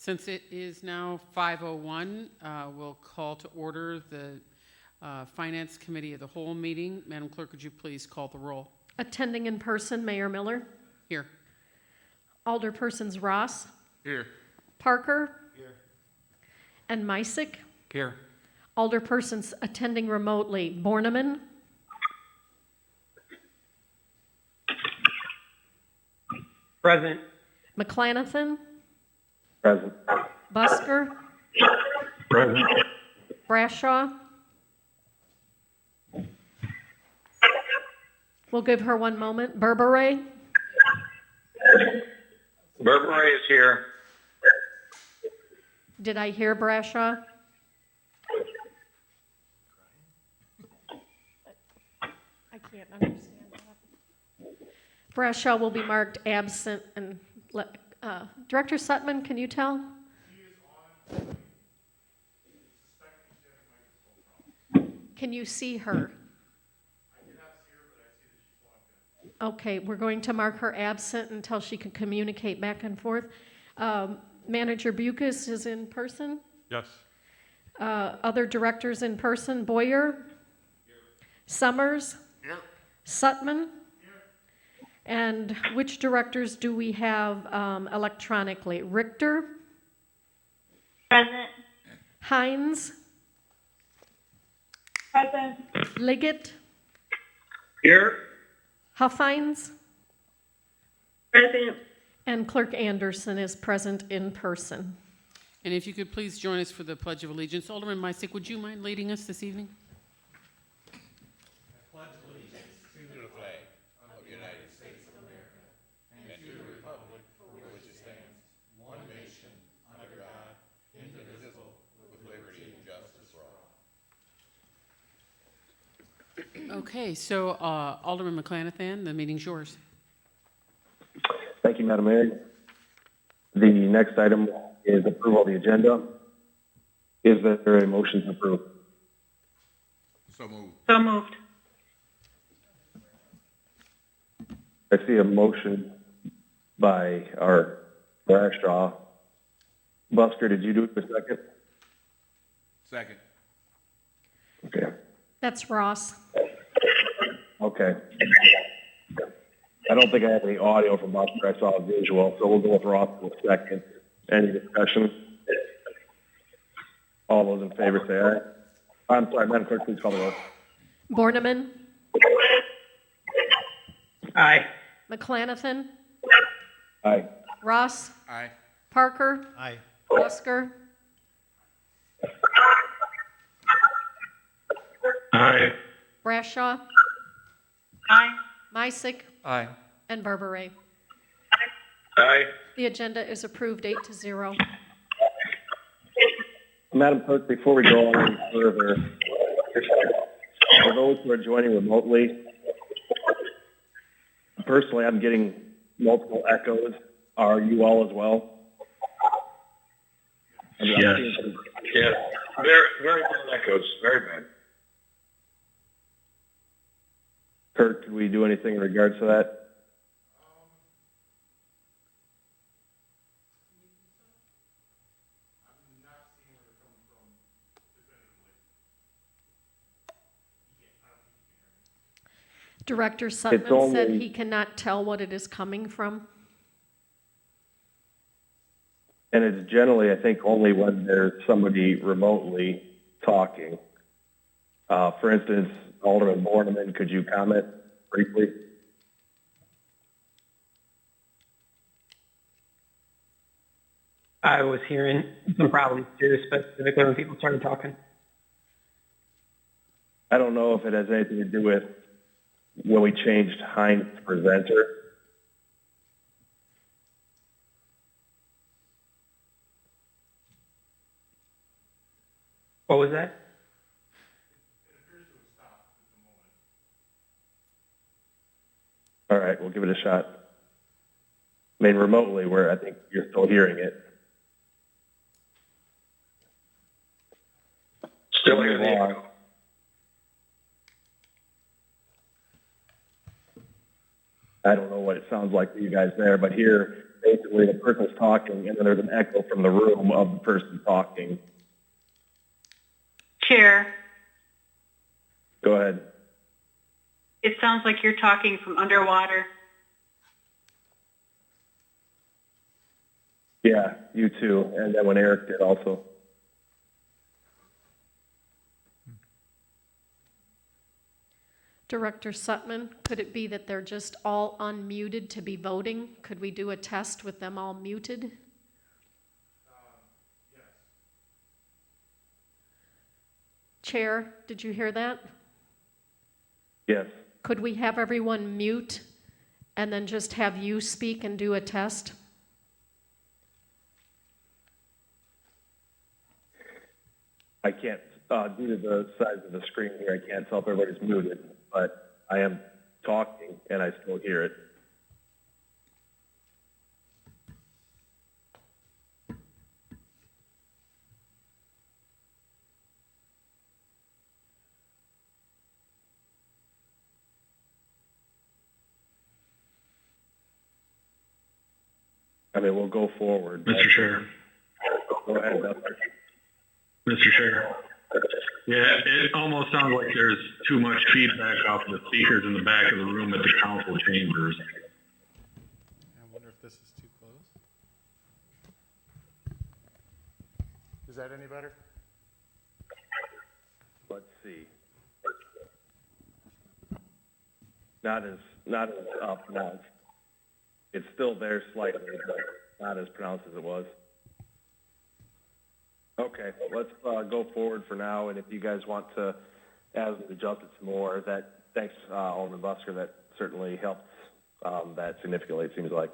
Since it is now 5:01, we'll call to order the Finance Committee of the Whole meeting. Madam Clerk, would you please call the roll? Attending in person, Mayor Miller. Here. Alderpersons Ross. Here. Parker. Here. And Misick. Here. Alderpersons attending remotely, Borneman. Present. McClanathan. Present. Busker. Present. Brashaw. We'll give her one moment. Berberay. Burberry is here. Did I hear Brashaw? I can't understand that. Brashaw will be marked absent and Director Sutman, can you tell? Can you see her? Okay, we're going to mark her absent until she can communicate back and forth. Manager Bucas is in person. Yes. Other directors in person, Boyer. Here. Summers. Here. Sutman. Here. And which directors do we have electronically? Richter. Present. Hines. Present. Liggett. Here. Huffines. Present. And Clerk Anderson is present in person. And if you could please join us for the Pledge of Allegiance. Alderman Misick, would you mind leading us this evening? I pledge allegiance to the flag of the United States of America and to the republic for which it stands, one nation, under God, indivisible, with liberty and justice for all. Okay, so Alderman McClanathan, the meeting's yours. Thank you, Madam Mayor. The next item is approval of the agenda. Is there a motion to approve? So moved. So moved. I see a motion by our Brashaw. Busker, did you do it for a second? Second. Okay. That's Ross. Okay. I don't think I have any audio from Busker. I saw a visual, so we'll go with Ross for a second. Any discussion? All those in favor say aye. I'm sorry, Madam Clerk, please call the roll. Borneman. Aye. McClanathan. Aye. Ross. Aye. Parker. Aye. Busker. Aye. Brashaw. Aye. Misick. Aye. And Berberay. Aye. The agenda is approved 8-0. Madam Clerk, before we go on any further, for those who are joining remotely, personally, I'm getting multiple echoes. Are you all as well? Yes. Yes. Very bad echoes. Very bad. Kurt, can we do anything in regards to that? Director Sutman said only- he cannot tell what it is coming from. And it's generally, I think, only when there's somebody remotely talking. For instance, Alderman Borneman, could you comment briefly? I was hearing some problems too, specifically when people started talking. I don't know if it has anything to do with when we changed Hines to presenter. What was that? All right, we'll give it a shot. I mean, remotely, where I think you're still hearing it. Still hearing the Move echo. on. I don't know what it sounds like to you guys there, but here basically the person's talking and then there's an echo from the room of the person talking. Chair, Go ahead. it sounds like you're talking from underwater. Yeah, you too. And then when Eric did also. Director Sutman, could it be that they're just all unmuted to be voting? Could we do a test with them all muted? Yes. Chair, did you hear that? Yes. Could we have everyone mute and then just have you speak and do a test? I can't, due to the size of the screen here, I can't tell if everybody's muted, but I am talking and I still hear it. I mean, we'll go forward. Mr. Chair. Go ahead, Dustin. Mr. Chair. Yeah, it almost sounds like there's too much feedback off the speakers in the back of the room at the council chambers. I wonder if this is too close. Is that any better? Let's see. Not as pronounced. It's still there slightly, but not as pronounced as it was. Okay, let's go forward for now, and if you guys want to, as we adjust it some more, thanks, Alderman Busker, that certainly helps that significantly, it seems like.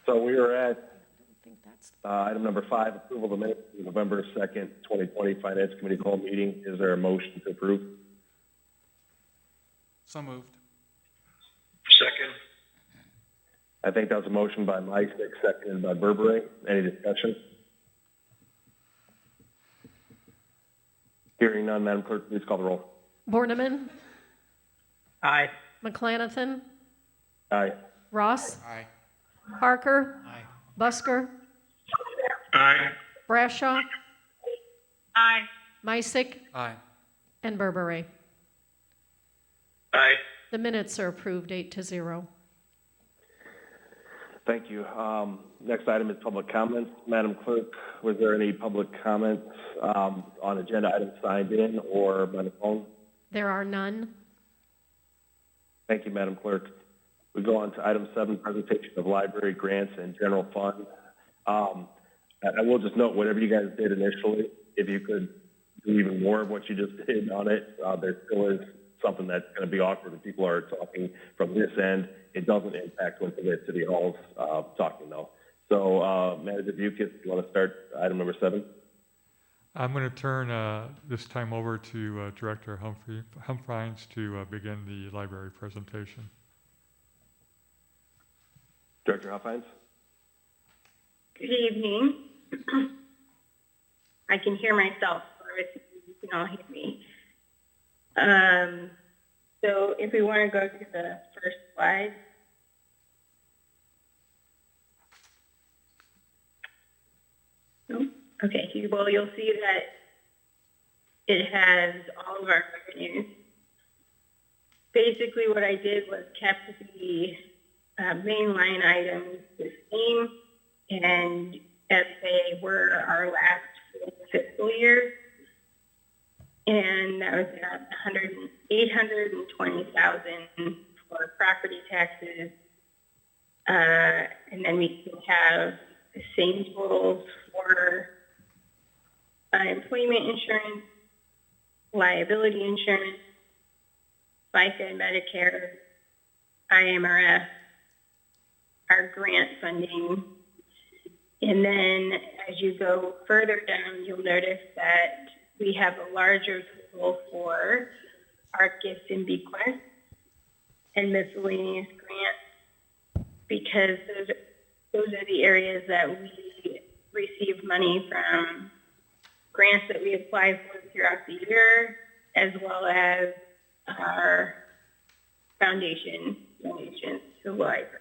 So we are at I think that's item number 5, approval of the minutes of November 2nd, 2020 Finance Committee call meeting. Is there a motion to approve? So moved. Second. I think that was a motion by Meistick, seconded by Berberay. Any discussion? Hearing none, Madam Clerk, please call the roll. Borneman, Aye. McClanathan, Aye. Ross, Aye. Parker, Aye. Busker, Aye. Brashaw, Aye. Meistick, Aye. and Berberay. Aye. The minutes are approved 8-0. Thank you. Next item is public comments. Madam Clerk, was there any public comments on agenda items signed in or by the phone? There are none. Thank you, Madam Clerk. We go on to item 7, presentation of library grants and general fund. I will just note, whatever you guys did initially, if you could do even more of what you just did on it, there still is something that's going to be awkward if people are talking from this end. It doesn't impact when the City Hall's talking though. So, Manager Bukit, you want to start item number 7? I'm going to turn this time over to Director Humphreys to begin the library presentation. Director Huffines? Good evening. I can hear myself, so you can all hear me. So if we want to go to the first slide. No? Okay, well, you'll see that it has all of our revenues. Basically, what I did was kept the main line items the same, and as they were our last fiscal year. And that was at $820,000 for property taxes. And then we still have the same totals for unemployment insurance, liability insurance, FICA and Medicare, IMRF, our grant funding. And then as you go further down, you'll notice that we have a larger total for art gifts and bequests and miscellaneous grants, because those are the areas that we receive money from grants that we apply for throughout the year, as well as our foundation donations to the library.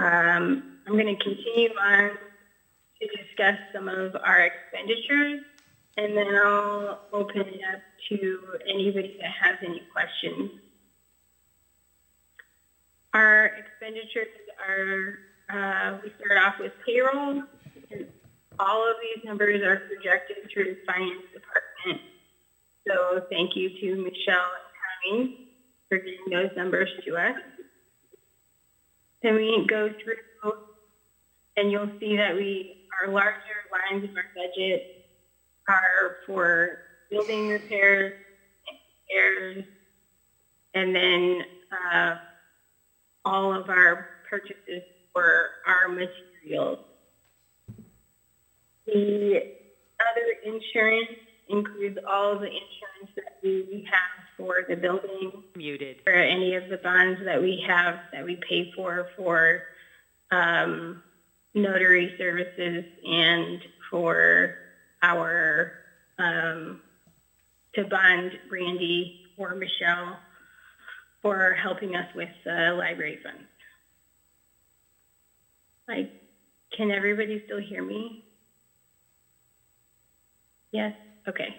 I'm going to continue on to discuss some of our expenditures, and then I'll open it up to anybody that has any questions. Our expenditures are, we start off with payroll. All of these numbers are projected through the finance department. So thank you to Michelle and Tommy for getting those numbers to us. Then we go through and you'll see that our larger lines of our budget are for building repairs, and then all of our purchases for our materials. The other insurance includes all of the insurance that we have for the building. Muted. For any of the bonds that we have that we pay for notary services and for our, to bond Randy or Michelle for helping us with library funds. Can everybody still hear me? Yes? Okay.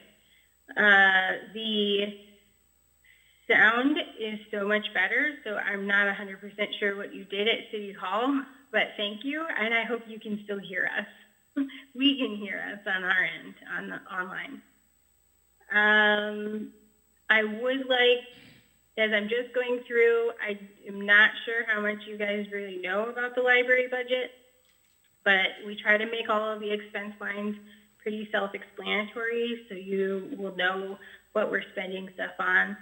The sound is so much better, so I'm not 100% sure what you did at City Hall, but thank you, and I hope you can still hear us. We can hear us on our end, on the online. I would like, as I'm just going through, I am not sure how much you guys really know about the library budget, but we try to make all of the expense lines pretty self-explanatory, so you will know what we're spending stuff on.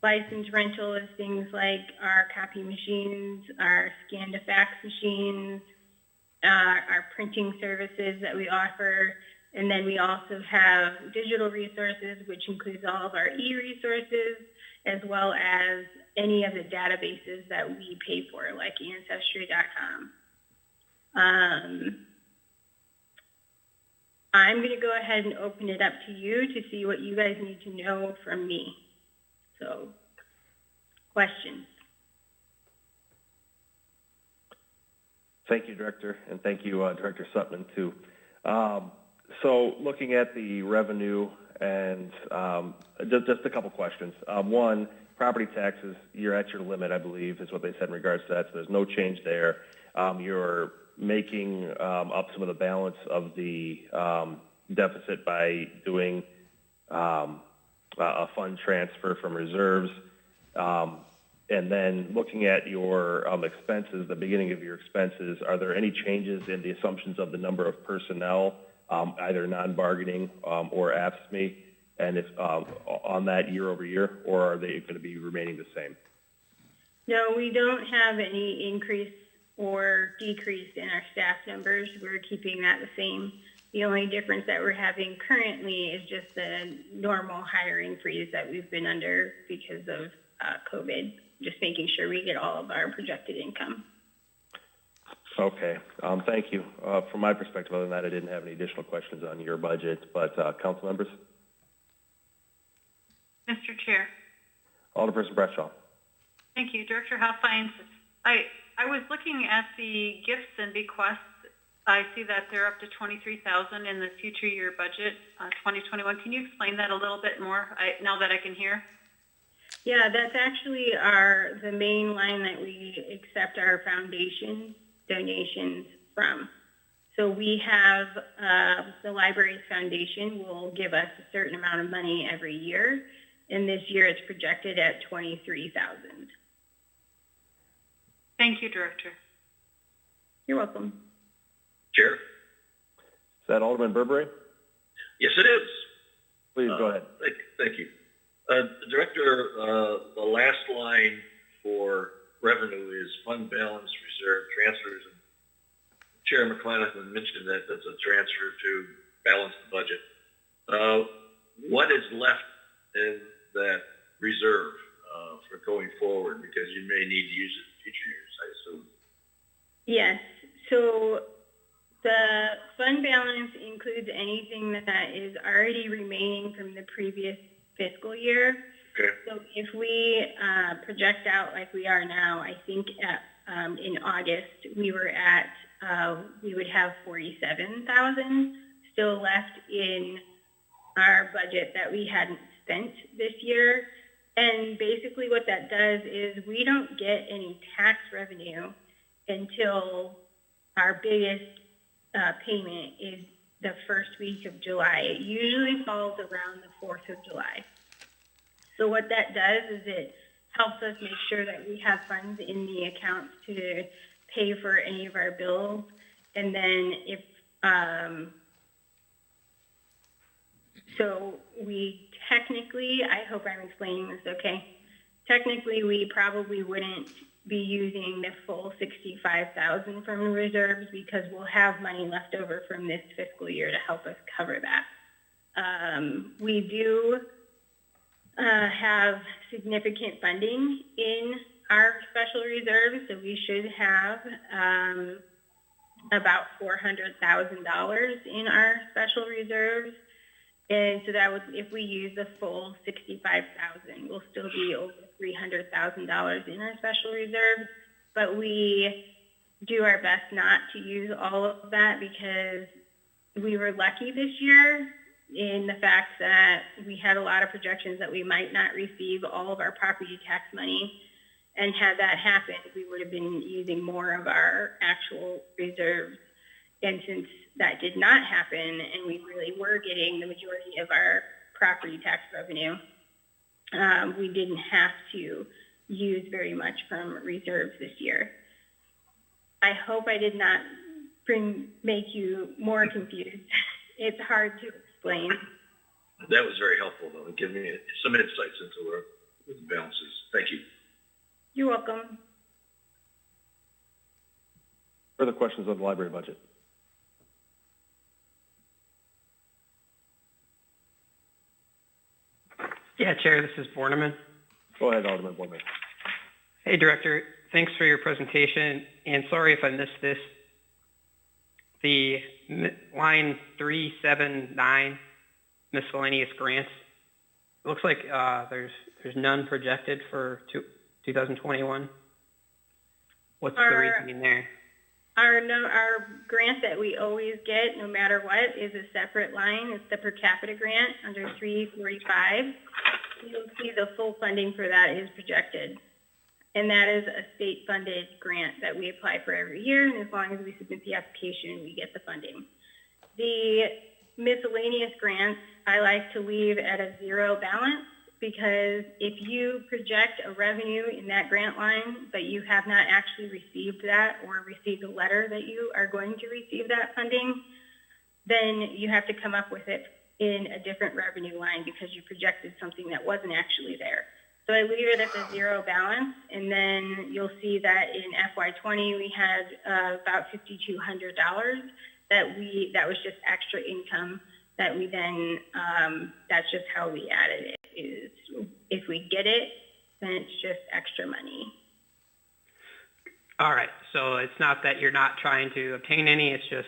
License rental is things like our copy machines, our scan-to-fax machines, our printing services that we offer, and then we also have digital resources, which includes all of our e-resources, as well as any of the databases that we pay for, like Ancestry.com. I'm going to go ahead and open it up to you to see what you guys need to know from me. So, questions? Thank you, Director, and thank you, Director Sutman, too. So looking at the revenue and just a couple questions. One, property taxes, you're at your limit, I believe, is what they said in regards to that, so there's no change there. You're making up some of the balance of the deficit by doing a fund transfer from reserves. And then looking at your expenses, the beginning of your expenses, are there any changes in the assumptions of the number of personnel, either non-bargaining or AFSCME, and if on that year over year, or are they going to be remaining the same? No, we don't have any increase or decrease in our staff numbers. We're keeping that the same. The only difference that we're having currently is just the normal hiring freeze that we've been under because of COVID, just making sure we get all of our projected income. Okay, thank you. From my perspective, other than that, I didn't have any additional questions on your budget, but council members? Mr. Chair. Alderperson Bradshaw. Thank you. Director Halfines, I was looking at the gifts and bequests. I see that they're up to $23,000 in the future year budget, 2021. Can you explain that a little bit more now that I can hear? Yeah, that's actually the main line that we accept our foundation donations from. So we have the library's foundation will give us a certain amount of money every year, and this year it's projected at $23,000. Thank you, Director. You're welcome. Chair? Is that Alderman Burbury? Yes, it is. Please go ahead. Thank you. Director, the last line for revenue is fund balance, reserve, transfers. And Chair McClanahan mentioned that that's a transfer to balance the budget. What is left in that reserve for going forward? Because you may need to use it in future years, I assume. Yes. So the fund balance includes anything that is already remaining from the previous fiscal year. Okay. So if we project out like we are now, I think in August, we were at, we would have 47,000 still left in our budget that we hadn't spent this year. And basically what that does is we don't get any tax revenue until our biggest payment is the first week of July. It usually falls around the 4th of July. So what that does is it helps us make sure that we have funds in the accounts to pay for any of our bills. And then if, so we technically, I hope I'm explaining this okay. Technically, we probably wouldn't be using the full 65,000 from the reserves because we'll have money left over from this fiscal year to help us cover that. We do have significant funding in our special reserves, so we should have about $400,000 in our special reserves. And so that would, if we use the full 65,000, we'll still be over $300,000 in our special reserves. But we do our best not to use all of that because we were lucky this year in the fact that we had a lot of projections that we might not receive all of our property tax money. And had that happened, we would have been using more of our actual reserves. And since that did not happen, and we really were getting the majority of our property tax revenue, we didn't have to use very much from reserves this year. I hope I did not make you more confused. It's hard to explain. That was very helpful, though, and giving me some insights into where the balance is. Thank you. You're welcome. Further questions on the library budget? Yeah, Chair, this is Borneman. Go ahead, Alderman Borneman. Hey, Director, thanks for your presentation, and sorry if I missed this. The line 379, miscellaneous grants, it looks like there's none projected for 2021. What's the reasoning there? Our grant that we always get, no matter what, is a separate line. It's the per capita grant under 345. You'll see the full funding for that is projected. And that is a state-funded grant that we apply for every year, and as long as we submit the application, we get the funding. The miscellaneous grants, I like to leave at a zero balance because if you project a revenue in that grant line, but you have not actually received that or received a letter that you are going to receive that funding, then you have to come up with it in a different revenue line because you projected something that wasn't actually there. So I leave it at the zero balance, and then you'll see that in FY20 we had about $5,200 that was just extra income that we then, that's just how we added it, is if we get it, then it's just extra money. All right, so it's not that you're not trying to obtain any, it's just,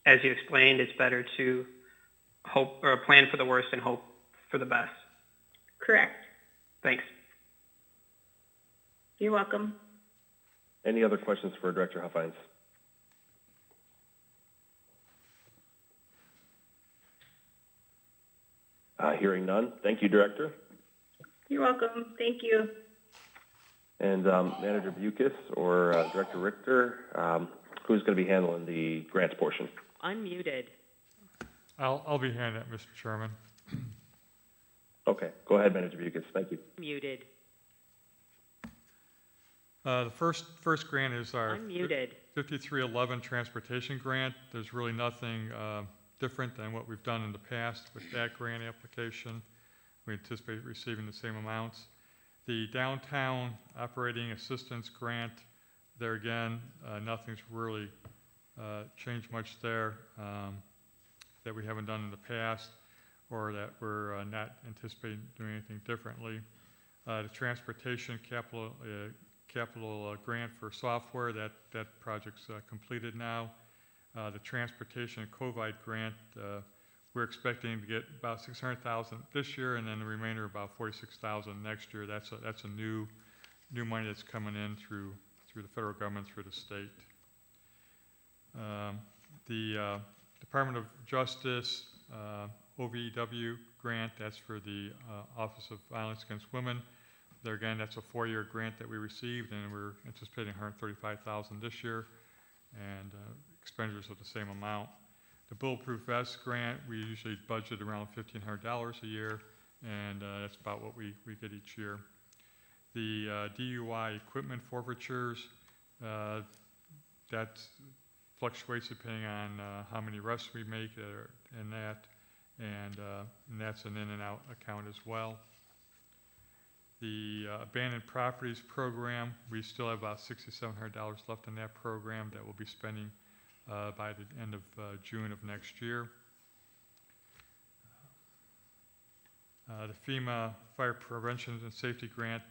as you explained, it's better to hope or plan for the worst and hope for the best. Correct. Thanks. You're welcome. Any other questions for Director Huffines? Hearing none. Thank you, Director. You're welcome. Thank you. And Manager Bukis or Director Richter, who's going to be handling the grants portion? Unmuted. I'll be handling it, Mr. Chairman. Okay, go ahead, Manager Bukis. Thank you. Muted. The first grant is our Unmuted. 5311 transportation grant. There's really nothing different than what we've done in the past with that grant application. We anticipate receiving the same amounts. The downtown operating assistance grant, there again, nothing's really changed much there that we haven't done in the past or that we're not anticipating doing anything differently. The transportation capital grant for software, that project's completed now. The transportation COVID grant, we're expecting to get about $600,000 this year, and then the remainder about $46,000 next year. That's a new money that's coming in through through the federal government, through the state. The Department of Justice OVW grant, that's for the Office of Violence Against Women. There again, that's a 4-year grant that we received, and we're anticipating $135,000 this year, and expenditures of the same amount. The Bulletproof Vest grant, we usually budget around $1,500 a year, and that's about what we get each year. The DUI equipment forfeitures, that fluctuates depending on how many arrests we make and that's an in and out account as well. The abandoned properties program, we still have about $6,700 left in that program that we'll be spending by the end of June of next year. The FEMA Fire Prevention and Safety Grant,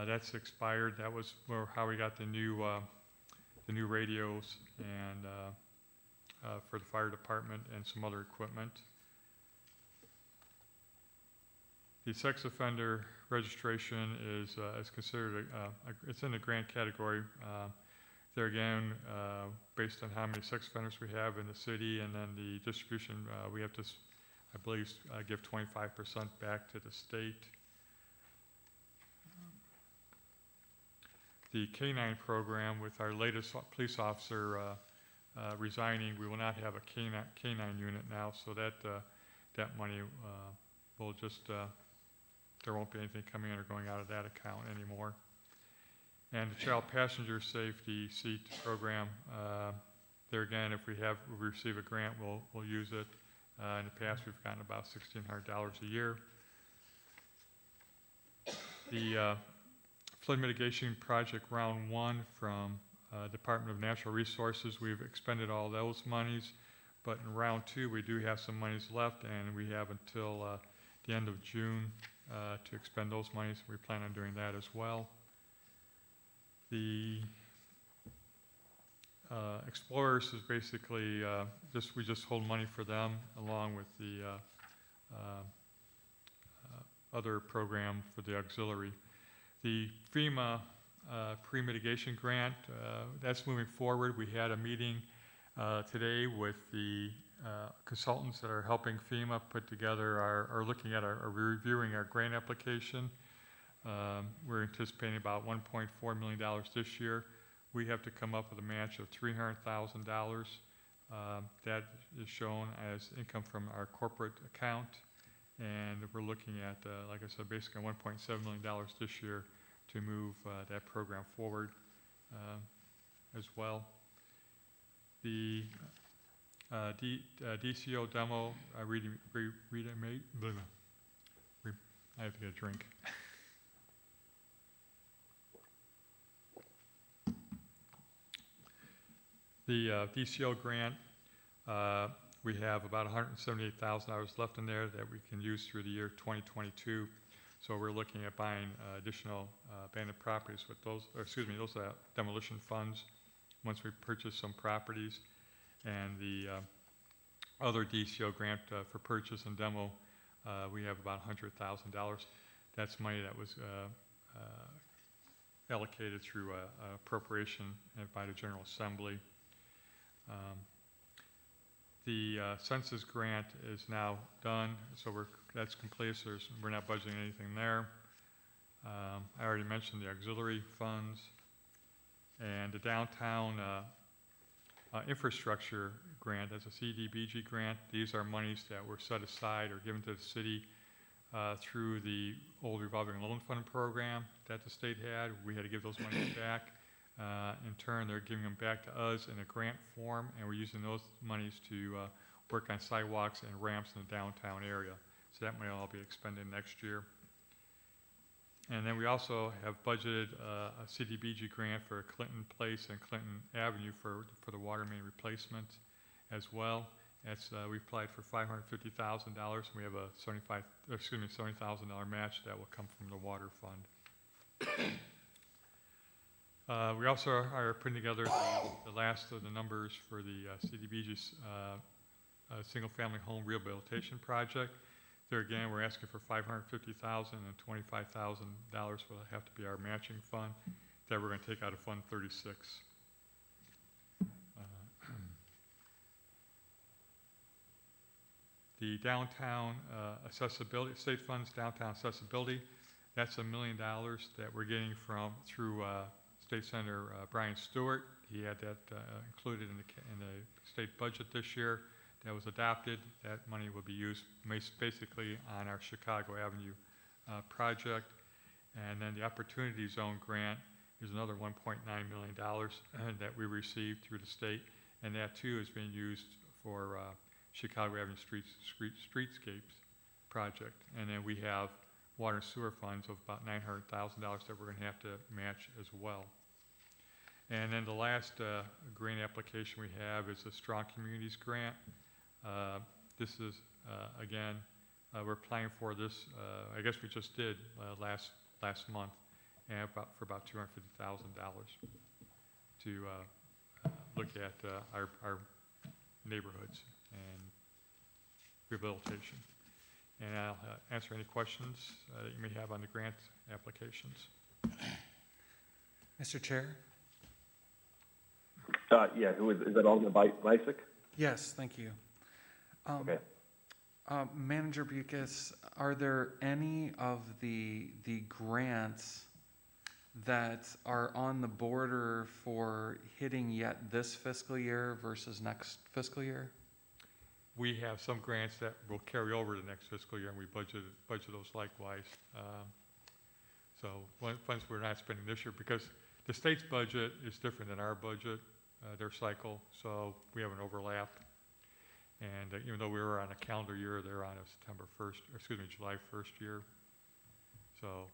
that's expired. That was how we got the new radios and for the fire department and some other equipment. The sex offender registration is considered it's in the grant category. There again, based on how many sex offenders we have in the city, and then the distribution, we have to, I believe, give 25% back to the state. The K-9 program, with our latest police officer resigning, we will not have a K-9 unit now, so that money will just, there won't be anything coming in or going out of that account anymore. And the Child Passenger Safety Seat program, there again, if we receive a grant, we'll use it. In the past, we've gotten about $1,600 a year. The Flood Mitigation Project Round 1 from Department of Natural Resources, we've expended all those monies, but in Round 2, we do have some monies left, and we have until the end of June to expend those monies. We plan on doing that as well. The Explorers is basically we just hold money for them along with the other program for the auxiliary. The FEMA pre-mitigation grant, that's moving forward. We had a meeting today with the consultants that are helping FEMA put together are looking at reviewing our grant application. We're anticipating about $1.4 million this year. We have to come up with a match of $300,000. That is shown as income from our corporate account. And we're looking at, like I said, basically $1.7 million this year to move that program forward as well. The DCO demo, I have to get a drink. The DCO grant, we have about $178,000 left in there that we can use through the year 2022. So we're looking at buying additional abandoned properties with those, those demolition funds once we purchase some properties. And the other DCO grant for purchase and demo, we have about $100,000. That's money that was allocated through appropriation by the General Assembly. The census grant is now done, so that's complete, so we're not budgeting anything there. I already mentioned the auxiliary funds and the downtown infrastructure grant. That's a CDBG grant. These are monies that were set aside or given to the city through the old revolving loan fund program that the state had. We had to give those monies back. In turn, they're giving them back to us in a grant form, and we're using those monies to work on sidewalks and ramps in the downtown area. So that money will all be expended next year. And then we also have budgeted a CDBG grant for Clinton Place and Clinton Avenue for the water main replacement as well. That's we applied for $550,000, and we have a $70,000 match that will come from the water fund. We also are putting together the last of the numbers for the CDBG single-family home rehabilitation project. There again, we're asking for $550,000 and $25,000 will have to be our matching fund that we're going to take out of Fund 36. The downtown accessibility, state funds downtown accessibility, that's $1 million that we're getting through State Senator Brian Stewart. He had that included in the state budget this year. That was adopted. That money will be used basically on our Chicago Avenue project. And then the Opportunity Zone grant is another $1.9 million that we received through the state. And that too is being used for Chicago Avenue Streetscapes project. And then we have water and sewer funds of about $900,000 that we're going to have to match as well. And then the last grant application we have is the Strong Communities Grant. This is, again, we're applying for this, I guess we just did last month, and for about $250,000 to look at our neighborhoods and rehabilitation. And I'll answer any questions that you may have on the grant applications. Mr. Chair? Yeah, is that Alderman Misick? Yes, thank you. Okay. Manager Bucus, are there any of the grants that are on the border for hitting yet this fiscal year versus next fiscal year? We have some grants that will carry over to next fiscal year, and we budget those likewise. So funds we're not spending this year, because the state's budget is different than our budget, their cycle, so we have an overlap. And even though we were on a calendar year, they're on a July 1st year. So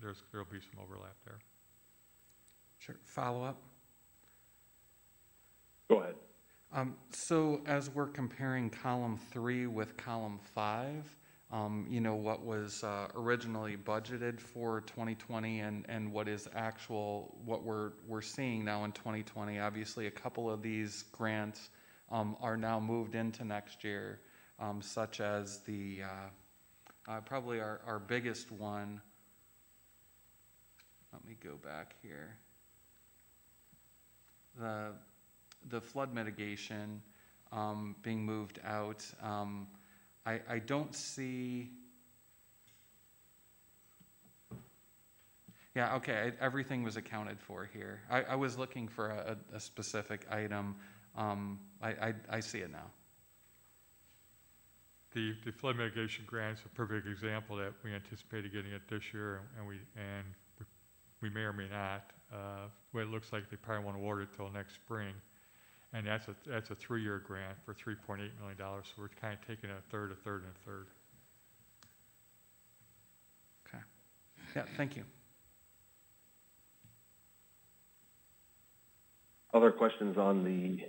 there'll be some overlap there. Sure. Follow up? Go ahead. So as we're comparing column 3 with column 5, what was originally budgeted for 2020 and what is what we're seeing now in 2020, obviously a couple of these grants are now moved into next year, such as the probably our biggest one. Let me go back here. The flood mitigation being moved out. I don't see. Yeah, okay, everything was accounted for here. I was looking for a specific item. I see it now. The flood mitigation grant is a perfect example that we anticipated getting it this year, and we may or may not. Well, it looks like they probably won't award it till next spring, and that's a 3-year grant for $3.8 million. So we're kind of taking a third, and a third. Okay. Yeah. Thank you. Other questions on the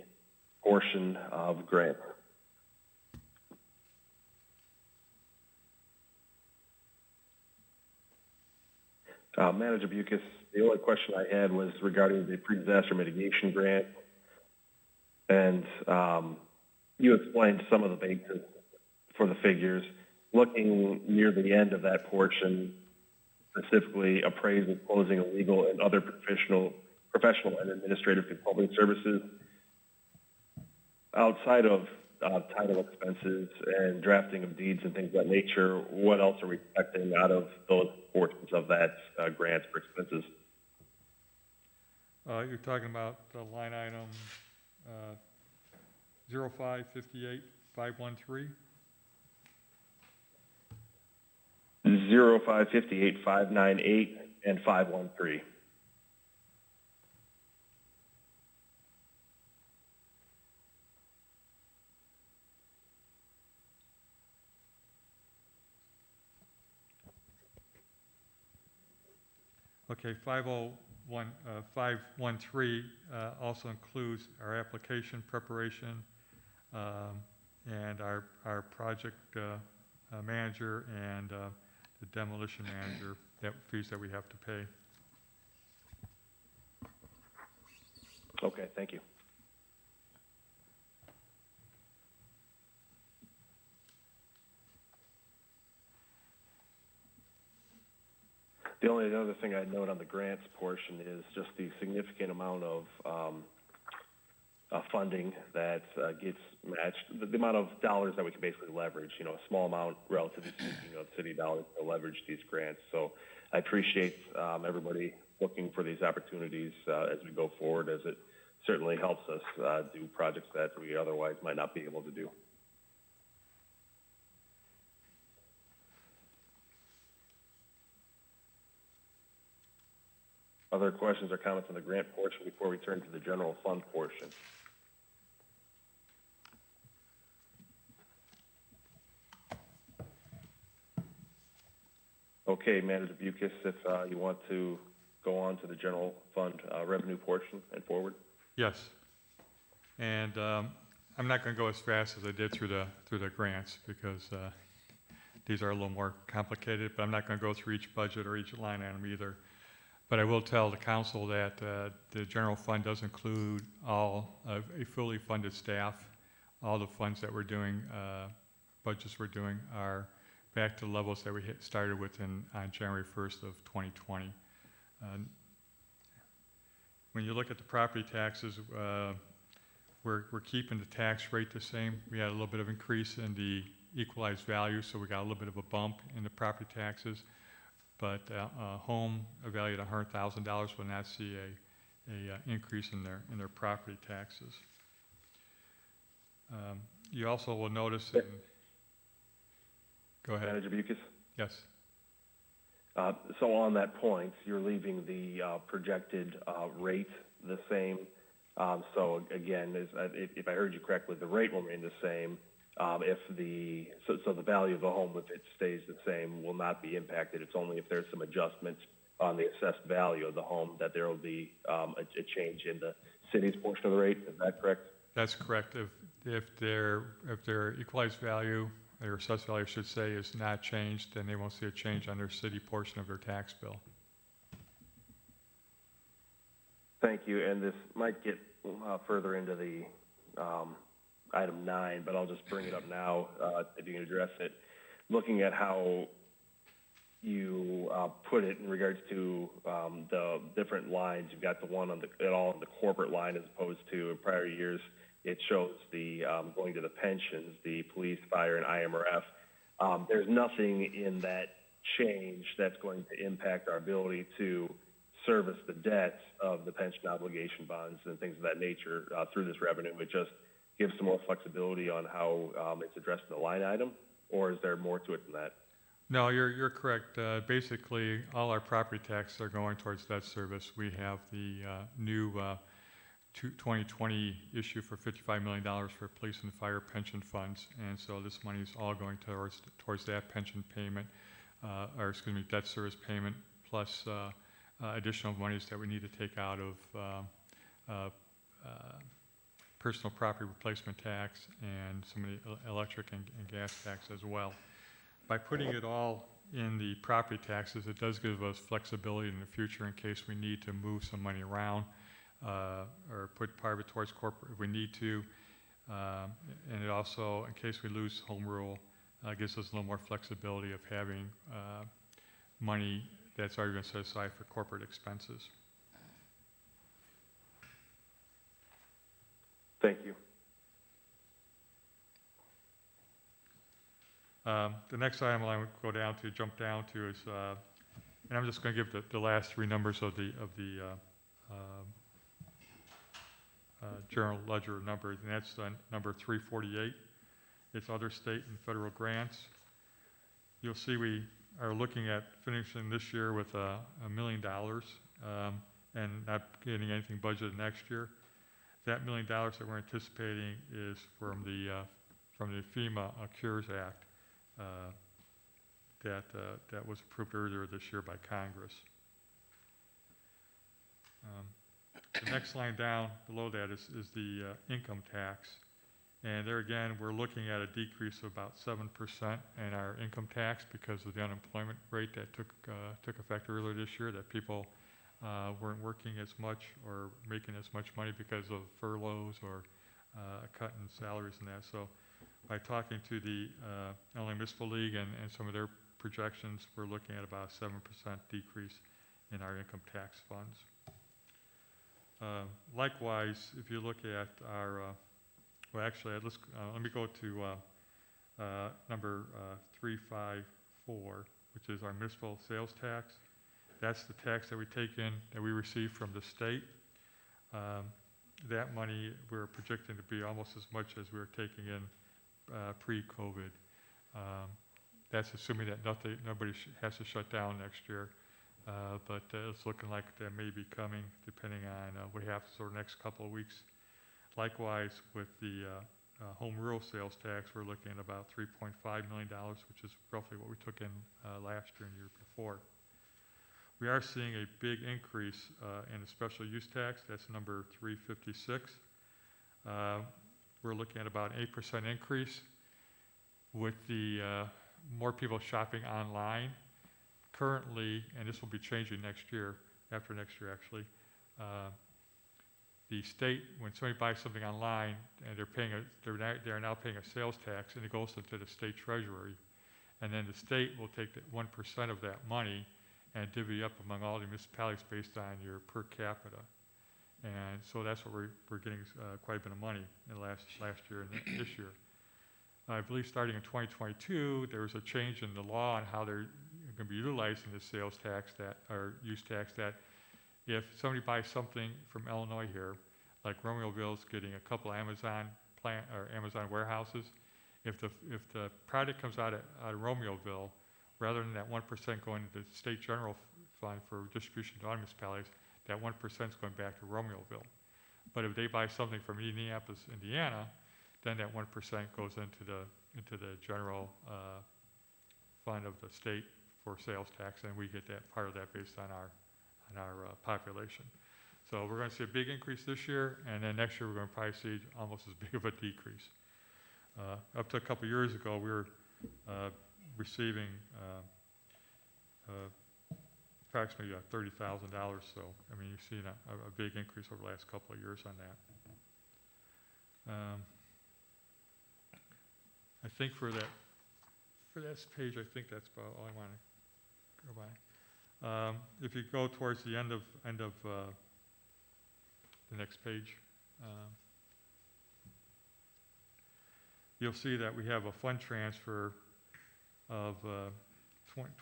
portion of grant? Manager Bucus, the only question I had was regarding the pre-disaster mitigation grant. And you explained some of the basis for the figures. Looking near the end of that portion, specifically appraisal, closing, legal, and other professional and administrative consulting services, outside of title expenses and drafting of deeds and things of that nature, what else are we expecting out of those portions of that grant for expenses? You're talking about the line item 0558513? 0558598 and 513. Okay, 513 also includes our application preparation and our project manager and the demolition manager, fees that we have to pay. Okay, thank you. The only other thing I'd note on the grants portion is just the significant amount of funding that gets matched, the amount of dollars that we can basically leverage, a small amount, relatively speaking, of city dollars to leverage these grants. So I appreciate everybody looking for these opportunities as we go forward, as it certainly helps us do projects that we otherwise might not be able to do. Other questions or comments on the grant portion before we turn to the general fund portion? Okay, Manager Bukis, if you want to go on to the general fund revenue portion and forward. Yes. And I'm not going to go as fast as I did through the grants because these are a little more complicated, but I'm not going to go through each budget or each line item either. But I will tell the council that the general fund does include all of a fully funded staff. All the funds that we're doing, budgets we're doing, are back to the levels that we started with on January 1st of 2020. When you look at the property taxes, we're keeping the tax rate the same. We had a little bit of increase in the equalized value, so we got a little bit of a bump in the property taxes. But a home valued at $100,000 will not see a increase in their property taxes. You also will notice in, go ahead. Manager Bukis? Yes. So on that point, you're leaving the projected rate the same. So again, if I heard you correctly, the rate will remain the same. So the value of the home, if it stays the same, will not be impacted. It's only if there's some adjustments on the assessed value of the home that there will be a change in the city's portion of the rate. Is that correct? That's correct. If their equalized value, their assessed value, I should say, is not changed, then they won't see a change on their city portion of their tax bill. Thank you. And this might get further into the item 9, but I'll just bring it up now if you can address it. Looking at how you put it in regards to the different lines, you've got the one on the corporate line as opposed to in prior years. It shows the going to the pensions, the police, fire, and IMRF. There's nothing in that change that's going to impact our ability to service the debts of the pension obligation bonds and things of that nature through this revenue. It just gives some more flexibility on how it's addressed in the line item, or is there more to it than that? No, you're correct. Basically, all our property taxes are going towards debt service. We have the new 2020 issue for $55 million for police and fire pension funds, and so this money is all going towards that pension payment, debt service payment, plus additional monies that we need to take out of personal property replacement tax and some of the electric and gas tax as well. By putting it all in the property taxes, it does give us flexibility in the future in case we need to move some money around or put part of it towards corporate if we need to. And it also, in case we lose home rule, gives us a little more flexibility of having money that's already been set aside for corporate expenses. Thank you. The next item I would jump down to is, and I'm just going to give the last three numbers of the general ledger number, and that's number 348. It's other state and federal grants. You'll see we are looking at finishing this year with $1 million and not getting anything budgeted next year. That $1 million that we're anticipating is from the FEMA CARES Act that was approved earlier this year by Congress. The next line down below that is the income tax. And there again, we're looking at a decrease of about 7% in our income tax because of the unemployment rate that took effect earlier this year, that people weren't working as much or making as much money because of furloughs or a cut in salaries and that. So by talking to the Illinois Municipal League and some of their projections, we're looking at about a 7% decrease in our income tax funds. Likewise, if you look at our, well, actually, let me go to number 354, which is our municipal sales tax. That's the tax that we take in, that we receive from the state. That money we're projecting to be almost as much as we were taking in pre-COVID. That's assuming that nobody has to shut down next year. But it's looking like that may be coming depending on what happens over the next couple of weeks. Likewise, with the home rural sales tax, we're looking at about $3.5 million, which is roughly what we took in last year and the year before. We are seeing a big increase in the special use tax. That's number 356. We're looking at about an 8% increase with the more people shopping online. Currently, and this will be changing next year, after next year actually, the state, when somebody buys something online and they're now paying a sales tax, and it goes into the state treasury, and then the state will take 1% of that money and divvy up among all the municipalities based on your per capita. And so that's what we're getting quite a bit of money in last year and this year. I believe starting in 2022, there was a change in the law on how they're going to be utilizing the sales tax or use tax, that if somebody buys something from Illinois here, like Romeoville's getting a couple Amazon warehouses, if the product comes out of Romeoville, rather than that 1% going to the state general fund for distribution to other municipalities, that 1% is going back to Romeoville. But if they buy something from Indianapolis, Indiana, then that 1% goes into the general fund of the state for sales tax, and we get that part of that based on our population. So we're going to see a big increase this year, and then next year we're going to probably see almost as big of a decrease. Up to a couple years ago, we were receiving approximately $30,000. So I mean, you've seen a big increase over the last couple of years on that. I think for this page, I think that's about all I want to go by. If you go towards the end of the next page, you'll see that we have a fund transfer of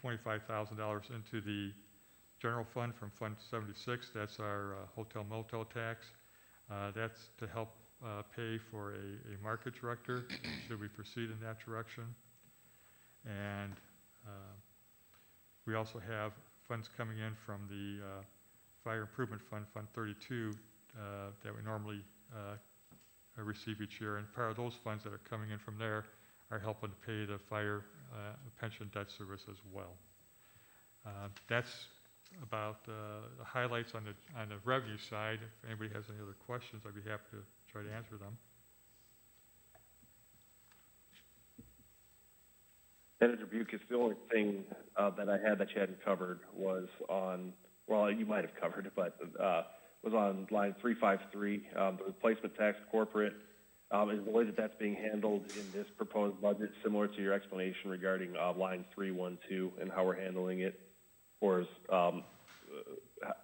$25,000 into the general fund from Fund 76. That's our hotel motel tax. That's to help pay for a market director should we proceed in that direction. And we also have funds coming in from the Fire Improvement Fund, Fund 32, that we normally receive each year. And part of those funds that are coming in from there are helping to pay the fire pension debt service as well. That's about the highlights on the revenue side. If anybody has any other questions, I'd be happy to try to answer them. Senator Bukis, the only thing that I had that you hadn't covered was on, well, you might have covered it, but was on line 353, the replacement tax corporate. Is the way that that's being handled in this proposed budget similar to your explanation regarding line 312 and how we're handling it? Or is,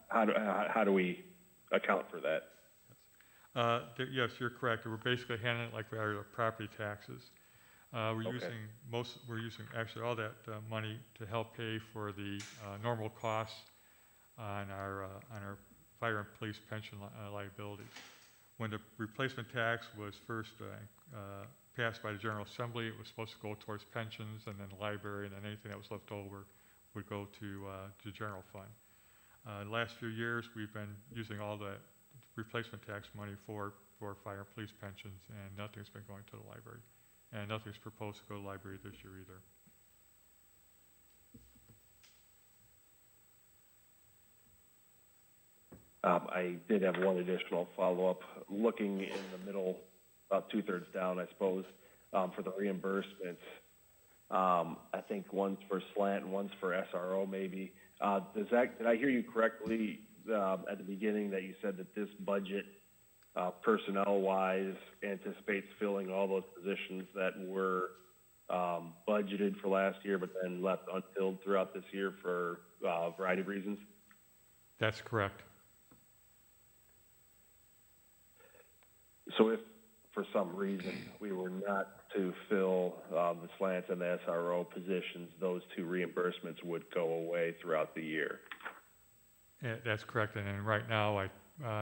how do we account for that? Yes, you're correct. We're basically handling it like we are property taxes. We're using actually all that money to help pay for the normal costs on our fire and police pension liabilities. When the replacement tax was first passed by the General Assembly, it was supposed to go towards pensions and then the library, and then anything that was left over would go to the general fund. The last few years, we've been using all that replacement tax money for fire and police pensions, and nothing's been going to the library. And nothing's proposed to go to the library this year either. I did have one additional follow-up. Looking in the middle, about 2/3 down, I suppose, for the reimbursements. I think one's for SLANT and one's for SRO maybe. Did I hear you correctly at the beginning that you said that this budget, personnel-wise, anticipates filling all those positions that were budgeted for last year, but then left unfilled throughout this year for a variety of reasons? That's correct. So if for some reason we were not to fill the slants and the SRO positions, those two reimbursements would go away throughout the year? Yeah, that's correct, and right now, I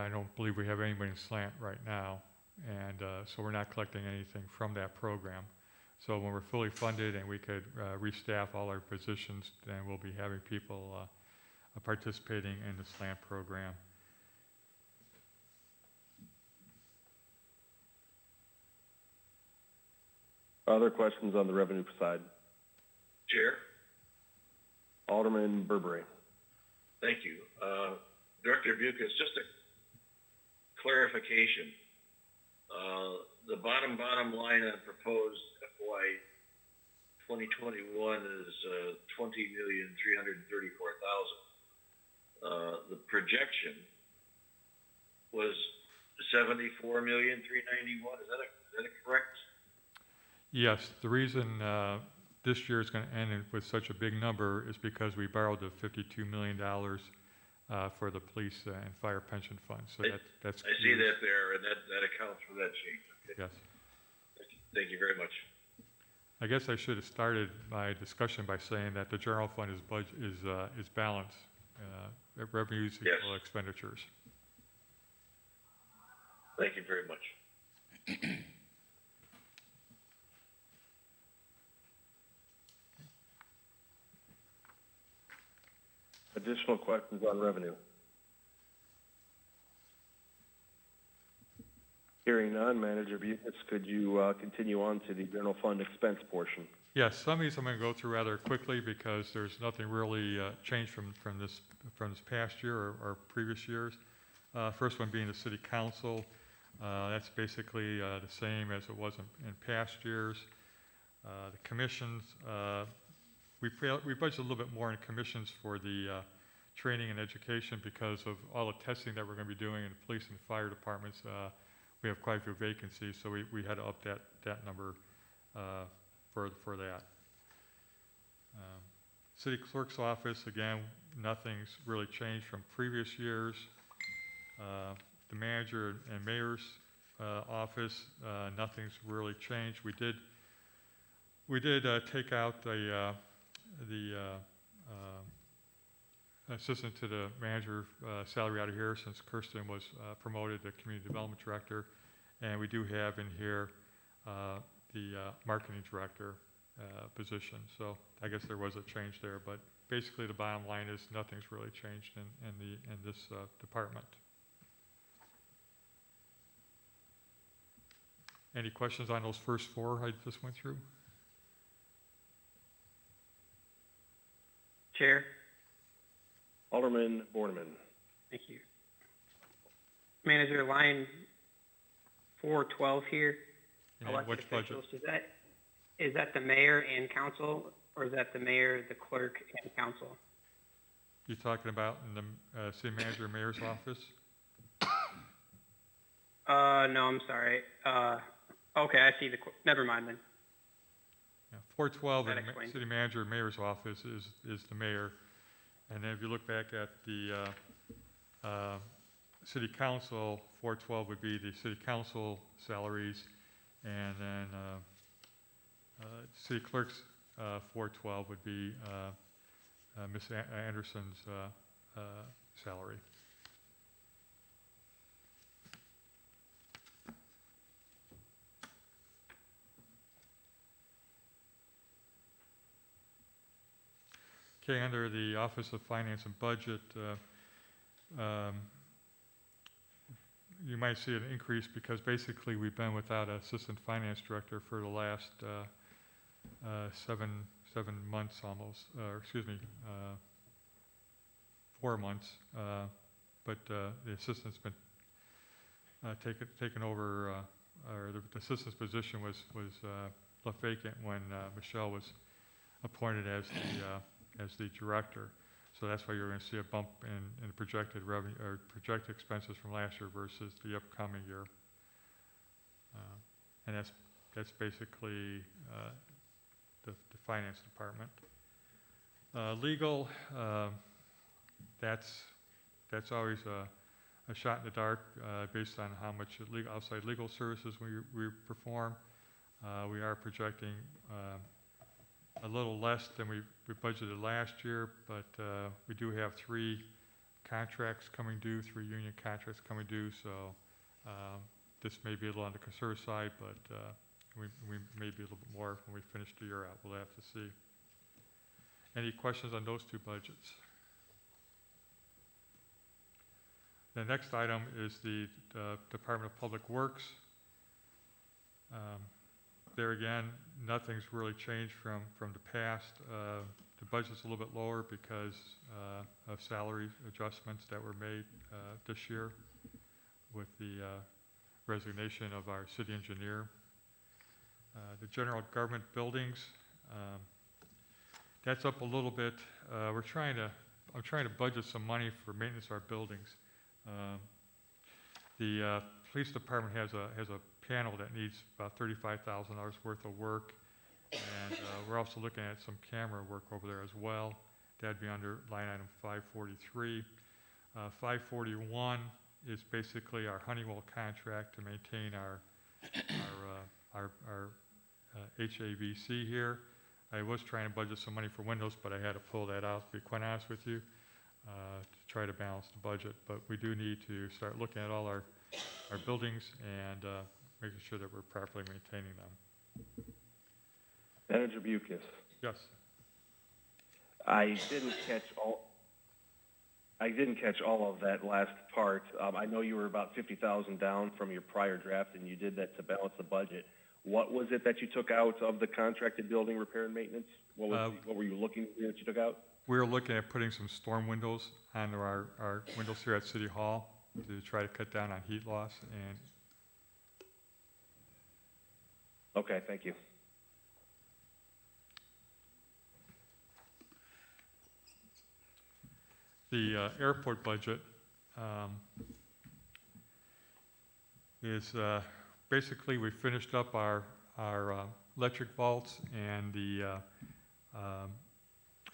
don't believe we have anybody in slant right now, and so we're not collecting anything from that program. So when we're fully funded and we could restaff all our positions, then we'll be having people participating in the slant program. Other questions on the revenue side? Chair, Alderman Burbury. thank you. Director Bucas, just a clarification. The bottom line on proposed FY 2021 is $20,334,000. The projection was $74,391,000. Is that a correct? Yes, the reason this year is going to end with such a big number is because we borrowed the $52 million for the police and fire pension fund. So that's. I see that there, and that accounts for that change. Okay. Yes. Thank you very much. I guess I should have started my discussion by saying that the general fund is balanced. Revenues equal expenditures. Thank you very much. Additional questions on revenue? Hearing none, Manager Bucas, could you continue on to the general fund expense portion? Yes, some of these I'm going to go through rather quickly because there's nothing really changed from this past year or previous years. First one being the city council. That's basically the same as it was in past years. The commissions, we budgeted a little bit more in commissions for the training and education because of all the testing that we're going to be doing in the police and fire departments. We have quite a few vacancies, so we had to up that number for that. City clerk's office, again, nothing's really changed from previous years. The manager and mayor's office, nothing's really changed. We did take out the assistant to the manager salary out of here since Kirsten was promoted to community development director, and we do have in here the marketing director position. So I guess there was a change there, but basically the bottom line is nothing's really changed in this department. Any questions on those first four I just went through? Chair. Alderman Borneman. Thank you. Manager, line 412 here. And which budget? Is that the mayor and council, or is that the mayor, the clerk, and council? You're talking about in the city manager and mayor's office? No, I'm sorry. Okay, I see never mind then. Yeah, 412 in That the explains city manager and mayor's office is the mayor. And then if you look back at the city council, 412 would be the city council salaries, and then city clerk's 412 would be Ms. Anderson's salary. Okay, under the Office of Finance and Budget, you might see an increase because basically we've been without an assistant finance director for the last 7 months almost, or excuse me, 4 months. But the assistant's been taken over, or the assistant's position was left vacant when Michelle was appointed as the director. So that's why you're going to see a bump in the projected revenue or projected expenses from last year versus the upcoming year. And that's basically finance department. Legal, that's always a shot in the dark based on how much outside legal services we perform. We are projecting a little less than we budgeted last year, but we do have 3 contracts coming due, 3 union contracts coming due, so this may be a little on the conservative side, but we may be a little bit more when we finish the year out. We'll have to see. Any questions on those 2 budgets? The next item is the Department of Public Works. There again, nothing's really changed from the past. The budget's a little bit lower because of salary adjustments that were made this year with the resignation of our city engineer. The general government buildings, that's up a little bit. I'm trying to budget some money for maintenance of our buildings. The police department has a panel that needs about $35,000 worth of work, and we're also looking at some camera work over there as well. That'd be under line item 543. 541 is basically our Honeywell contract to maintain our HAVC here. I was trying to budget some money for windows, but I had to pull that out, to be quite honest with you, to try to balance the budget. But we do need to start looking at all our buildings and making sure that we're properly maintaining them. Manager Bucus. Yes. I didn't catch all of that last part. I know you were about 50,000 down from your prior draft, and you did that to balance the budget. What was it that you took out of the contracted building repair and maintenance? What were you looking at that you took out? We were looking at putting some storm windows on our windows here at City Hall to try to cut down on heat loss. And okay, thank you. the airport budget is basically we finished up our electric vaults and the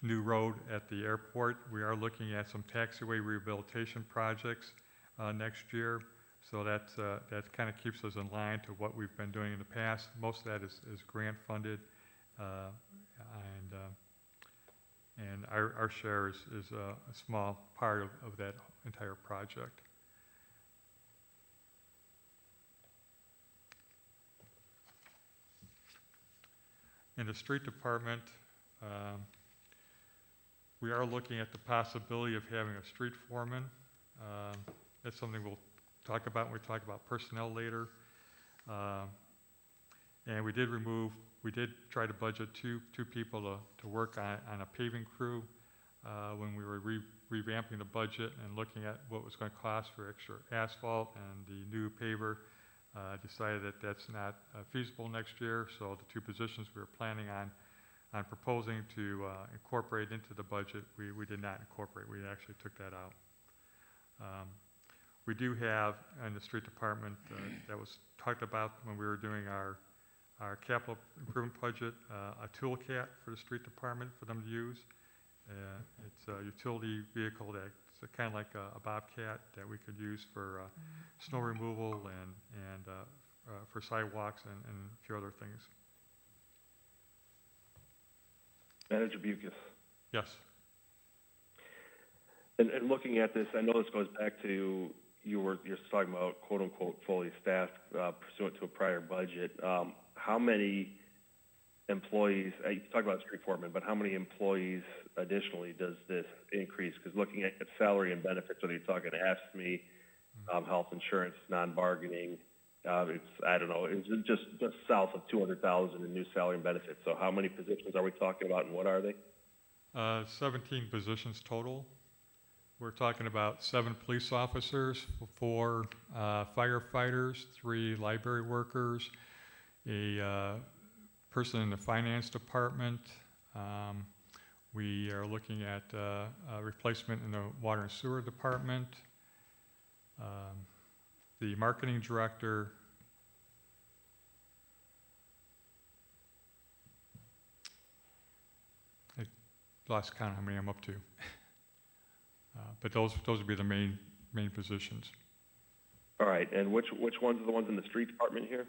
new road at the airport. We are looking at some taxiway rehabilitation projects next year. So that kind of keeps us in line to what we've been doing in the past. Most of that is grant funded, and our share is a small part of that entire project. In the street department, we are looking at the possibility of having a street foreman. That's something we'll talk about when we talk about personnel later. And we did try to budget two people to work on a paving crew when we were revamping the budget and looking at what was going to cost for extra asphalt and the new paver. Decided that that's not feasible next year, so the two positions we were planning on proposing to incorporate into the budget, we did not incorporate. We actually took that out. We do have in the street department that was talked about when we were doing our capital improvement budget, a toolcat for the street department for them to use. It's a utility vehicle that's kind of like a Bobcat that we could use for snow removal and for sidewalks and a few other things. Manager Bucus. Yes. And looking at this, I know this goes back to you're talking about quote unquote fully staffed pursuant to a prior budget. How many employees? You talked about street foreman, but how many employees additionally does this increase? Because looking at salary and benefits, whether you're talking AFSCME, health insurance, non-bargaining, it's I don't know, it's just south of 200,000 in new salary and benefits. So how many positions are we talking about, and what are they? 17 positions total. We're talking about 7 police officers, 4 firefighters, 3 library workers, a person in the finance department. We are looking at a replacement in the water and sewer department, the marketing director, lost count how many I'm up to. But those would be the main positions. All right, and which ones are the ones in the street department here?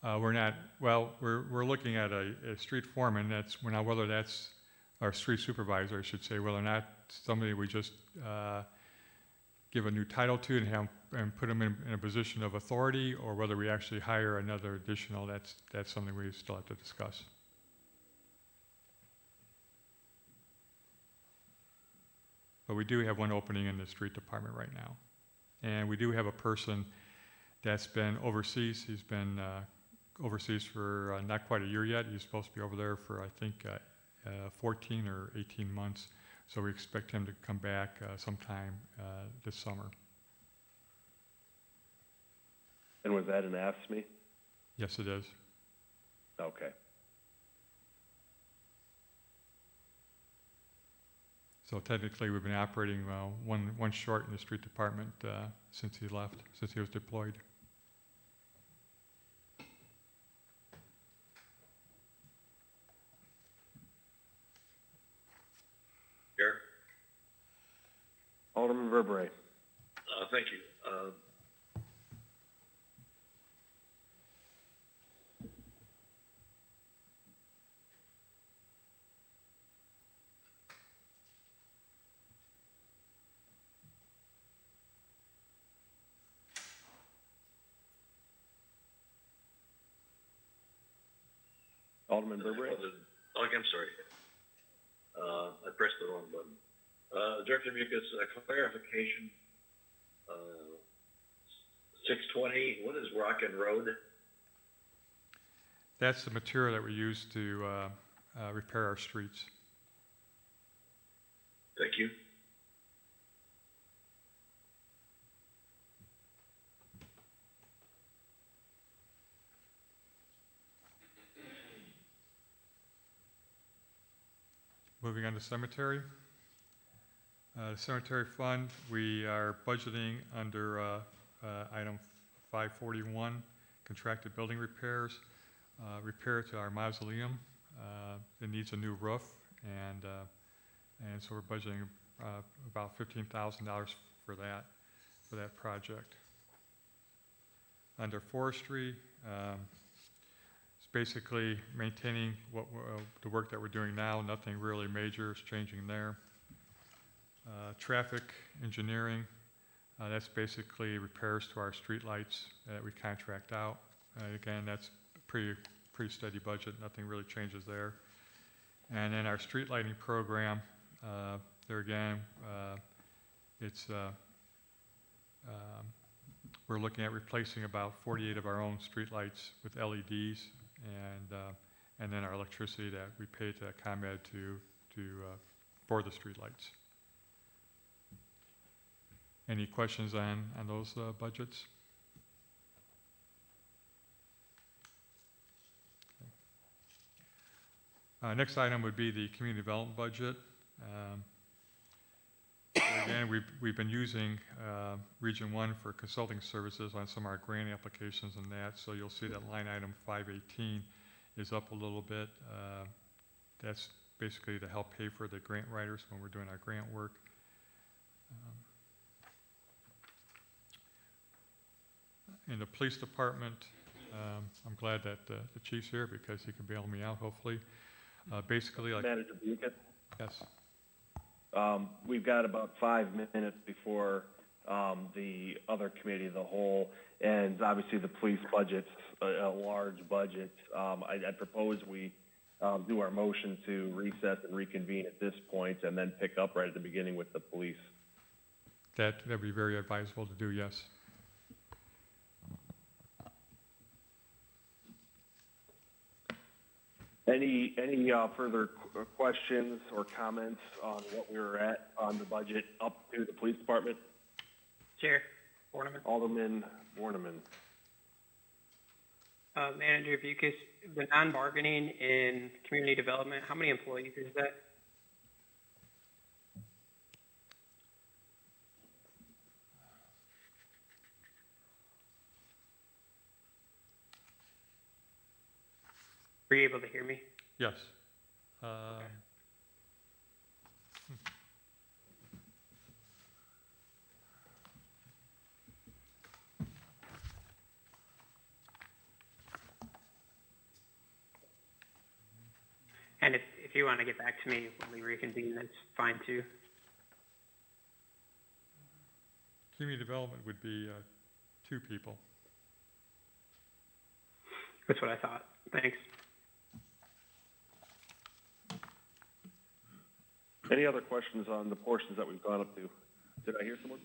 We're looking at a street foreman. Whether that's our street supervisor, I should say, whether or not somebody we just give a new title to and put them in a position of authority, or whether we actually hire another additional, that's something we still have to discuss. But we do have one opening in the street department right now. And we do have a person that's been overseas. He's been overseas for not quite a year yet. He's supposed to be over there for, I think, 14 or 18 months. So we expect him to come back sometime this summer. And was that an AFSCME? Yes, it is. Okay. So technically, we've been operating one short in the street department since he left, since he was deployed. Here. Alderman Verberay. Thank you. Alderman Verberay. I'm sorry. I pressed the wrong button. Director Mucus, clarification. 620, what is Rockin' Road? That's the material that we use to repair our streets. Thank you. Moving on to cemetery. The cemetery fund, we are budgeting under item 541, contracted building repairs, repair to our mausoleum. It needs a new roof, and so we're budgeting about $15,000 for that project. Under forestry, it's basically maintaining the work that we're doing now. Nothing really major is changing there. Traffic engineering, that's basically repairs to our streetlights that we contract out. Again, that's pretty steady budget. Nothing really changes there. And then our street lighting program, there again, we're looking at replacing about 48 of our own streetlights with LEDs, and then our electricity that we pay to ComEd for the streetlights. Any questions on those budgets? Next item would be the community development budget. Again, we've been using Region 1 for consulting services on some of our grant applications and that, so you'll see that line item 518 is up a little bit. That's basically to help pay for the grant writers when we're doing our grant work. In the police department, I'm glad that the chief's here because he can bail me out, hopefully. Basically, like... Manager Buchan? Yes. We've got about 5 minutes before the other committee of the whole, and obviously the police budget's a large budget. I'd propose we do our motion to recess and reconvene at this point and then pick up right at the beginning with the police. That'd be very advisable to do, yes. Any further questions or comments on what we were at on the budget up to the police department? Chair Borneman. Alderman Borneman. Manager Bucus, the non-bargaining in community development, how many employees is that? Were you able to hear me? Yes. And if you want to get back to me when we reconvene, that's fine too. Community development would be 2 people. That's what I thought. Thanks. Any other questions on the portions that we've gone up to? Did I hear someone?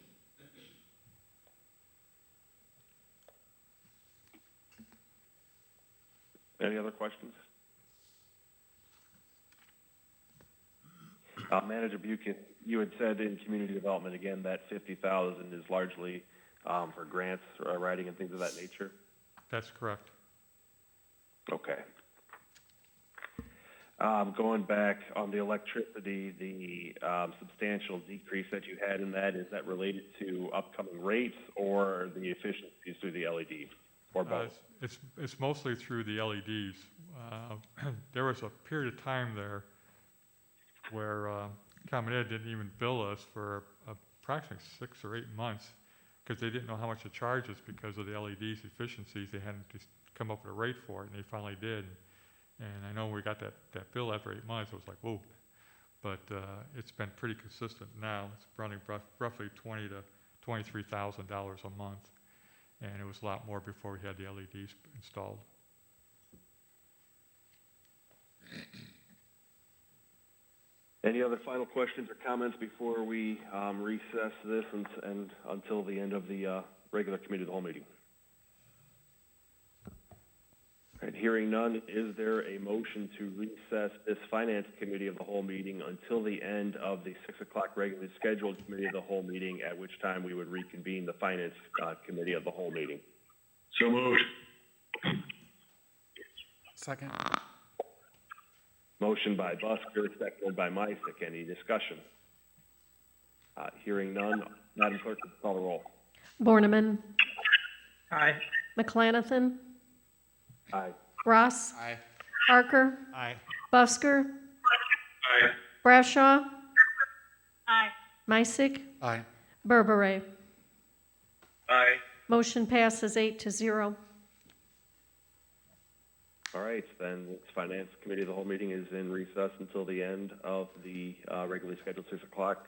Any other questions? Manager Buchan, you had said in community development again that 50,000 is largely for grants, writing, and things of that nature. That's correct. Okay. Going back on the electricity, the substantial decrease that you had in that, is that related to upcoming rates or the efficiencies through the LED, or both? It's mostly through the LEDs. There was a period of time there where ComEd didn't even bill us for approximately 6 or 8 months because they didn't know how much to charge us because of the LEDs efficiencies. They hadn't just come up with a rate for it, and they finally did. And I know we got that bill after 8 months. It was like, whoa. But it's been pretty consistent now. It's running roughly $20,000 to $23,000 a month. And it was a lot more before we had the LEDs installed. Any other final questions or comments before we recess this and until the end of the regular committee of the whole meeting? All right, hearing none, is there a motion to recess this finance committee of the whole meeting until the end of the 6 o'clock regularly scheduled committee of the whole meeting, at which time we would reconvene the finance committee of the whole meeting? So moved. Second. Motion by Busker, seconded by Meistick. Any discussion? Hearing none, Madam Clerk, please call the roll. Borneman, Aye. McClanathan, Aye. Ross, Aye. Parker, Aye. Busker, Aye. Brashaw, Aye. Meissick, Aye. Berberet. Aye. Motion passes 8-0. All right, then this finance committee of the whole meeting is in recess until the end of the regularly scheduled 6 o'clock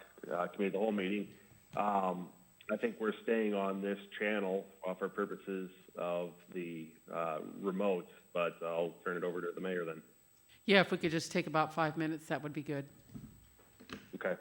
committee of the whole meeting. I think we're staying on this channel for purposes of the remote, but I'll turn it over to the mayor then. Yeah, if we could just take about 5 minutes, that would be good. Okay.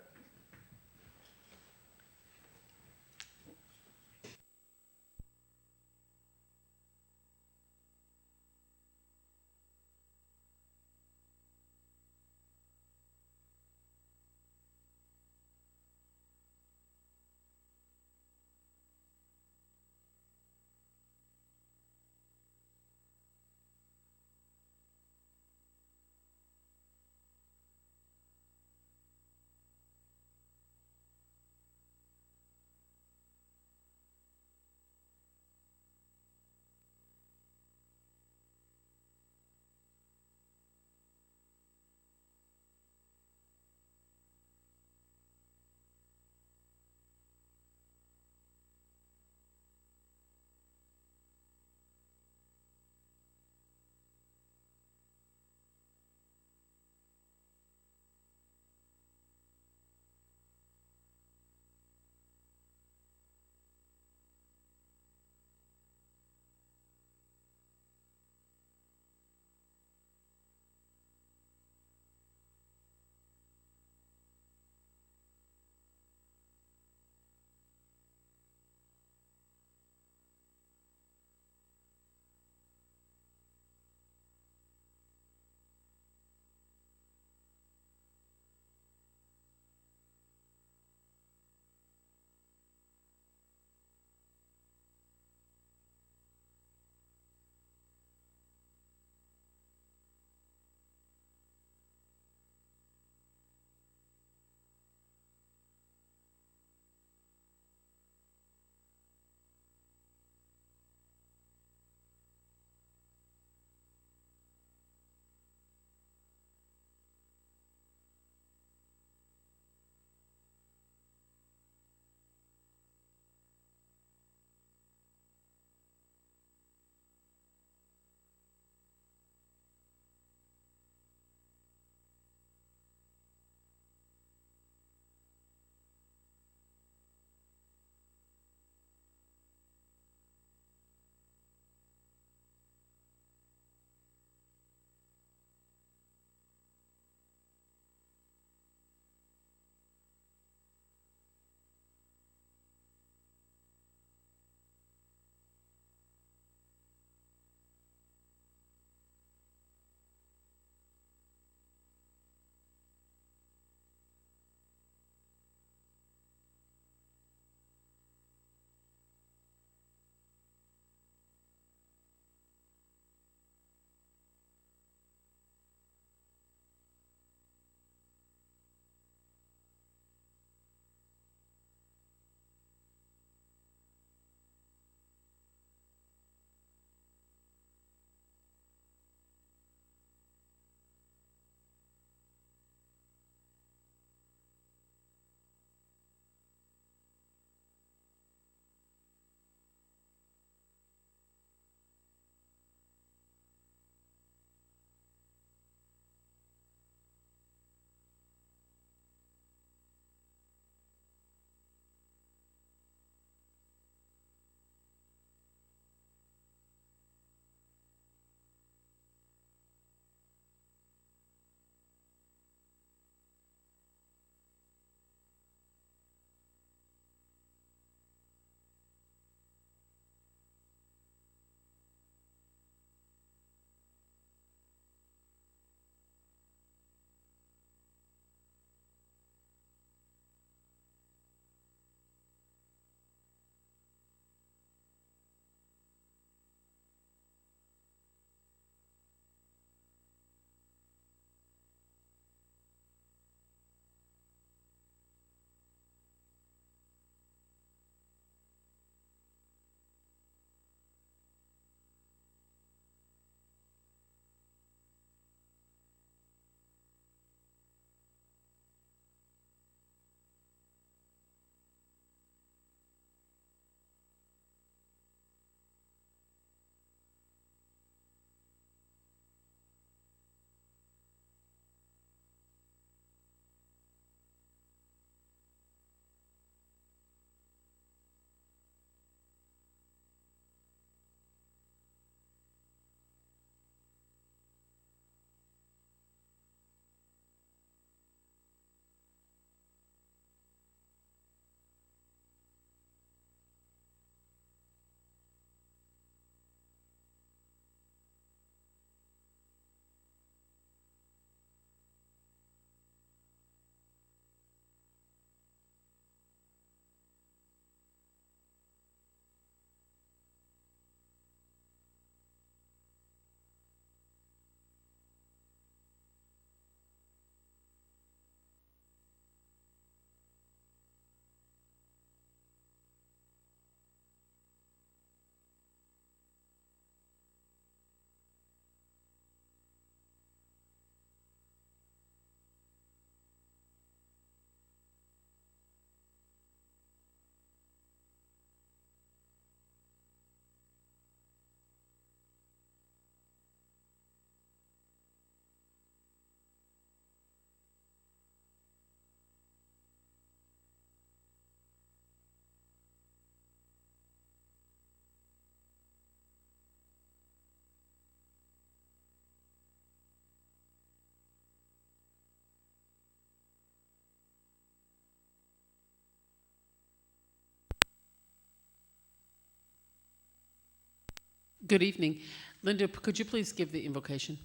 Good evening. Linda, could you please give the invocation?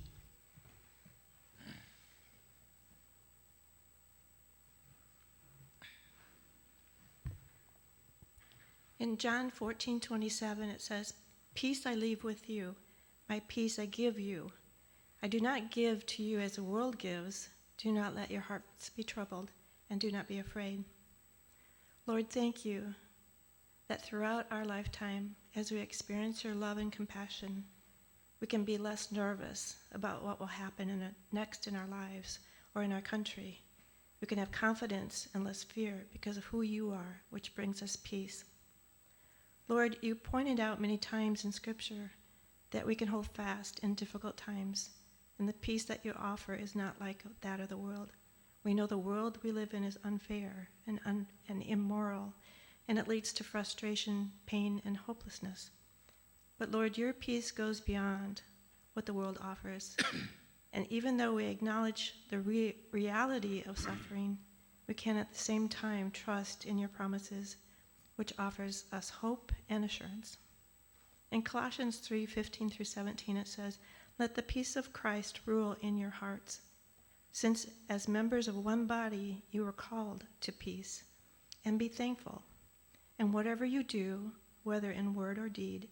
In John 14:27, it says, "Peace I leave with you, my peace I give you. I do not give to you as the world gives. Do not let your hearts be troubled, and do not be afraid." Lord, thank you that throughout our lifetime, as we experience your love and compassion, we can be less nervous about what will happen next in our lives or in our country. We can have confidence and less fear because of who you are, which brings us peace. Lord, you pointed out many times in Scripture that we can hold fast in difficult times, and the peace that you offer is not like that of the world. We know the world we live in is unfair and immoral, and it leads to frustration, pain, and hopelessness. But Lord, your peace goes beyond what the world offers. And even though we acknowledge the reality of suffering, we can at the same time trust in your promises, which offers us hope and assurance. In Colossians 3:15 through 17, it says, "Let the peace of Christ rule in your hearts, since as members of one body you are called to peace, and be thankful. And whatever you do, whether in word or deed,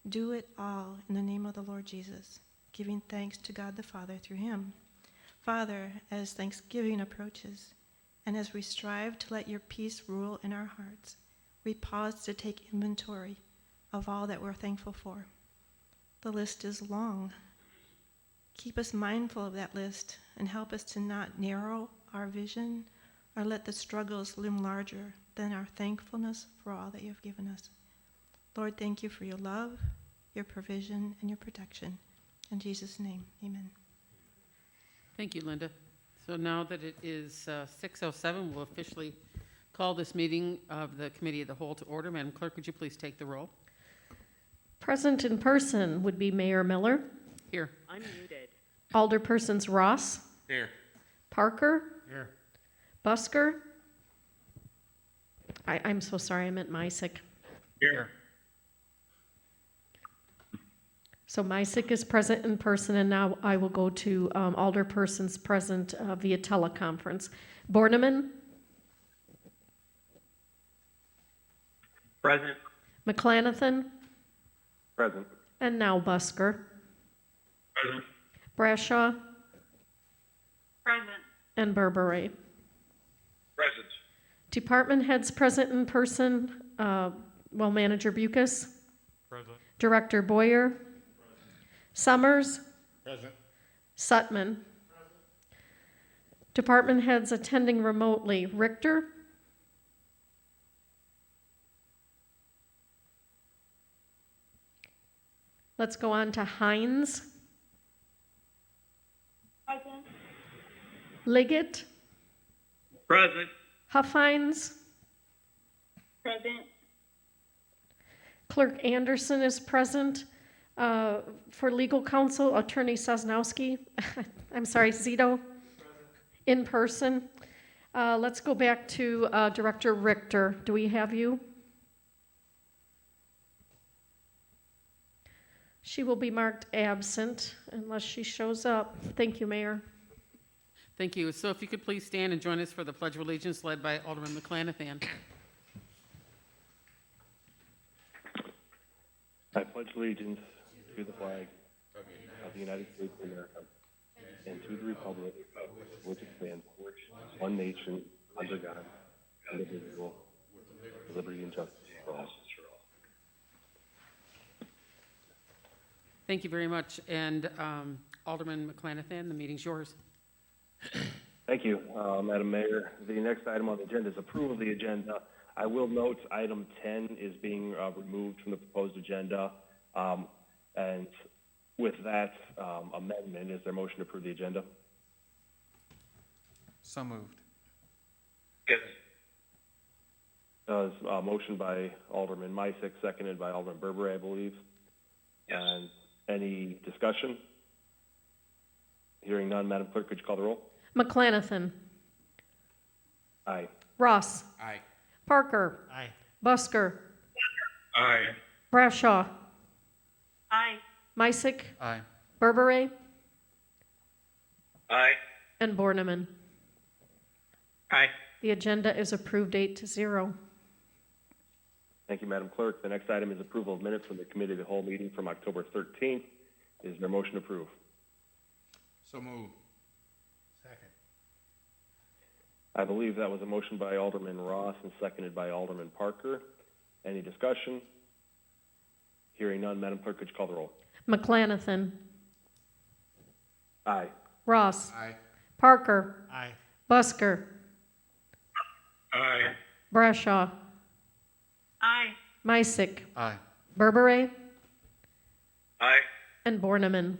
do it all in the name of the Lord Jesus, giving thanks to God the Father through him." Father, as Thanksgiving approaches, and as we strive to let your peace rule in our hearts, we pause to take inventory of all that we're thankful for. The list is long. Keep us mindful of that list and help us to not narrow our vision or let the struggles loom larger than our thankfulness for all that you've given us. Lord, thank you for your love, your provision, and your protection. In Jesus' name, amen. Thank you, Linda. So now that it is 6:07, we'll officially call this meeting of the Committee of the Whole to order. Madam Clerk, would you please take the roll? Present in person would be Mayor Miller, Here. Unmuted. Alderpersons Ross, Here. Parker, Here. Busker. I'm so sorry, I meant Mysick. Here. So Mysick is present in person, and now I will go to alderpersons present via teleconference. Borneman, Present. McClanathan, Present. and now Busker. Present. Brashaw, Present. and Berberay. Present. Department heads present in person, Manager Bucas, Present. Director Boyer, Summers, Present. Sutman. Department heads attending remotely, Richter, let's go on to Hines, Present. Liggett, Present. Huffines, Present. Clerk Anderson is present. For legal counsel, Attorney Sosnowski, I'm sorry, Zito, in person. Let's go back to Director Richter. Do we have you? She will be marked absent unless she shows up. Thank you, Mayor. Thank you. So if you could please stand and join us for the Pledge of Allegiance led by Alderman McClanathan. I pledge allegiance to the flag of the United States of America and to the republic for which it stands, one nation, under God, indivisible, with liberty and justice for all. Thank you very much. And Alderman McClanathan, the meeting's yours. Thank you, Madam Mayor. The next item on the agenda is approval of the agenda. I will note item 10 is being removed from the proposed agenda. And with that amendment, is there a motion to approve the agenda? So moved. Yes. Motion by Alderman Mysick, seconded by Alderman Berberay, I believe. Yes. And any discussion? Hearing none, Madam Clerk, could you call the roll? McClanathan, Aye. Ross, Aye. Parker, Aye. Busker, Aye. Brashaw, Aye. Aye. Meissick, Aye. Berbere, Aye. and Borneman. Aye. The agenda is approved 8-0. Thank you, Madam Clerk. The next item is approval of minutes from the Committee of the Whole meeting from October 13th. Is there a motion to approve? So move. Second. I believe that was a motion by Alderman Ross and seconded by Alderman Parker. Any discussion? Hearing none, Madam Clerk, could you call the roll? McLanathan, Aye. Ross, Aye. Parker, Aye. Busker, Aye. Brashaw, Aye. Meissick, Aye. Berbere, Aye. and Borneman.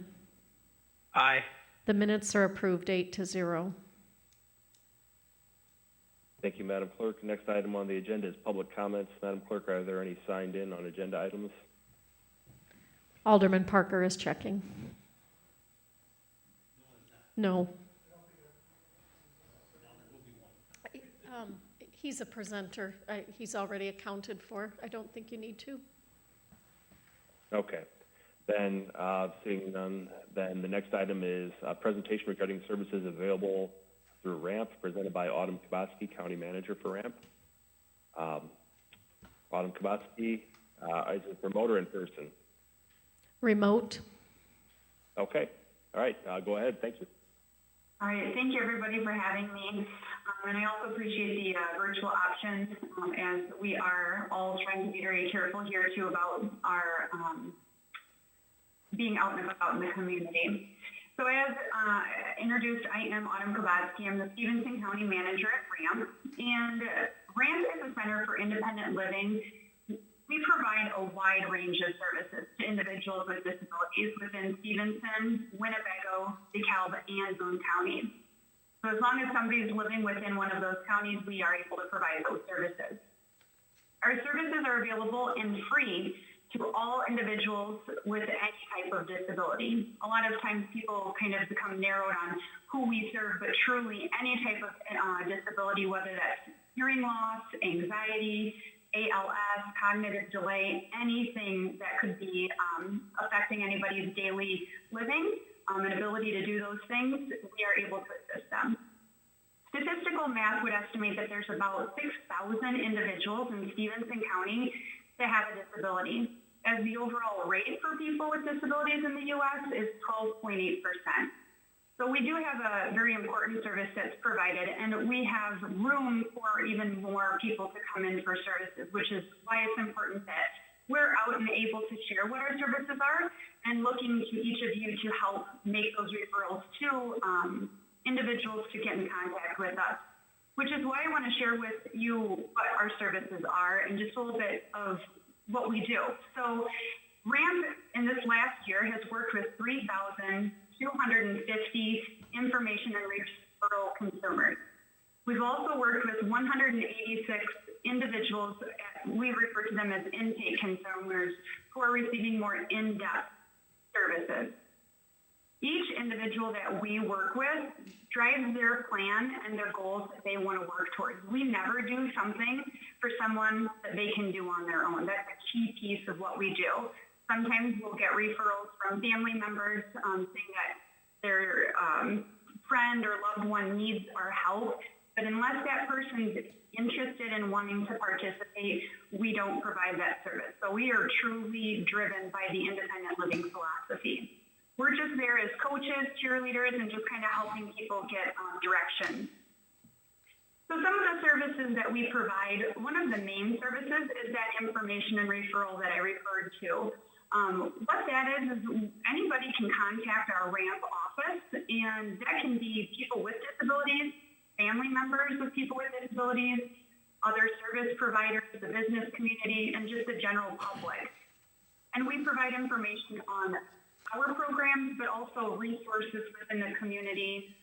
Aye. The minutes are approved 8-0. Thank you, Madam Clerk. Next item on the agenda is public comments. Madam Clerk, are there any signed in on agenda items? Alderman Parker is checking. No. He's a presenter. He's already accounted for. I don't think you need to. Okay. Then, seeing none, then the next item is a presentation regarding services available through RAMP, presented by Autumn Kubatsky, County Manager for RAMP. Autumn Kubatsky, is it remote or in person? Remote. Okay. All right. Go ahead. Thank you. All right, thank you everybody for having me. And I also appreciate the virtual option as we are all trying to be very careful here too about our being out and about in the community. So as introduced, I am Autumn Kubatsky. I'm the Stevenson County Manager at RAMP. And RAMP is a Center for Independent Living. We provide a wide range of services to individuals with disabilities within Stevenson, Winnebago, DeKalb, and Boone County. So as long as somebody's living within one of those counties, we are able to provide those services. Our services are available and free to all individuals with any type of disability. A lot of times people kind of become narrowed on who we serve, but truly any type of disability, whether that's hearing loss, anxiety, ALS, cognitive delay, anything that could be affecting anybody's daily living and ability to do those things, we are able to assist them. Statistical math would estimate that there's about 6,000 individuals in Stevenson County that have a disability, as the overall rate for people with disabilities in the U.S. is 12.8%. So we do have a very important service that's provided, and we have room for even more people to come in for services, which is why it's important that we're out and able to share what our services are and looking to each of you to help make those referrals to individuals to get in contact with us, which is why I want to share with you what our services are and just a little bit of what we do. So RAMP in this last year has worked with 3,250 information and referral consumers. We've also worked with 186 individuals, we refer to them as intake consumers, who are receiving more in-depth services. Each individual that we work with drives their plan and their goals that they want to work towards. We never do something for someone that they can do on their own. That's a key piece of what we do. Sometimes we'll get referrals from family members saying that their friend or loved one needs our help, but unless that person's interested in wanting to participate, we don't provide that service. So we are truly driven by the independent living philosophy. We're just there as coaches, cheerleaders, and just kind of helping people get direction. So some of the services that we provide, one of the main services is that information and referral that I referred to. What that is anybody can contact our RAMP office, and that can be people with disabilities, family members of people with disabilities, other service providers, the business community, and just the general public. And we provide information on our programs, but also resources within the community,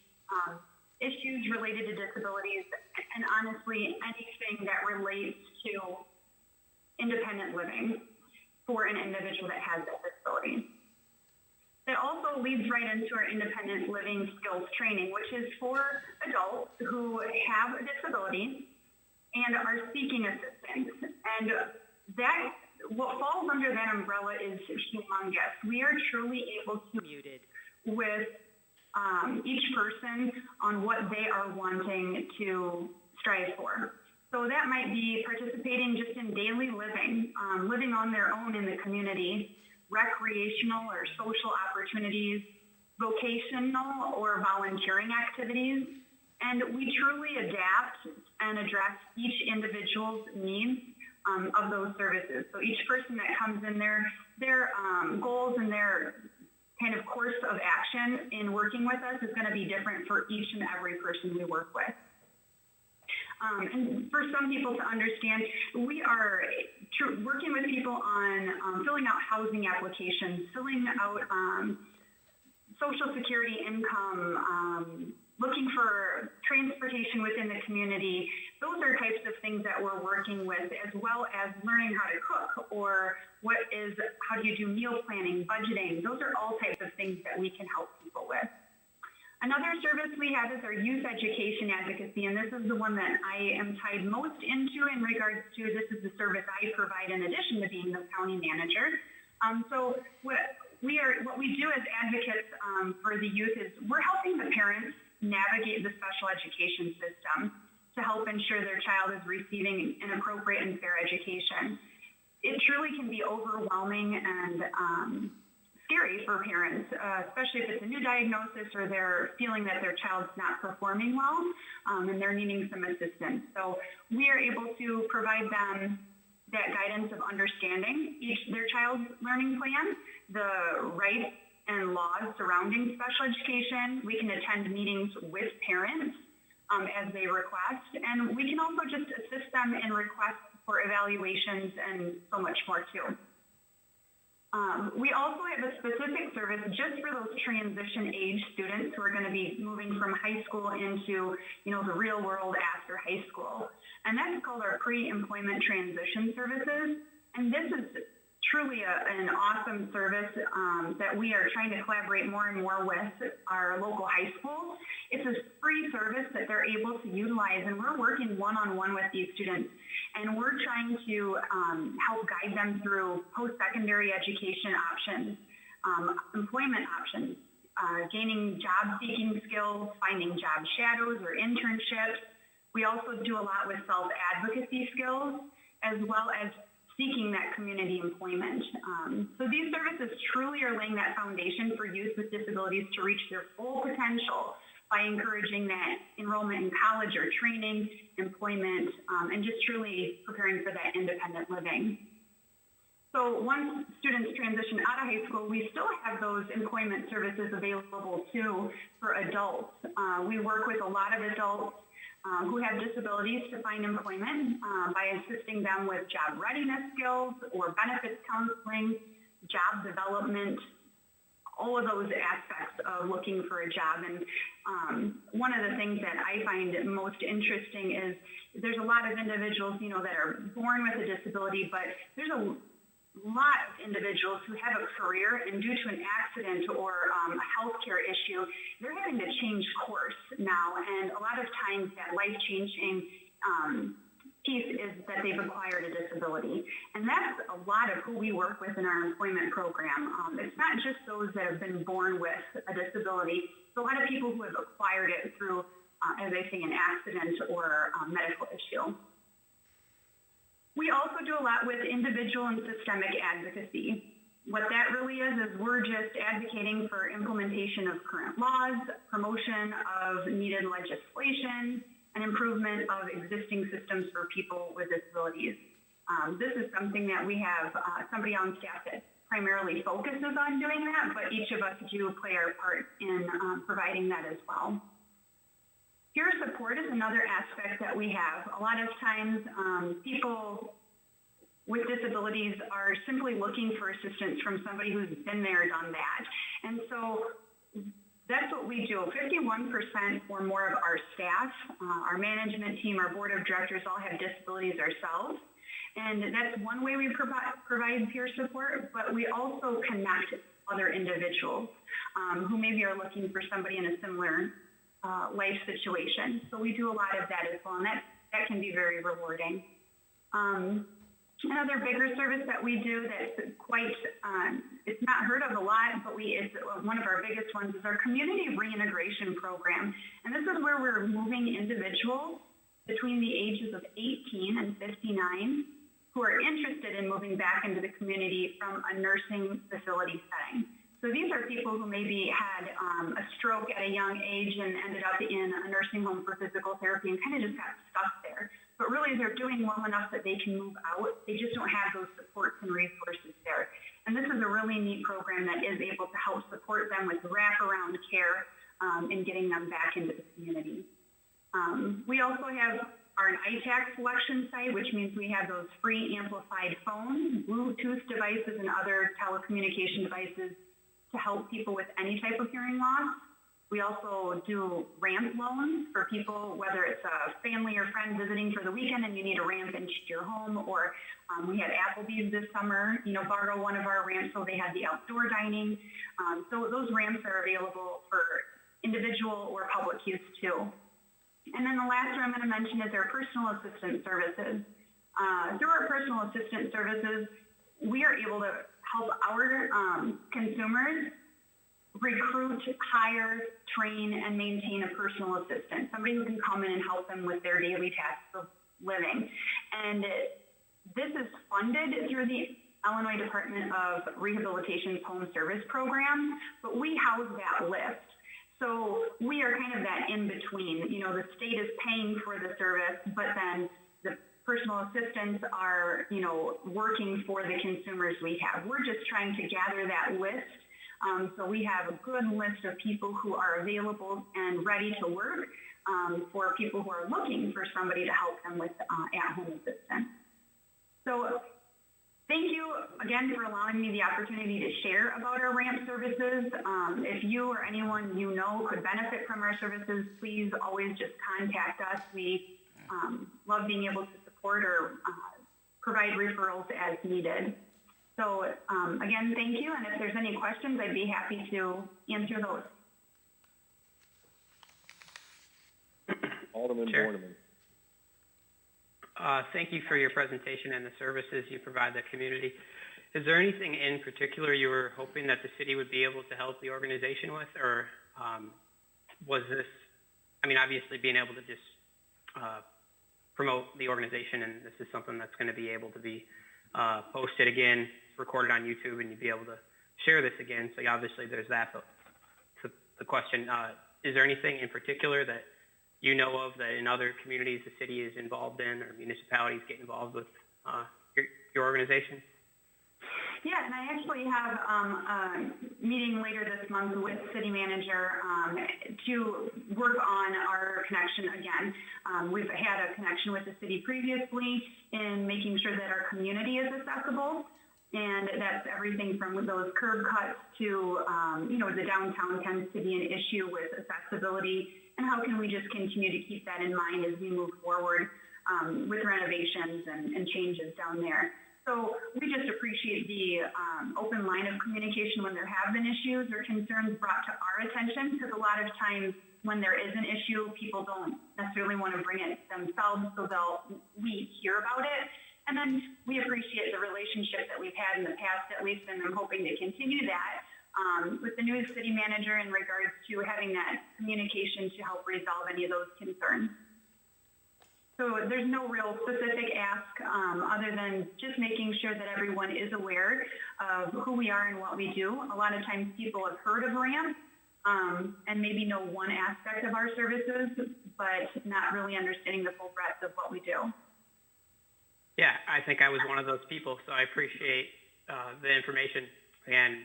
issues related to disabilities, and honestly, anything that relates to independent living for an individual that has that disability. That also leads right into our independent living skills training, which is for adults who have a disability and are seeking assistance. And that what falls under that umbrella is humongous. We are truly able to muted with each person on what they are wanting to strive for. So that might be participating just in daily living, living on their own in the community, recreational or social opportunities, vocational or volunteering activities, and we truly adapt and address each individual's needs of those services. So each person that comes in, their goals and their kind of course of action in working with us is going to be different for each and every person we work with. And for some people to understand, we are working with people on filling out housing applications, filling out Social Security income, looking for transportation within the community. Those are types of things that we're working with, as well as learning how to cook, or how do you do meal planning, budgeting. Those are all types of things that we can help people with. Another service we have is our youth education advocacy, and this is the one that I am tied most into in regards to this is the service I provide in addition to being the county manager. So what we do as advocates for the youth is we're helping the parents navigate the special education system to help ensure their child is receiving an appropriate and fair education. It truly can be overwhelming and scary for parents, especially if it's a new diagnosis or they're feeling that their child's not performing well and they're needing some assistance. So we are able to provide them that guidance of understanding their child's learning plan, the rights and laws surrounding special education. We can attend meetings with parents as they request, and we can also just assist them in requests for evaluations and so much more too. We also have a specific service just for those transition age students who are going to be moving from high school into, the real world after high school. And that's called our pre-employment transition services. And this is truly an awesome service that we are trying to collaborate more and more with our local high schools. It's a free service that they're able to utilize, and we're working one-on-one with these students. And we're trying to help guide them through post-secondary education options, employment options, gaining job-seeking skills, finding job shadows or internships. We also do a lot with self-advocacy skills, as well as seeking that community employment. So these services truly are laying that foundation for youth with disabilities to reach their full potential by encouraging that enrollment in college or training, employment, and just truly preparing for that independent living. So once students transition out of high school, we still have those employment services available too for adults. We work with a lot of adults who have disabilities to find employment by assisting them with job readiness skills or benefits counseling, job development, all of those aspects of looking for a job. And one of the things that I find most interesting is there's a lot of individuals, that are born with a disability, but there's a lot of individuals who have a career, and due to an accident or a healthcare issue, they're having to change course now. And a lot of times that life-changing piece is that they've acquired a disability. And that's a lot of who we work with in our employment program. It's not just those that have been born with a disability. It's a lot of people who have acquired it through, as I say, an accident or a medical issue. We also do a lot with individual and systemic advocacy. What that really is we're just advocating for implementation of current laws, promotion of needed legislation, and improvement of existing systems for people with disabilities. This is something that we have somebody on staff that primarily focuses on doing that, but each of us do play our part in providing that as well. Peer support is another aspect that we have. A lot of times people with disabilities are simply looking for assistance from somebody who's been there, done that. And so that's what we do. 51% or more of our staff, our management team, our board of directors all have disabilities ourselves. And that's one way we provide peer support, but we also connect other individuals who maybe are looking for somebody in a similar life situation. So we do a lot of that as well, and that can be very rewarding. Another bigger service that we do that's quite, it's not heard of a lot, but it's one of our biggest ones is our community reintegration program. And this is where we're moving individuals between the ages of 18 and 59 who are interested in moving back into the community from a nursing facility setting. So these are people who maybe had a stroke at a young age and ended up in a nursing home for physical therapy and kind of just got stuck there. But really they're doing well enough that they can move out. They just don't have those supports and resources there. And this is a really neat program that is able to help support them with wraparound care in getting them back into the community. We also have our ITAC selection site, which means we have those free amplified phones, Bluetooth devices, and other telecommunication devices to help people with any type of hearing loss. We also do ramp loans for people, whether it's a family or friend visiting for the weekend and you need a ramp into your home, or we had Applebee's this summer, borrow one of our ramps, so they had the outdoor dining. So those ramps are available for individual or public use too. And then the last one I'm going to mention is our personal assistant services. Through our personal assistant services, we are able to help our consumers recruit, hire, train, and maintain a personal assistant, somebody who can come in and help them with their daily tasks of living. And this is funded through the Illinois Department of Rehabilitation's Home Service Program, but we house that list. So we are kind of that in between. The state is paying for the service, but then the personal assistants are, working for the consumers we have. We're just trying to gather that list. So we have a good list of people who are available and ready to work for people who are looking for somebody to help them with at-home assistance. So thank you again for allowing me the opportunity to share about our ramp services. If you or anyone you know could benefit from our services, please always just contact us. We love being able to support or provide referrals as needed. So again, thank you. And if there's any questions, I'd be happy to answer those. Alderman Chair. Borneman. Thank you for your presentation and the services you provide the community. Is there anything in particular you were hoping that the city would be able to help the organization with, or was this, obviously being able to just promote the organization, and this is something that's going to be able to be posted again, recorded on YouTube, and you'd be able to share this again. So obviously there's that. But the question, is there anything in particular that you know of that in other communities the city is involved in, or municipalities get involved with your organization? Yeah, and I actually have a meeting later this month with city manager to work on our connection again. We've had a connection with the city previously in making sure that our community is accessible, and that's everything from those curb cuts to, the downtown tends to be an issue with accessibility, and how can we just continue to keep that in mind as we move forward with renovations and changes down there. So we just appreciate the open line of communication when there have been issues or concerns brought to our attention, because a lot of times when there is an issue, people don't necessarily want to bring it themselves, so we hear about it. And then we appreciate the relationship that we've had in the past, at least, and I'm hoping to continue that with the new city manager in regards to having that communication to help resolve any of those concerns. So there's no real specific ask other than just making sure that everyone is aware of who we are and what we do. A lot of times people have heard of RAMP and maybe know one aspect of our services, but not really understanding the full breadth of what we do. Yeah, I think I was one of those people, so I appreciate the information. And,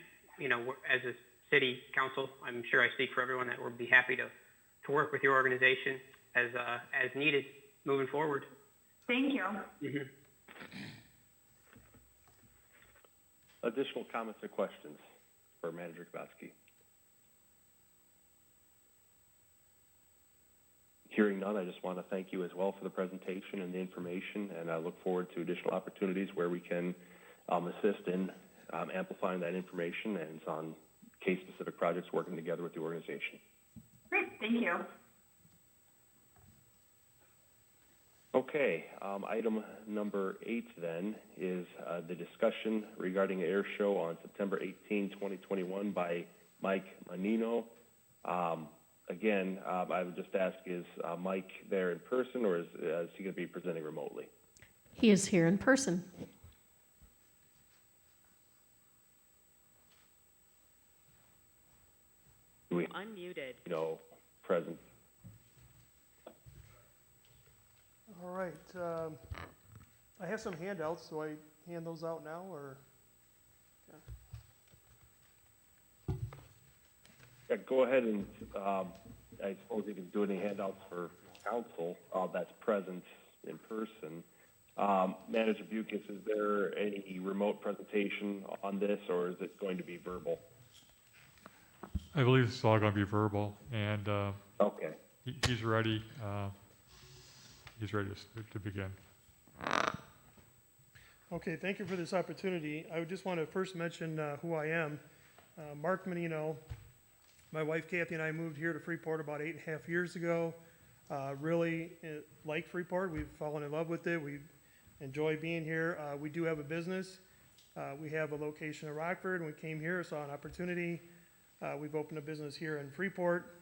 as a city council, I'm sure I speak for everyone that we'll be happy to work with your organization as needed moving forward. Thank you. Mm-hmm. Additional comments or questions for Manager Kubacki? Hearing none, I just want to thank you as well for the presentation and the information, and I look forward to additional opportunities where we can assist in amplifying that information and on case-specific projects working together with the organization. Great, thank you. Okay. Okay, item number 8 then is the discussion regarding an air show on September 18, 2021 by Mike Manino. Again, I would just ask, is Mike there in person, or is he going to be presenting remotely? He is here in person. Unmuted. Present. All right. I have some handouts. Do I hand those out now, or? Yeah, go ahead and I suppose you can do any handouts for council that's present in person. Manager Bucus, is there any remote presentation on this, or is it going to be verbal? I believe it's all going to be verbal, and okay. He's ready. He's ready to begin. Okay, thank you for this opportunity. I would just want to first mention who I am. Mark Menino. My wife Kathy and I moved here to Freeport about 8.5 years ago. Really like Freeport. We've fallen in love with it. We enjoy being here. We do have a business. We have a location in Rockford, and we came here, saw an opportunity. We've opened a business here in Freeport,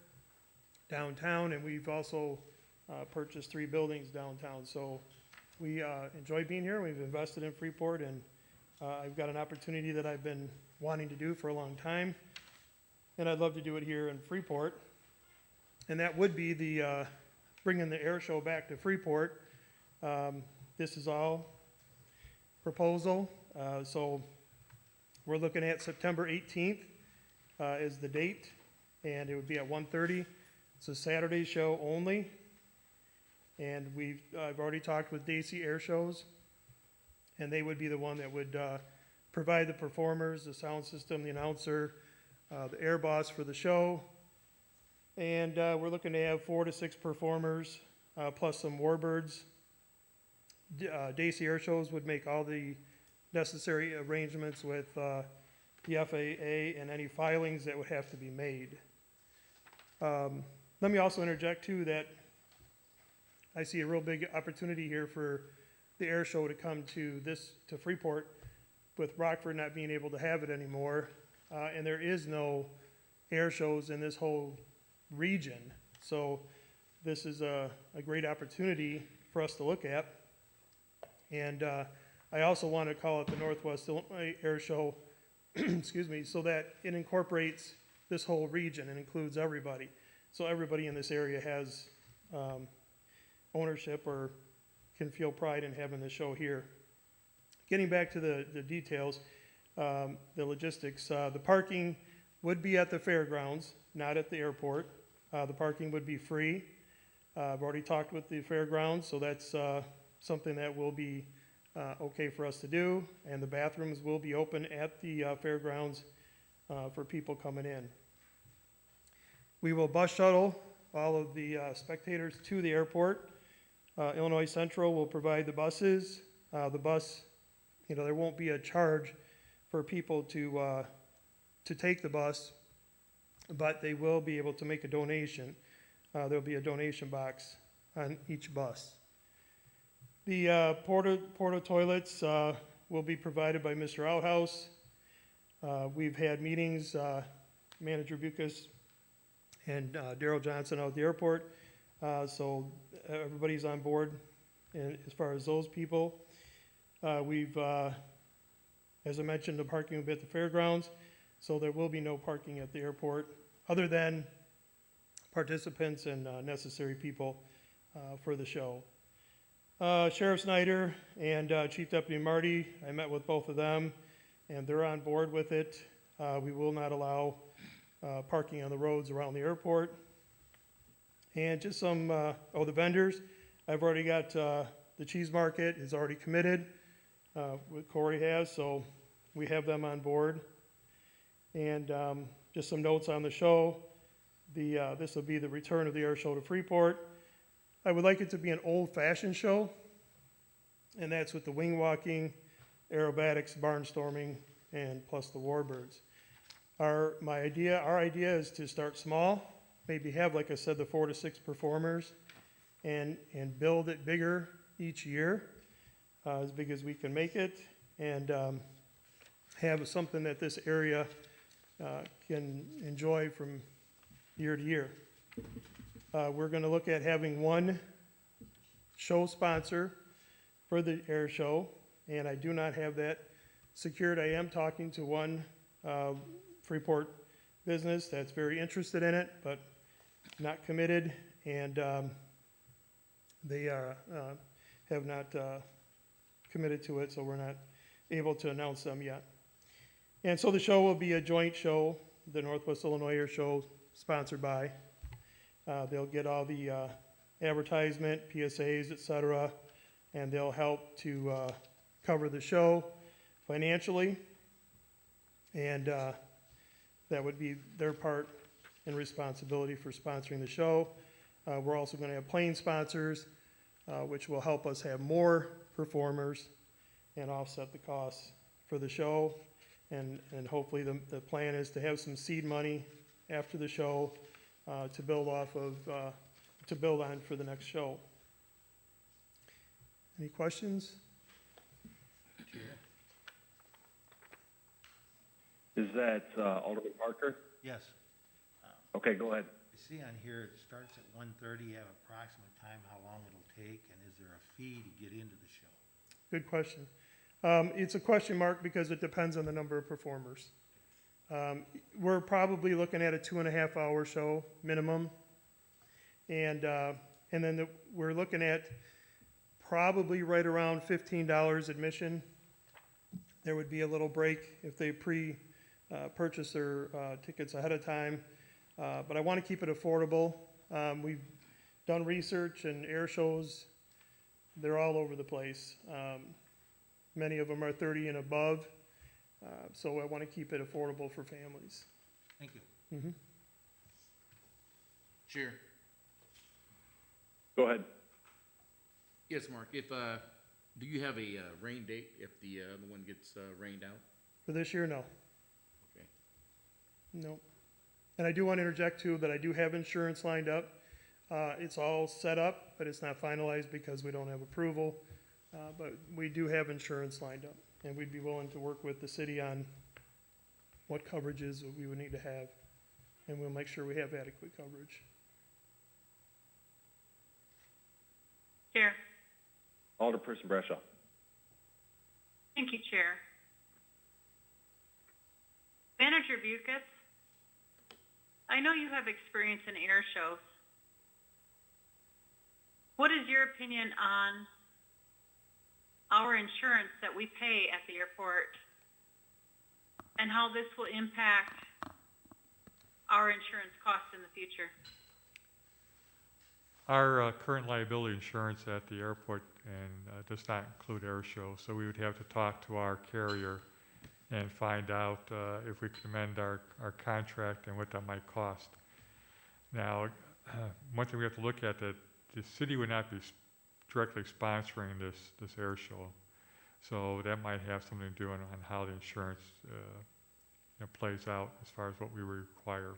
downtown, and we've also purchased 3 buildings downtown. So we enjoy being here. We've invested in Freeport, and I've got an opportunity that I've been wanting to do for a long time, and I'd love to do it here in Freeport. And that would be the bringing the air show back to Freeport. This is all proposal. So we're looking at September 18th is the date, and it would be at 1:30. It's a Saturday show only. And I've already talked with Daisy Air Shows, and they would be the one that would provide the performers, the sound system, the announcer, the air boss for the show. And we're looking to have 4 to 6 performers, plus some warbirds. Daisy Air Shows would make all the necessary arrangements with the FAA and any filings that would have to be made. Let me also interject too that I see a real big opportunity here for the air show to come to Freeport, with Rockford not being able to have it anymore. And there is no air shows in this whole region. So this is a great opportunity for us to look at. And I also want to call it the Northwest Illinois Air Show, excuse me, so that it incorporates this whole region and includes everybody. So everybody in this area has ownership or can feel pride in having the show here. Getting back to the details, the logistics, the parking would be at the fairgrounds, not at the airport. The parking would be free. I've already talked with the fairgrounds, so that's something that will be okay for us to do. And the bathrooms will be open at the fairgrounds for people coming in. We will bus shuttle all of the spectators to the airport. Illinois Central will provide the buses. The bus, there won't be a charge for people to take the bus, but they will be able to make a donation. There'll be a donation box on each bus. The porta toilets will be provided by Mr. Outhouse. We've had meetings, Manager Bucus and Daryl Johnson out at the airport. So everybody's on board as far as those people. We've, as I mentioned, the parking will be at the fairgrounds, so there will be no parking at the airport other than participants and necessary people for the show. Sheriff Snyder and Chief Deputy Marty, I met with both of them, and they're on board with it. We will not allow parking on the roads around the airport. And just some, the vendors. I've already got the cheese market is already committed, what Corey has, so we have them on board. And just some notes on the show. This will be the return of the air show to Freeport. I would like it to be an old-fashioned show, and that's with the wing walking, aerobatics, barnstorming, and plus the warbirds. Our idea is to start small. Maybe have, like I said, the 4 to 6 performers and build it bigger each year, as big as we can make it, and have something that this area can enjoy from year to year. We're going to look at having one show sponsor for the air show, and I do not have that secured. I am talking to one Freeport business that's very interested in it, but not committed, and they have not committed to it, so we're not able to announce them yet. And so the show will be a joint show, the Northwest Illinois Air Show, sponsored by. They'll get all the advertisement, PSAs, et cetera, and they'll help to cover the show financially, and that would be their part and responsibility for sponsoring the show. We're also going to have plane sponsors, which will help us have more performers and offset the costs for the show. And hopefully the plan is to have some seed money after the show to build off of, to build on for the next show. Any questions? Is that Alderman Parker? Yes. Okay, go ahead. I see on here, it starts at 1:30, you have approximate time, how long it'll take, and is there a fee to get into the show? Good question. It's a question mark because it depends on the number of performers. We're probably looking at a 2.5 hour show minimum. And then we're looking at probably right around $15 admission. There would be a little break if they purchase their tickets ahead of time. But I want to keep it affordable. We've done research, and air shows, they're all over the place. Many of them are 30 and above, so I want to keep it affordable for families. Thank you. Mm-hmm. Chair. Go ahead. Yes, Mark, if, do you have a rain date if the other one gets rained out? For this year, no. Okay. No. And I do want to interject too that I do have insurance lined up. It's all set up, but it's not finalized because we don't have approval. But we do have insurance lined up, and we'd be willing to work with the city on what coverages we would need to have, and we'll make sure we have adequate coverage. Chair. Alderperson Brescia. Thank you, Chair. Manager Bucas, I know you have experience in air shows. What is your opinion on our insurance that we pay at the airport and how this will impact our insurance costs in the future? Our current liability insurance at the airport does not include air shows, so we would have to talk to our carrier and find out if we could amend our contract and what that might cost. Now, one thing we have to look at, that the city would not be directly sponsoring this air show, so that might have something to do on how the insurance plays out as far as what we require.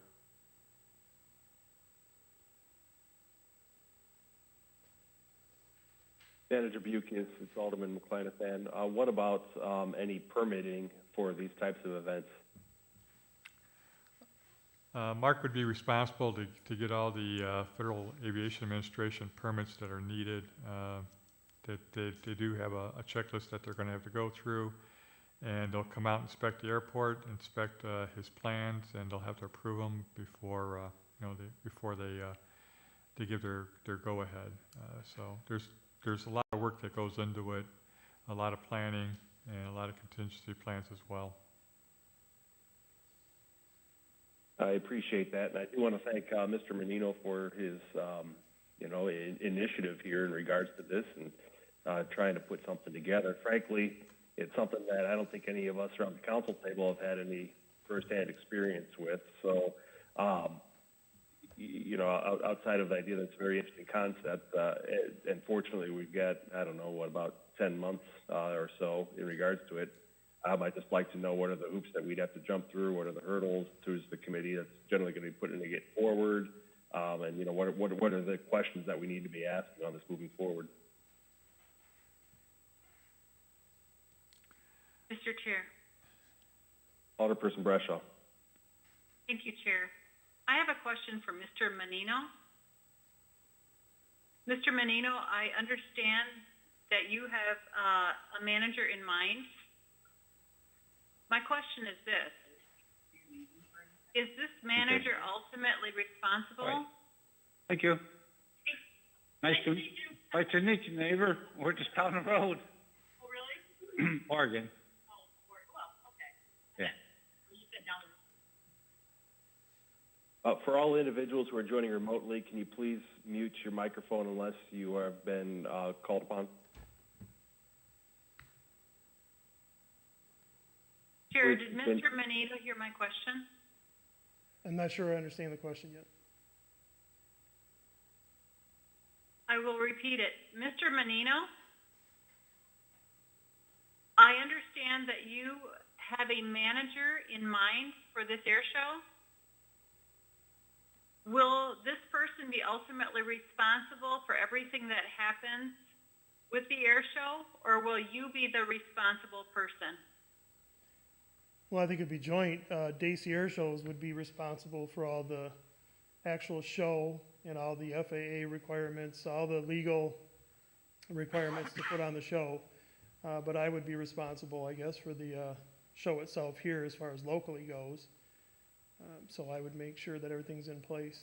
Manager Bucas, it's Alderman McClanathan. What about any permitting for these types of events? Mark would be responsible to get all the Federal Aviation Administration permits that are needed. They do have a checklist that they're going to have to go through, and they'll come out and inspect the airport, inspect his plans, and they'll have to approve them before they give their go ahead. So there's a lot of work that goes into it, a lot of planning, and a lot of contingency plans as well. I appreciate that, and I do want to thank Mr. Menino for his, initiative here in regards to this and trying to put something together. Frankly, it's something that I don't think any of us around the council table have had any firsthand experience with. So, outside of the idea that it's a very interesting concept, and fortunately we've got, about 10 months or so in regards to it. I'd just like to know what are the hoops that we'd have to jump through, what are the hurdles, who's the committee that's generally going to be putting it forward, and what are the questions that we need to be asking on this moving forward. Mr. Chair. Alderperson Brescia. Thank you, Chair. I have a question for Mr. Menino. Mr. Menino, I understand that you have a manager in mind. My question is this. Is this manager ultimately responsible? Thank you. Nice to meet you, neighbor. We're just down the road. Oh, really? Oregon. Oh, well, okay. Yeah. You said down For all individuals who are joining remotely, can you please mute your microphone unless you have been called upon? Chair, did Mr. Menino hear my question? I'm not sure I understand the question yet. I will repeat it. Mr. Menino, I understand that you have a manager in mind for this air show. Will this person be ultimately responsible for everything that happens with the air show, or will you be the responsible person? Well, I think it'd be joint. Daisy Air Shows would be responsible for all the actual show and all the FAA requirements, all the legal requirements to put on the show. But I would be responsible, I guess, for the show itself here as far as locally goes. So I would make sure that everything's in place.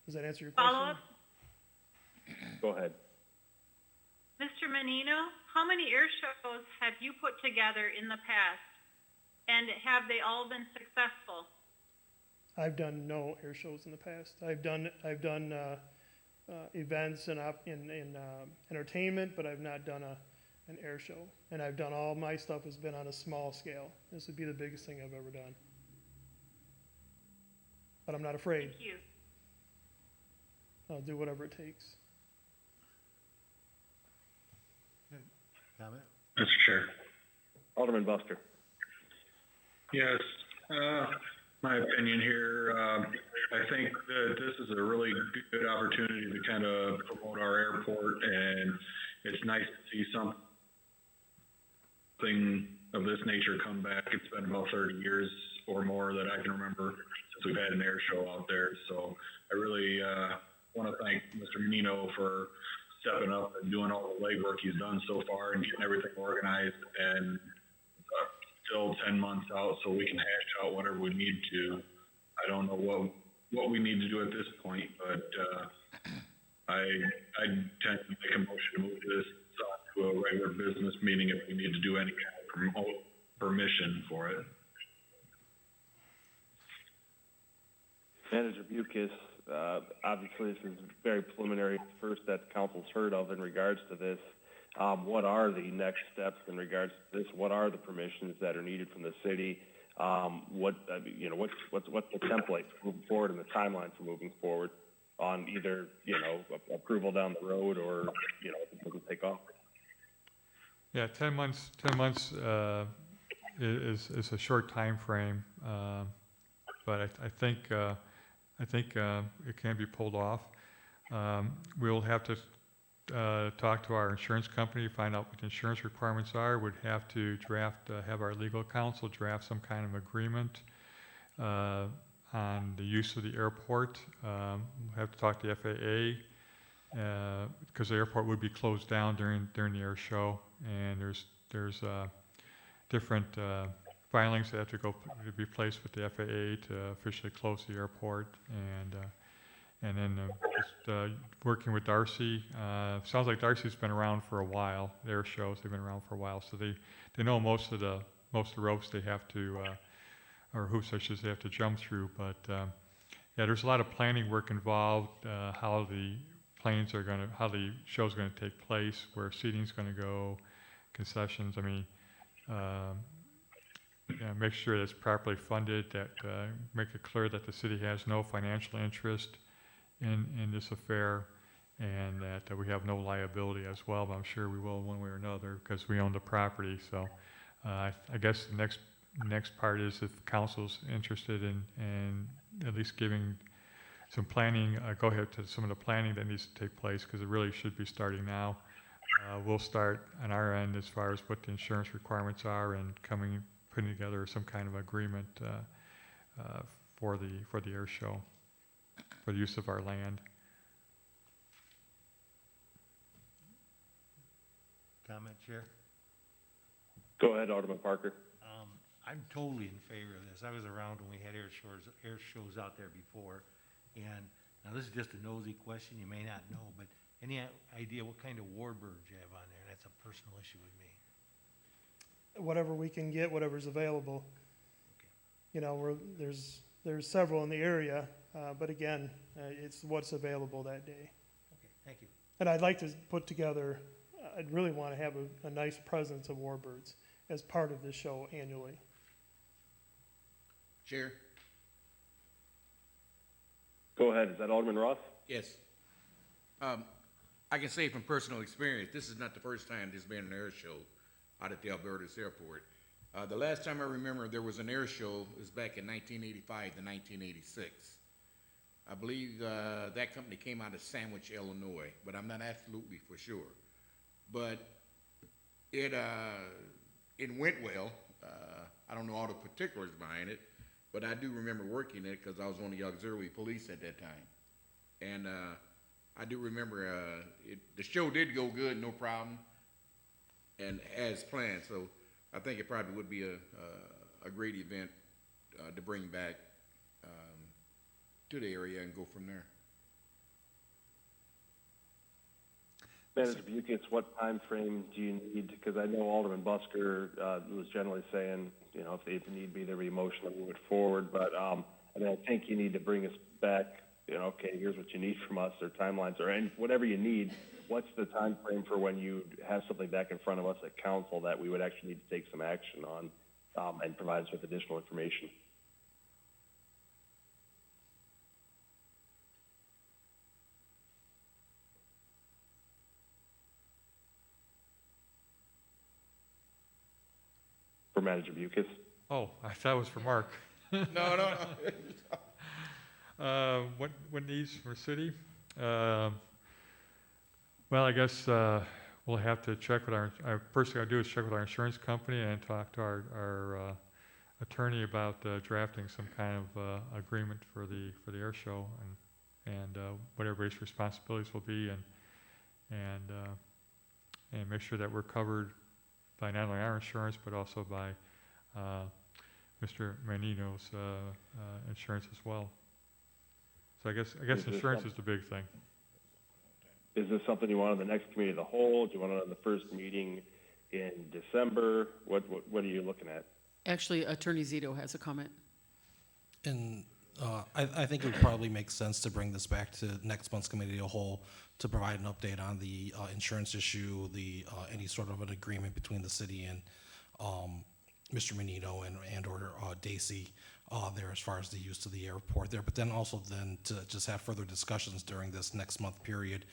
Does that answer your question? Follow-up? Go ahead. Mr. Menino, how many air shows have you put together in the past, and have they all been successful? I've done no air shows in the past. I've done events and entertainment, but I've not done an air show. And I've done all my stuff has been on a small scale. This would be the biggest thing I've ever done. But I'm not afraid. Thank you. I'll do whatever it takes. Comment? Mr. Chair. Alderman Buster. Yes, my opinion here, I think that this is a really good opportunity to kind of promote our airport, and it's nice to see something of this nature come back. It's been about 30 years or more that I can remember since we've had an air show out there. So I really want to thank Mr. Menino for stepping up and doing all the legwork he's done so far and getting everything organized, and still 10 months out so we can hash out whatever we need to. I don't know what we need to do at this point, but I tend to make a motion to move this to a regular business meeting if we need to do any kind of permission for it. Manager Bukis, obviously this is very preliminary, first that council's heard of in regards to this. What are the next steps in regards to this? What are the permissions that are needed from the city? What's the template moving forward and the timeline for moving forward on either, approval down the road or, if it doesn't take off? Yeah, 10 months is a short time frame, but I think it can be pulled off. We'll have to talk to our insurance company, find out what the insurance requirements are. Would have to have our legal counsel draft some kind of agreement on the use of the airport. We'll have to talk to the FAA because the airport would be closed down during the air show, and there's different filings that have to be placed with the FAA to officially close the airport, and then just working with Darcy. Sounds like Darcy's been around for a while. Their shows, they've been around for a while, so they know most of the ropes they have to, or hoops I should say, they have to jump through. But yeah, there's a lot of planning work involved. How the how the show's going to take place, where seating's going to go, concessions. I mean, make sure that it's properly funded. That make it clear that the city has no financial interest in this affair, and that we have no liability as well, but I'm sure we will one way or another because we own the property. So I guess the next part is if council's interested in at least giving some planning, go ahead to some of the planning that needs to take place, because it really should be starting now. we'll start on our end as far as what the insurance requirements are and putting together some kind of agreement for the air show, for the use of our land. Comment, Chair? Go ahead, Alderman Parker. I'm totally in favor of this. I was around when we had air shows out there before. And now this is just a nosy question, you may not know, but any idea what kind of warbirds you have on there? That's a personal issue with me. Whatever we can get, whatever's available. You know, there's several in the area, but again, it's what's available that day. Okay, thank you. And I'd like to put together, I'd really want to have a nice presence of warbirds as part of this show annually. Chair? Go ahead. Is that Alderman Ross? Yes. I can say from personal experience, this is not the first time there's been an air show out at the Albertus Airport. The last time I remember there was an air show was back in 1985 to 1986. I believe that company came out of Sandwich, Illinois, but I'm not absolutely for sure. But it went well. I don't know all the particulars behind it, but I do remember working it because I was on the auxiliary police at that time. And I do remember the show did go good, no problem, and as planned. So I think it probably would be a great event to bring back to the area and go from there. Manager Bukis, what time frame do you need? Because I know Alderman Busker was generally saying, you know, if need be, there be a motion to move it forward. But I mean, I think you need to bring us back. You know, okay, here's what you need from us, or timelines, or whatever you need. What's the time frame for when you have something back in front of us at council that we would actually need to take some action on and provide us with additional information? For Manager Bukis. Oh, I thought it was for Mark. No. What needs from the city? Well, I guess we'll have to check with first thing I do is check with our insurance company and talk to our attorney about drafting some kind of agreement for the air show and what everybody's responsibilities will be and make sure that we're covered by not only our insurance but also by Mr. Menino's insurance as well. So I guess insurance is the big thing. Is this something you want on the next committee of the whole? Do you want it on the first meeting in December? What are you looking at? Actually, Attorney Zito has a comment. And I think it would probably make sense to bring this back to next month's committee of the whole to provide an update on the insurance issue, any sort of an agreement between the city and Mr. Menino and or Daisy there as far as the use of the airport there, but then also to just have further discussions during this next month period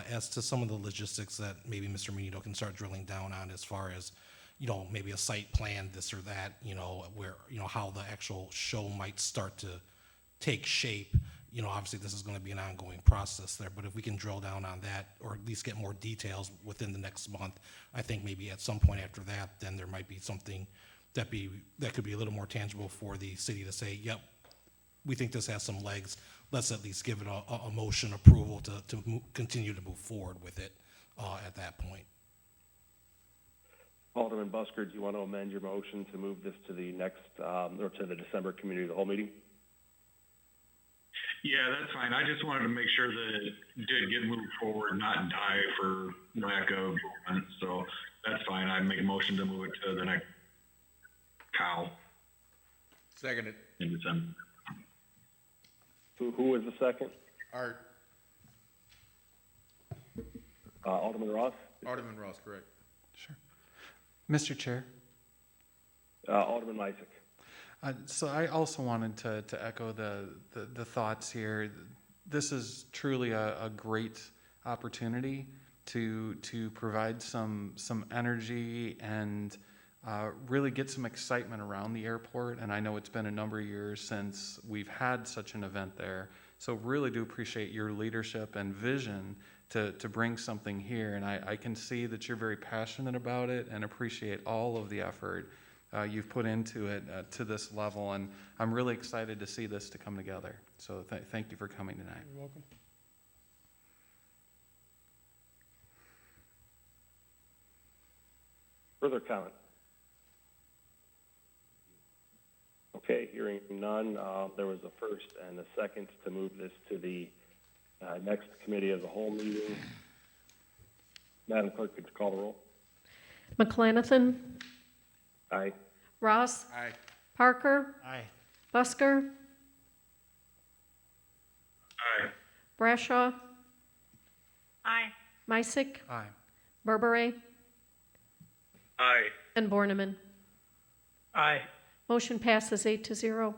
as to some of the logistics that maybe Mr. Menino can start drilling down on as far as, you know, maybe a site plan, this or that, you know, where, you know, how the actual show might start to take shape. You know, obviously this is going to be an ongoing process there, but if we can drill down on that or at least get more details within the next month, I think maybe at some point after that, then there might be something that could be a little more tangible for the city to say, yep, we think this has some legs. Let's at least give it a motion approval to continue to move forward with it at that point. Alderman Busker, do you want to amend your motion to move this to the next or to the December committee of the whole meeting? Yeah, that's fine. I just wanted to make sure that it did get moved forward, not die for lack of movement. So that's fine. I make a motion to move it to the next cow. Seconded. In December. Who was the second? Art. Alderman Ross? Alderman Ross, correct. Sure. Mr. Chair. Alderman Lysick. So I also wanted to echo the thoughts here. This is truly a great opportunity to provide some energy and really get some excitement around the airport. And I know it's been a number of years since we've had such an event there. So really do appreciate your leadership and vision to bring something here. And I can see that you're very passionate about it and appreciate all of the effort you've put into it to this level. And I'm really excited to see this to come together. So thank you for coming tonight. You're welcome. Further comment? Okay, hearing none, there was a first and a second to move this to the next committee of the whole meeting. Madam Clerk, could you call the roll? McClanathan, Aye. Ross, Aye. Parker, Aye. Busker, Aye. Brashaw, Aye. Mysick, Aye. Berbere, Aye. and Borneman. Aye. Motion passes 8-0.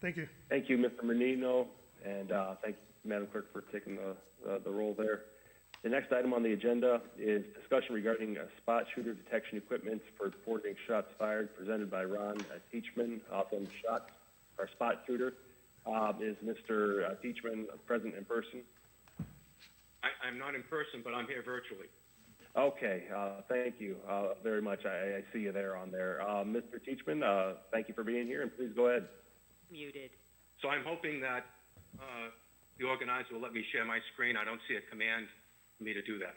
Thank you. Thank you, Mr. Menino, and thank you, Madam Clerk, for taking the role there. The next item on the agenda is discussion regarding spot shooter detection equipment for coordinating shots fired, presented by Ron Teachman, also our spot shooter. Is Mr. Teachman present in person? I'm not in person, but I'm here virtually. Okay, thank you very much. I see you there on there. Mr. Teachman, thank you for being here, and please go ahead. Muted. So I'm hoping that the organizer will let me share my screen. I don't see a command for me to do that.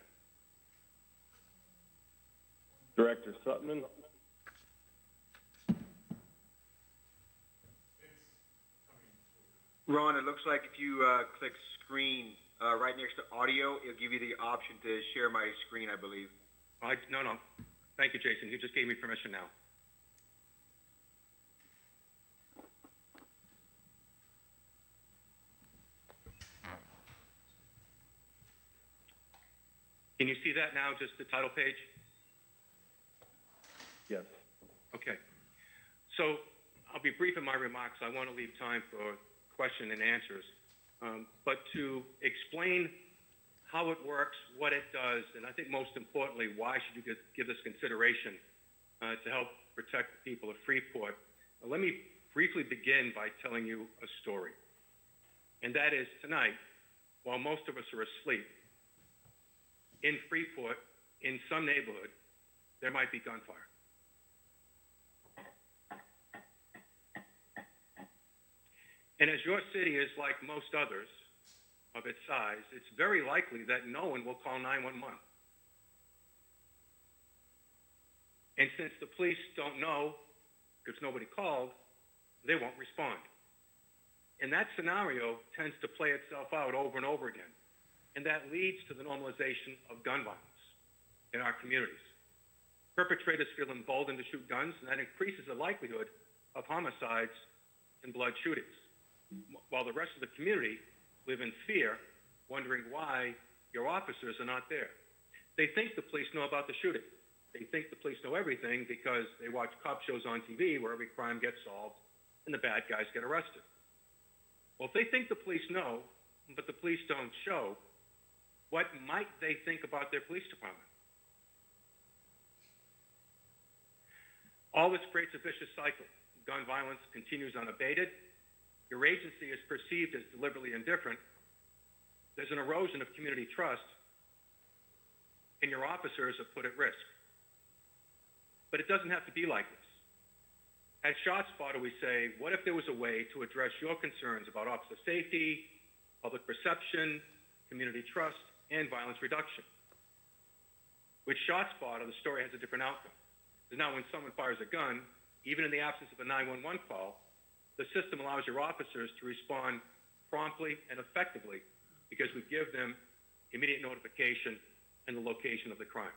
Director Sutton? Ron, it looks like if you click screen right next to audio, it'll give you the option to share my screen, I believe. No. Thank you, Jason. You just gave me permission now. Can you see that now, just the title page? Yes. Okay. So I'll be brief in my remarks. I want to leave time for question and answers. But to explain how it works, what it does, and I think most importantly, why should you give this consideration to help protect the people of Freeport, let me briefly begin by telling you a story. And that is, tonight, while most of us are asleep, in Freeport, in some neighborhood, there might be gunfire. And as your city is like most others of its size, it's very likely that no one will call 911. And since the police don't know, because nobody called, they won't respond. And that scenario tends to play itself out over and over again. And that leads to the normalization of gun violence in our communities. Perpetrators feel emboldened to shoot guns, and that increases the likelihood of homicides and blood shootings, while the rest of the community live in fear, wondering why your officers are not there. They think the police know about the shooting. They think the police know everything because they watch cop shows on TV where every crime gets solved and the bad guys get arrested. Well, if they think the police know, but the police don't show, what might they think about their police department? All this creates a vicious cycle. Gun violence continues unabated. Your agency is perceived as deliberately indifferent. There's an erosion of community trust, and your officers are put at risk. But it doesn't have to be like this. At ShotSpotter, we say, what if there was a way to address your concerns about officer safety, public perception, community trust, and violence reduction? With ShotSpotter, the story has a different outcome. Because now when someone fires a gun, even in the absence of a 911 call, the system allows your officers to respond promptly and effectively because we give them immediate notification and the location of the crime.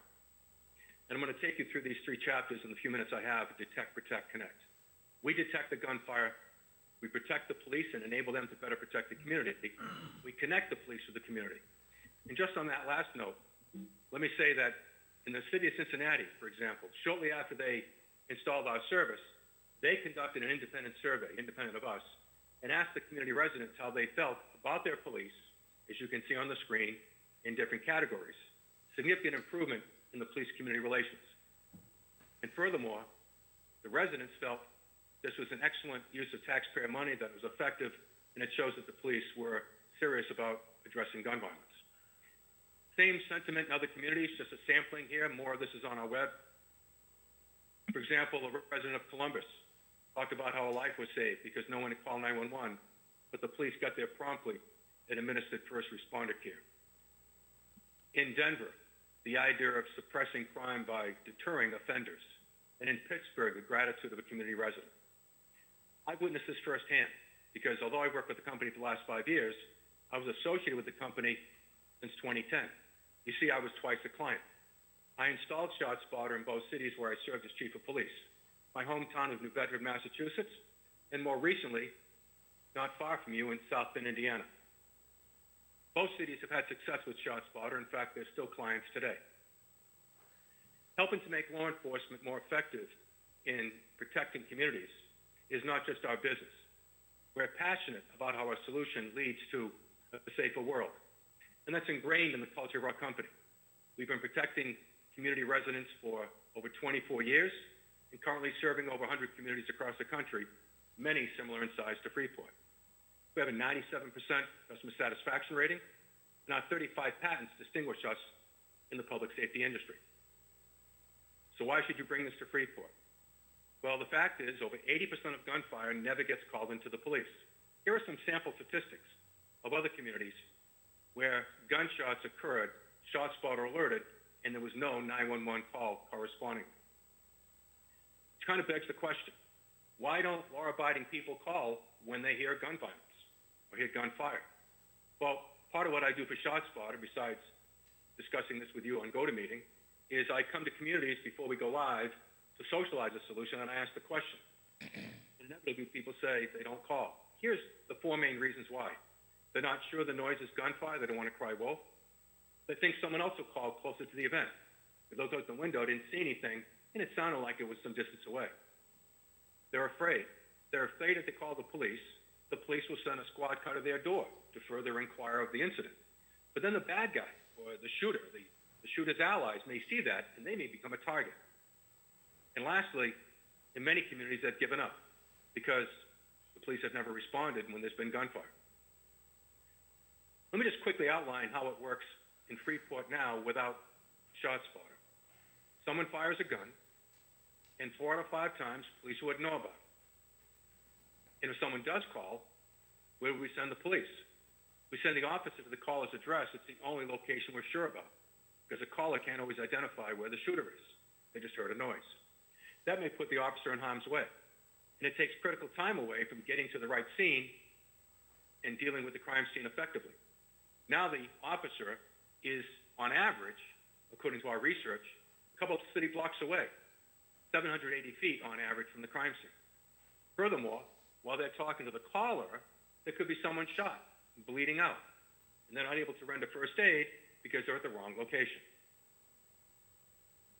And I'm going to take you through these three chapters in the few minutes I have: Detect, Protect, Connect. We detect the gunfire, we protect the police and enable them to better protect the community. We connect the police with the community. And just on that last note, let me say that in the city of Cincinnati, for example, shortly after they installed our service, they conducted an independent survey, independent of us, and asked the community residents how they felt about their police, as you can see on the screen, in different categories. Significant improvement in the police-community relations. And furthermore, the residents felt this was an excellent use of taxpayer money that was effective, and it shows that the police were serious about addressing gun violence. Same sentiment in other communities, just a sampling here. More of this is on our web. For example, a resident of Columbus talked about how a life was saved because no one had called 911, but the police got there promptly and administered first responder care. In Denver, the idea of suppressing crime by deterring offenders. And in Pittsburgh, the gratitude of a community resident. I've witnessed this firsthand because although I've worked with the company for the last 5 years, I was associated with the company since 2010. You see, I was twice a client. I installed ShotSpotter in both cities where I served as chief of police, my hometown of New Bedford, Massachusetts, and more recently, not far from you in South Bend, Indiana. Both cities have had success with ShotSpotter. In fact, they're still clients today. Helping to make law enforcement more effective in protecting communities is not just our business. We're passionate about how our solution leads to a safer world. And that's ingrained in the culture of our company. We've been protecting community residents for over 24 years and currently serving over 100 communities across the country, many similar in size to Freeport. We have a 97% customer satisfaction rating, and our 35 patents distinguish us in the public safety industry. So why should you bring this to Freeport? Well, the fact is over 80% of gunfire never gets called into the police. Here are some sample statistics of other communities where gunshots occurred, ShotSpotter alerted, and there was no 911 call corresponding. Which kind of begs the question, why don't law-abiding people call when they hear gun violence or hear gunfire? Well, part of what I do for ShotSpotter, besides discussing this with you on GoToMeeting, is I come to communities before we go live to socialize a solution, and I ask the question. And inevitably, people say they don't call. Here's the 4 main reasons why. They're not sure the noise is gunfire. They don't want to cry wolf. They think someone else will call closer to the event. They looked out the window, didn't see anything, and it sounded like it was some distance away. They're afraid. They're afraid if they call the police will send a squad car to their door to further inquire of the incident. But then the bad guy, or the shooter, the shooter's allies may see that, and they may become a target. And lastly, in many communities, they've given up because the police have never responded when there's been gunfire. Let me just quickly outline how it works in Freeport now without ShotSpotter. Someone fires a gun, and 4 out of 5 times, police wouldn't know about it. And if someone does call, where do we send the police? We send the officer to the caller's address. It's the only location we're sure about, because a caller can't always identify where the shooter is. They just heard a noise. That may put the officer in harm's way, and it takes critical time away from getting to the right scene and dealing with the crime scene effectively. Now the officer is, on average, according to our research, a couple of city blocks away, 780 feet on average from the crime scene. Furthermore, while they're talking to the caller, there could be someone shot, bleeding out, and they're not able to render first aid because they're at the wrong location.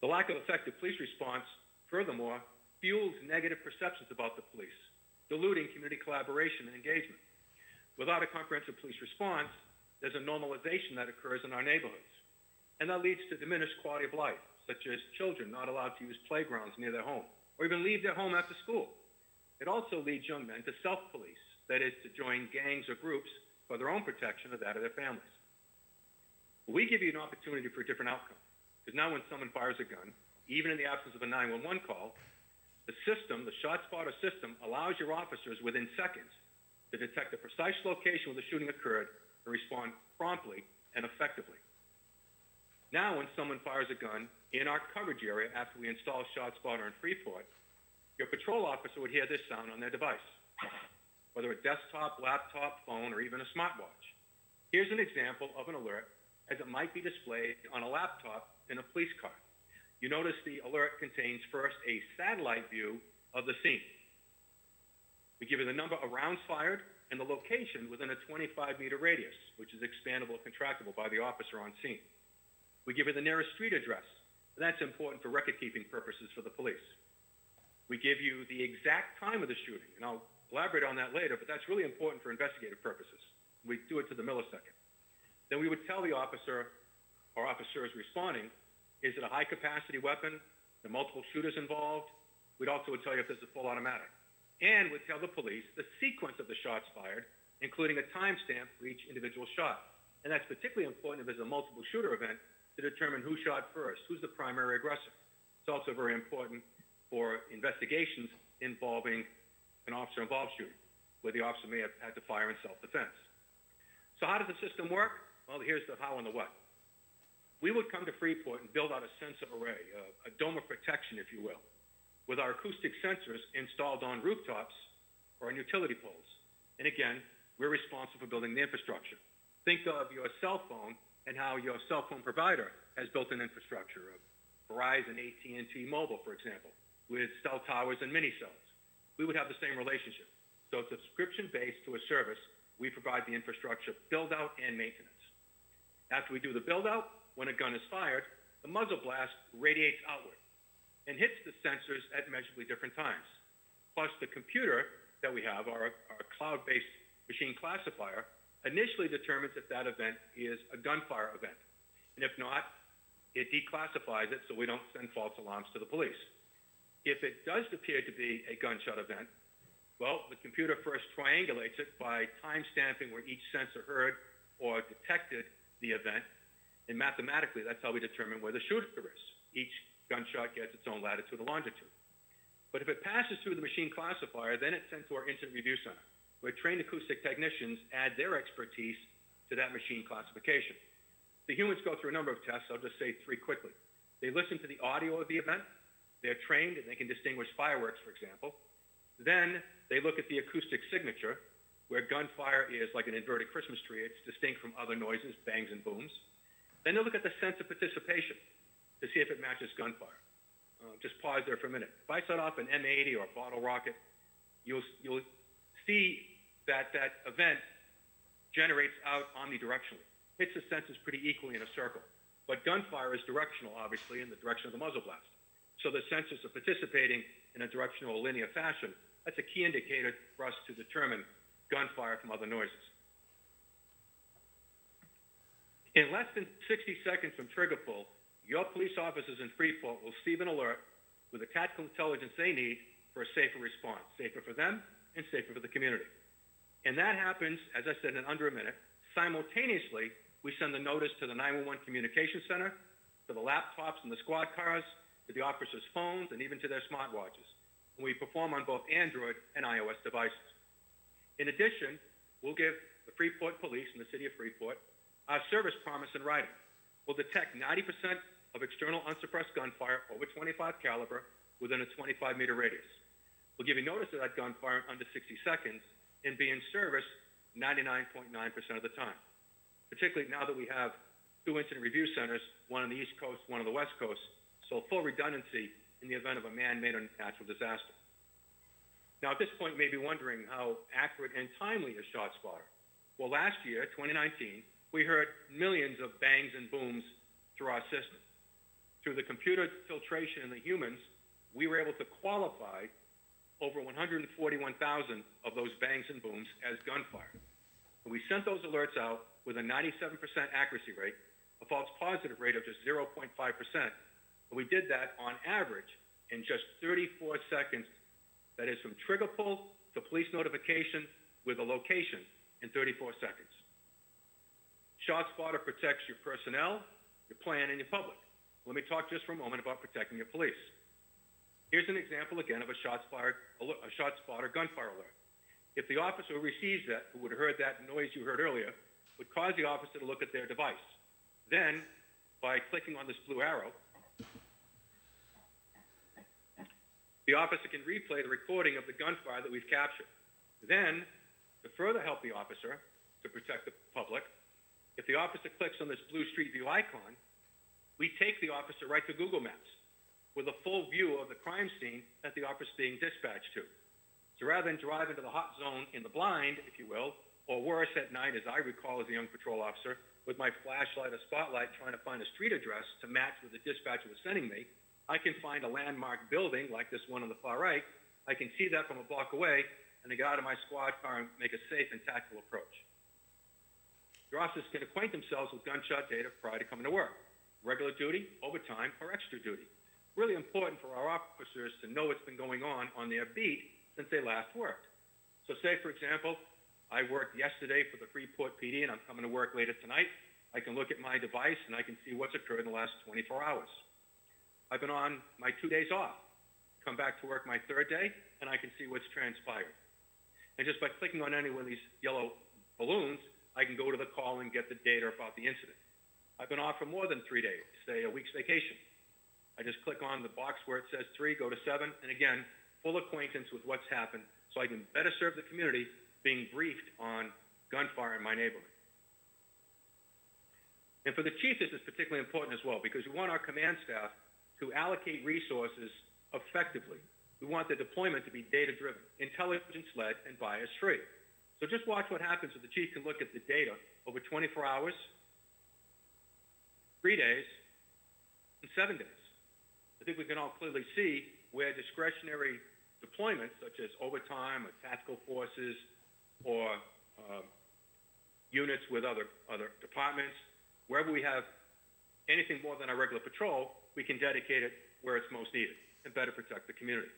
The lack of effective police response, furthermore, fuels negative perceptions about the police, diluting community collaboration and engagement. Without a comprehensive police response, there's a normalization that occurs in our neighborhoods, and that leads to diminished quality of life, such as children not allowed to use playgrounds near their home, or even leave their home after school. It also leads young men to self-police, that is, to join gangs or groups for their own protection or that of their families. We give you an opportunity for a different outcome, because now when someone fires a gun, even in the absence of a 911 call, the system, the ShotSpotter system, allows your officers within seconds to detect the precise location where the shooting occurred and respond promptly and effectively. Now when someone fires a gun in our coverage area after we install ShotSpotter in Freeport, your patrol officer would hear this sound on their device, whether a desktop, laptop, phone, or even a smartwatch. Here's an example of an alert as it might be displayed on a laptop in a police car. You notice the alert contains first a satellite view of the scene. We give you the number of rounds fired and the location within a 25-meter radius, which is expandable and contractible by the officer on scene. We give you the nearest street address, and that's important for record-keeping purposes for the police. We give you the exact time of the shooting, and I'll elaborate on that later, but that's really important for investigative purposes. We do it to the millisecond. Then we would tell the officer or officers responding, is it a high-capacity weapon? There are multiple shooters involved? We'd also tell you if there's a full automatic. and would tell the police the sequence of the shots fired, including a timestamp for each individual shot. And that's particularly important if there's a multiple shooter event to determine who shot first, who's the primary aggressor. It's also very important for investigations involving an officer-involved shooting, where the officer may have had to fire in self-defense. So how does the system work? Well, here's the how and the what. We would come to Freeport and build out a sensor array, a dome of protection, if you will, with our acoustic sensors installed on rooftops or on utility poles. And again, we're responsible for building the infrastructure. Think of your cell phone and how your cell phone provider has built an infrastructure of Verizon, AT&T Mobile, for example, with cell towers and mini cells. We would have the same relationship. So it's subscription-based to a service. We provide the infrastructure build-out and maintenance. After we do the build-out, when a gun is fired, the muzzle blast radiates outward and hits the sensors at measurably different times. Plus, the computer that we have, our cloud-based machine classifier, initially determines if that event is a gunfire event. And if not, it declassifies it so we don't send false alarms to the police. If it does appear to be a gunshot event, well, the computer first triangulates it by time-stamping where each sensor heard or detected the event, and mathematically, that's how we determine where the shooter is. Each gunshot gets its own latitude and longitude. But if it passes through the machine classifier, then it's sent to our incident review center, where trained acoustic technicians add their expertise to that machine classification. The humans go through a number of tests. I'll just say 3 quickly. They listen to the audio of the event. They're trained and they can distinguish fireworks, for example. Then they look at the acoustic signature, where gunfire is like an inverted Christmas tree. It's distinct from other noises, bangs and booms. Then they look at the sense of participation to see if it matches gunfire. Just pause there for a minute. If I set off an M80 or a bottle rocket, you'll see that that event generates out omnidirectionally. Hits the sensors pretty equally in a circle. But gunfire is directional, obviously, in the direction of the muzzle blast. So the sensors are participating in a directional or linear fashion. That's a key indicator for us to determine gunfire from other noises. In less than 60 seconds from trigger pull, your police officers in Freeport will receive an alert with the tactical intelligence they need for a safer response, safer for them and safer for the community. And that happens, as I said, in under a minute. Simultaneously, we send the notice to the 911 communication center, to the laptops and the squad cars, to the officers' phones, and even to their smartwatches. And we perform on both Android and iOS devices. In addition, we'll give the Freeport Police and the City of Freeport our service promise in writing. We'll detect 90% of external unsuppressed gunfire over 25 caliber within a 25-meter radius. We'll give you notice of that gunfire in under 60 seconds and be in service 99.9% of the time, particularly now that we have 2 incident review centers, one on the East Coast, one on the West Coast, so full redundancy in the event of a man-made or natural disaster. Now, at this point, you may be wondering how accurate and timely is ShotSpotter. Well, last year, 2019, we heard millions of bangs and booms through our system. Through the computer filtration in the humans, we were able to qualify over 141,000 of those bangs and booms as gunfire. And we sent those alerts out with a 97% accuracy rate, a false positive rate of just 0.5%. And we did that on average in just 34 seconds. That is from trigger pull to police notification with a location in 34 seconds. ShotSpotter protects your personnel, your plan, and your public. Let me talk just for a moment about protecting your police. Here's an example again of a ShotSpotter gunfire alert. If the officer who receives that, who would have heard that noise you heard earlier, would cause the officer to look at their device. Then, by clicking on this blue arrow, the officer can replay the recording of the gunfire that we've captured. Then, to further help the officer to protect the public, if the officer clicks on this blue Street View icon, we take the officer right to Google Maps with a full view of the crime scene that the officer is being dispatched to. So rather than drive into the hot zone in the blind, if you will, or worse at night, as I recall as a young patrol officer, with my flashlight or spotlight trying to find a street address to match what the dispatcher was sending me, I can find a landmark building like this one on the far right. I can see that from a block away, and I get out of my squad car and make a safe and tactical approach. Your officers can acquaint themselves with gunshot data prior to coming to work, regular duty, overtime, or extra duty. Really important for our officers to know what's been going on their beat since they last worked. So say, for example, I worked yesterday for the Freeport PD and I'm coming to work later tonight. I can look at my device and I can see what's occurred in the last 24 hours. I've been on my 2 days off, come back to work my third day, and I can see what's transpired. And just by clicking on any one of these yellow balloons, I can go to the call and get the data about the incident. I've been off for more than 3 days, say a week's vacation. I just click on the box where it says 3, go to 7, and again, full acquaintance with what's happened so I can better serve the community being briefed on gunfire in my neighborhood. And for the chief, this is particularly important as well because we want our command staff to allocate resources effectively. We want the deployment to be data-driven, intelligence-led, and bias-free. So just watch what happens if the chief can look at the data over 24 hours, 3 days, and 7 days. I think we can all clearly see where discretionary deployments, such as overtime or tactical forces or units with other departments, wherever we have anything more than our regular patrol, we can dedicate it where it's most needed and better protect the community.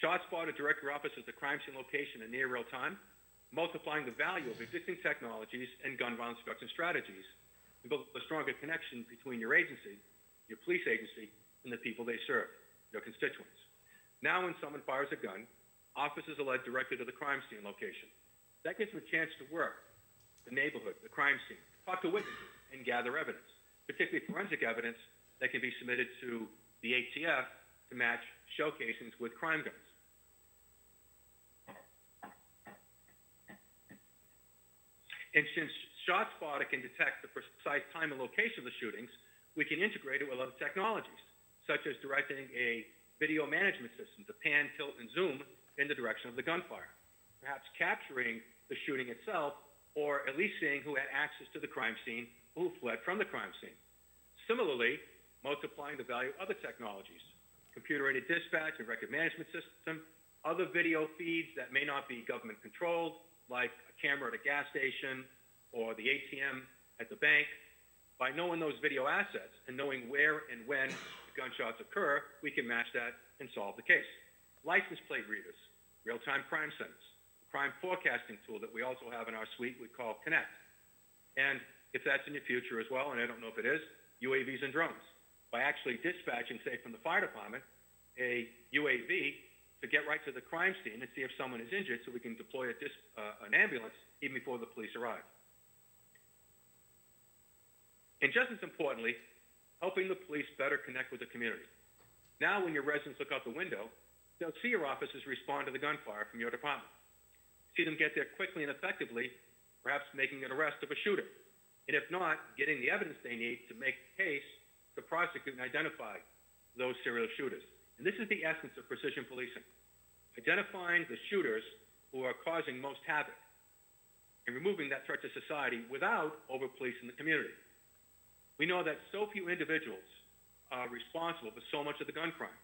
ShotSpotter directly offices the crime scene location in near real time, multiplying the value of existing technologies and gun violence reduction strategies, and build a stronger connection between your agency, your police agency, and the people they serve, your constituents. Now when someone fires a gun, officers are led directly to the crime scene location. That gives them a chance to work the neighborhood, the crime scene, talk to witnesses, and gather evidence, particularly forensic evidence that can be submitted to the ATF to match shell casings with crime guns. And since ShotSpotter can detect the precise time and location of the shootings, we can integrate it with other technologies, such as directing a video management system to pan, tilt, and zoom in the direction of the gunfire, perhaps capturing the shooting itself, or at least seeing who had access to the crime scene or who fled from the crime scene. Similarly, multiplying the value of other technologies, computer-aided dispatch and record management system, other video feeds that may not be government controlled, like a camera at a gas station or the ATM at the bank. By knowing those video assets and knowing where and when the gunshots occur, we can match that and solve the case. License plate readers, real-time crime centers, a crime forecasting tool that we also have in our suite we call Connect. And if that's in your future as well, and I don't know if it is, UAVs and drones. By actually dispatching, say, from the fire department, a UAV to get right to the crime scene and see if someone is injured so we can deploy an ambulance even before the police arrive. And just as importantly, helping the police better connect with the community. Now when your residents look out the window, they'll see your officers respond to the gunfire from your department. See them get there quickly and effectively, perhaps making an arrest of a shooter. And if not, getting the evidence they need to make the case to prosecute and identify those serial shooters. And this is the essence of precision policing, identifying the shooters who are causing most havoc and removing that threat to society without over-policing the community. We know that so few individuals are responsible for so much of the gun crime.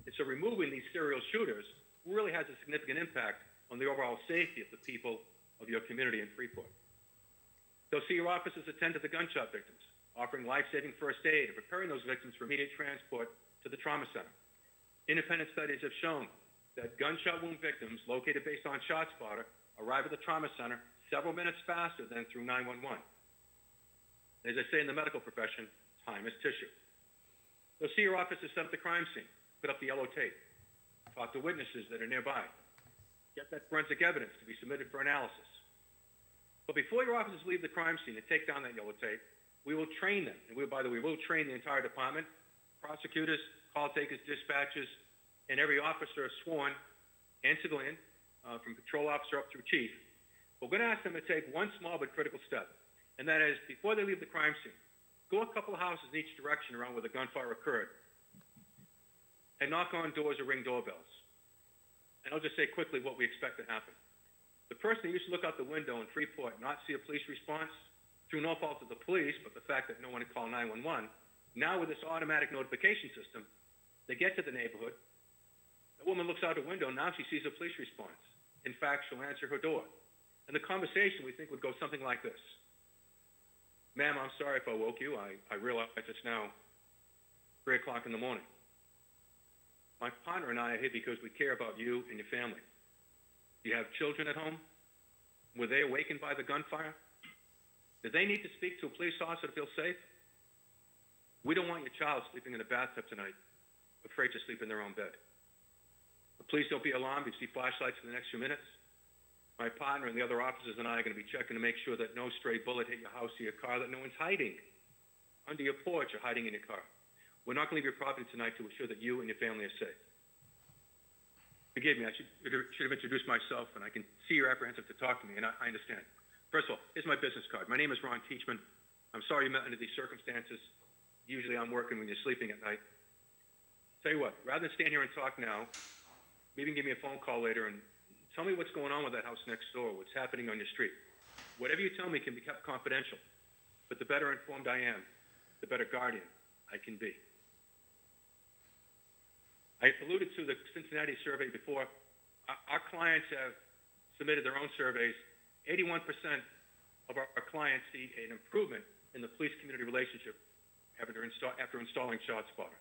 And so removing these serial shooters really has a significant impact on the overall safety of the people of your community in Freeport. They'll see your officers attend to the gunshot victims, offering life-saving first aid and preparing those victims for immediate transport to the trauma center. Independent studies have shown that gunshot wound victims located based on ShotSpotter arrive at the trauma center several minutes faster than through 911. As I say in the medical profession, time is tissue. They'll see your officers set up the crime scene, put up the yellow tape, talk to witnesses that are nearby, get that forensic evidence to be submitted for analysis. But before your officers leave the crime scene and take down that yellow tape, we will train them. And by the way, we'll train the entire department, prosecutors, call takers, dispatchers, and every officer sworn and civilian, from patrol officer up through chief. We're going to ask them to take one small but critical step, and that is, before they leave the crime scene, go a couple of houses in each direction around where the gunfire occurred, and knock on doors or ring doorbells. And I'll just say quickly what we expect to happen. The person who used to look out the window in Freeport and not see a police response, through no fault of the police, but the fact that no one had called 911, now with this automatic notification system, they get to the neighborhood. The woman looks out the window, now she sees a police response. In fact, she'll answer her door. And the conversation, we think, would go something like this. Ma'am, I'm sorry if I woke you. I realize it's now 3 o'clock in the morning. My partner and I are here because we care about you and your family. Do you have children at home? Were they awakened by the gunfire? Did they need to speak to a police officer to feel safe? We don't want your child sleeping in a bathtub tonight, afraid to sleep in their own bed. Please don't be alarmed if you see flashlights in the next few minutes. My partner and the other officers and I are going to be checking to make sure that no stray bullet hit your house or your car, that no one's hiding under your porch or hiding in your car. We're not going to leave your property tonight to ensure that you and your family are safe. Forgive me, I should have introduced myself, and I can see you're apprehensive to talk to me, and I understand. First of all, here's my business card. My name is Ron Teachman. I'm sorry you met under these circumstances. Usually I'm working when you're sleeping at night. Tell you what, rather than stand here and talk now, maybe give me a phone call later and tell me what's going on with that house next door, what's happening on your street. Whatever you tell me can be kept confidential, but the better informed I am, the better guardian I can be. I alluded to the Cincinnati survey before. Our clients have submitted their own surveys. 81% of our clients see an improvement in the police-community relationship after installing ShotSpotter.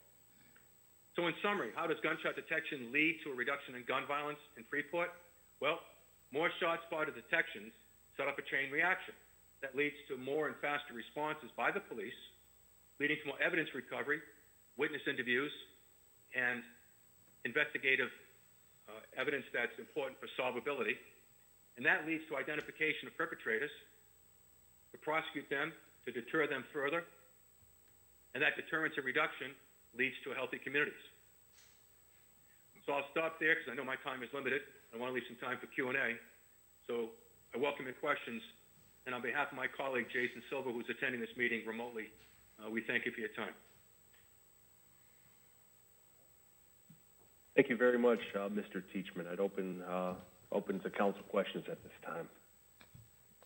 So in summary, how does gunshot detection lead to a reduction in gun violence in Freeport? Well, more ShotSpotter detections set up a chain reaction that leads to more and faster responses by the police, leading to more evidence recovery, witness interviews, and investigative evidence that's important for solvability. And that leads to identification of perpetrators, to prosecute them, to deter them further, and that deterrence and reduction leads to healthy communities. So I'll stop there because I know my time is limited. I want to leave some time for Q&A. So I welcome your questions. And on behalf of my colleague, Jason Silva, who's attending this meeting remotely, we thank you for your time. Thank you very much, Mr. Teachman. I'd open to council questions at this time.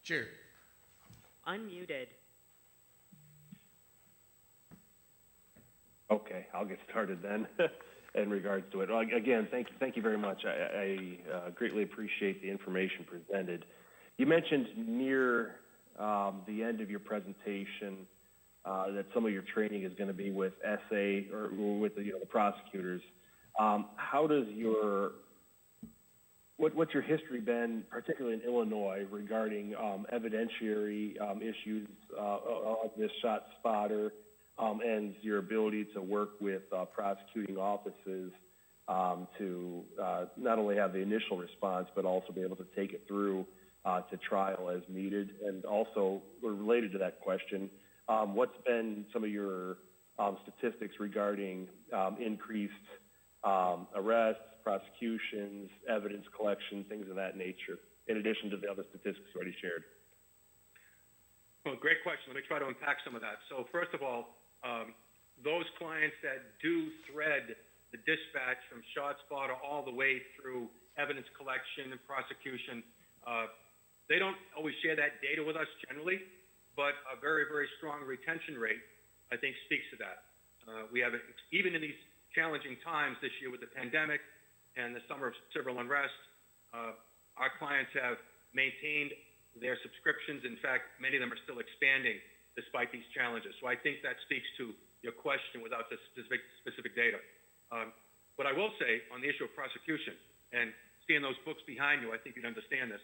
Chair. Unmuted. Okay, I'll get started then in regards to it. Well, again, thank you very much. I greatly appreciate the information presented. You mentioned near the end of your presentation that some of your training is going to be with SA or with the prosecutors. How does what's your history been, particularly in Illinois, regarding evidentiary issues of this ShotSpotter? And your ability to work with prosecuting offices to not only have the initial response, but also be able to take it through to trial as needed. And also, related to that question, what's been some of your statistics regarding increased arrests, prosecutions, evidence collection, things of that nature, in addition to the other statistics you already shared? Well, great question. Let me try to unpack some of that. So first of all, those clients that do thread the dispatch from ShotSpotter all the way through evidence collection and prosecution, they don't always share that data with us generally, but a very, very strong retention rate, I think, speaks to that. We have, even in these challenging times this year with the pandemic and the summer of civil unrest, our clients have maintained their subscriptions. In fact, many of them are still expanding despite these challenges. So I think that speaks to your question without the specific data. What I will say on the issue of prosecution, and seeing those books behind you, I think you'd understand this.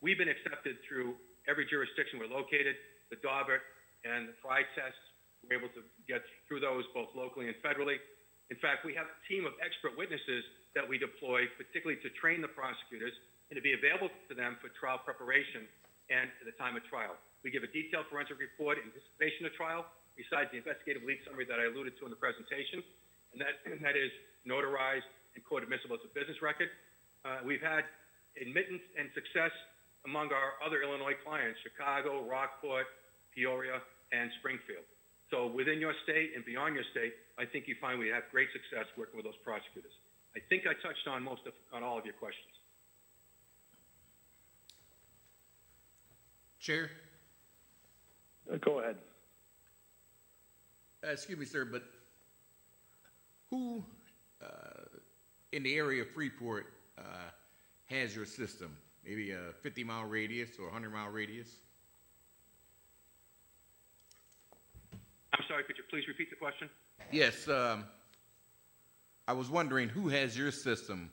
We've been accepted through every jurisdiction we're located, the Daubert and the Frye tests. We're able to get through those both locally and federally. In fact, we have a team of expert witnesses that we deploy, particularly to train the prosecutors and to be available to them for trial preparation and at the time of trial. We give a detailed forensic report in anticipation of trial, besides the investigative lead summary that I alluded to in the presentation, and that is notarized and court admissible as a business record. We've had admittance and success among our other Illinois clients, Chicago, Rockport, Peoria, and Springfield. So within your state and beyond your state, I think you find we have great success working with those prosecutors. I think I touched on all of your questions. Chair? Go ahead. Excuse me, sir, but who in the area of Freeport has your system? Maybe a 50-mile radius or 100-mile radius? I'm sorry, could you please repeat the question? Yes. I was wondering who has your system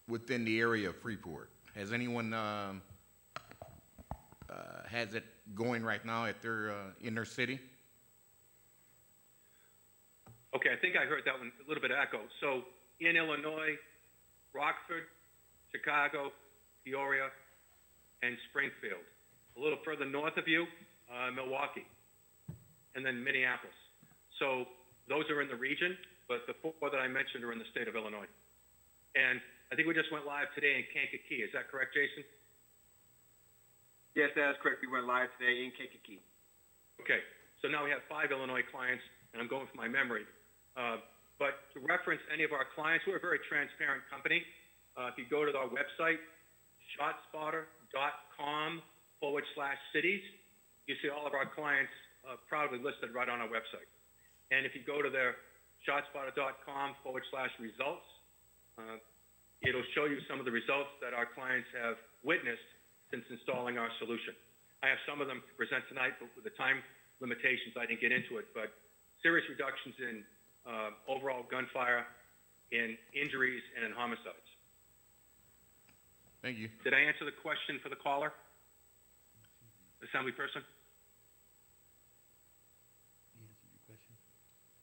within the area of Freeport? Has anyone has it going right now at their in their city? Okay, I think I heard that one, a little bit of echo. So in Illinois, Rockford, Chicago, Peoria, and Springfield. A little further north of you, Milwaukee, and then Minneapolis. So those are in the region, but the 4 that I mentioned are in the state of Illinois. And I think we just went live today in Kankakee. Is that correct, Jason? Yes, that is correct. We went live today in Kankakee. Okay, so now we have 5 Illinois clients, and I'm going from my memory. But to reference any of our clients, we're a very transparent company. If you go to our website, ShotSpotter.com/cities, you see all of our clients proudly listed right on our website. And if you go to their ShotSpotter.com/results, it'll show you some of the results that our clients have witnessed since installing our solution. I have some of them to present tonight, but with the time limitations, I didn't get into it. But serious reductions in overall gunfire, in injuries, and in homicides. Thank you. Did I answer the question for the caller? Assembly person?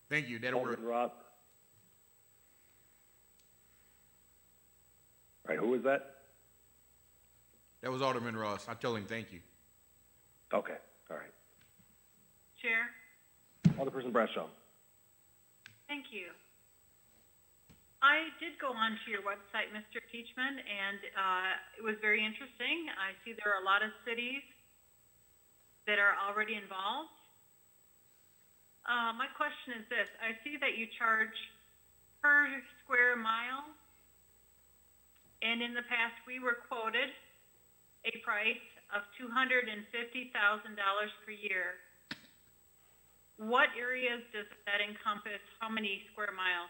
Thank you. That'll work. Alderman Ross. All right, who was that? That was Alderman Ross. I tell him thank you. Okay, all right. Chair, Alderperson Bradshaw. thank you. I did go onto your website, Mr. Teachman, and it was very interesting. I see there are a lot of cities that are already involved. My question is this. I see that you charge per square mile, and in the past we were quoted a price of $250,000 per year. What areas does that encompass? How many square miles?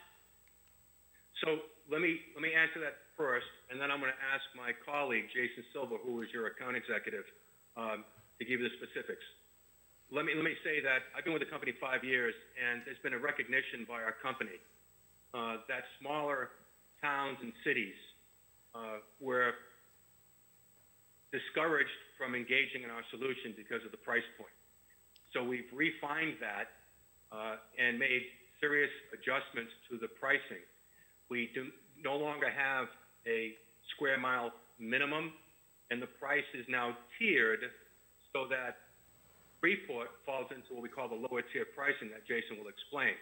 So let me answer that first, and then I'm going to ask my colleague, Jason Silva, who is your account executive, to give you the specifics. Let me say that I've been with the company 5 years, and there's been a recognition by our company that smaller towns and cities were discouraged from engaging in our solution because of the price point. So we've refined that and made serious adjustments to the pricing. We do no longer have a square mile minimum, and the price is now tiered so that Freeport falls into what we call the lower tier pricing that Jason will explain.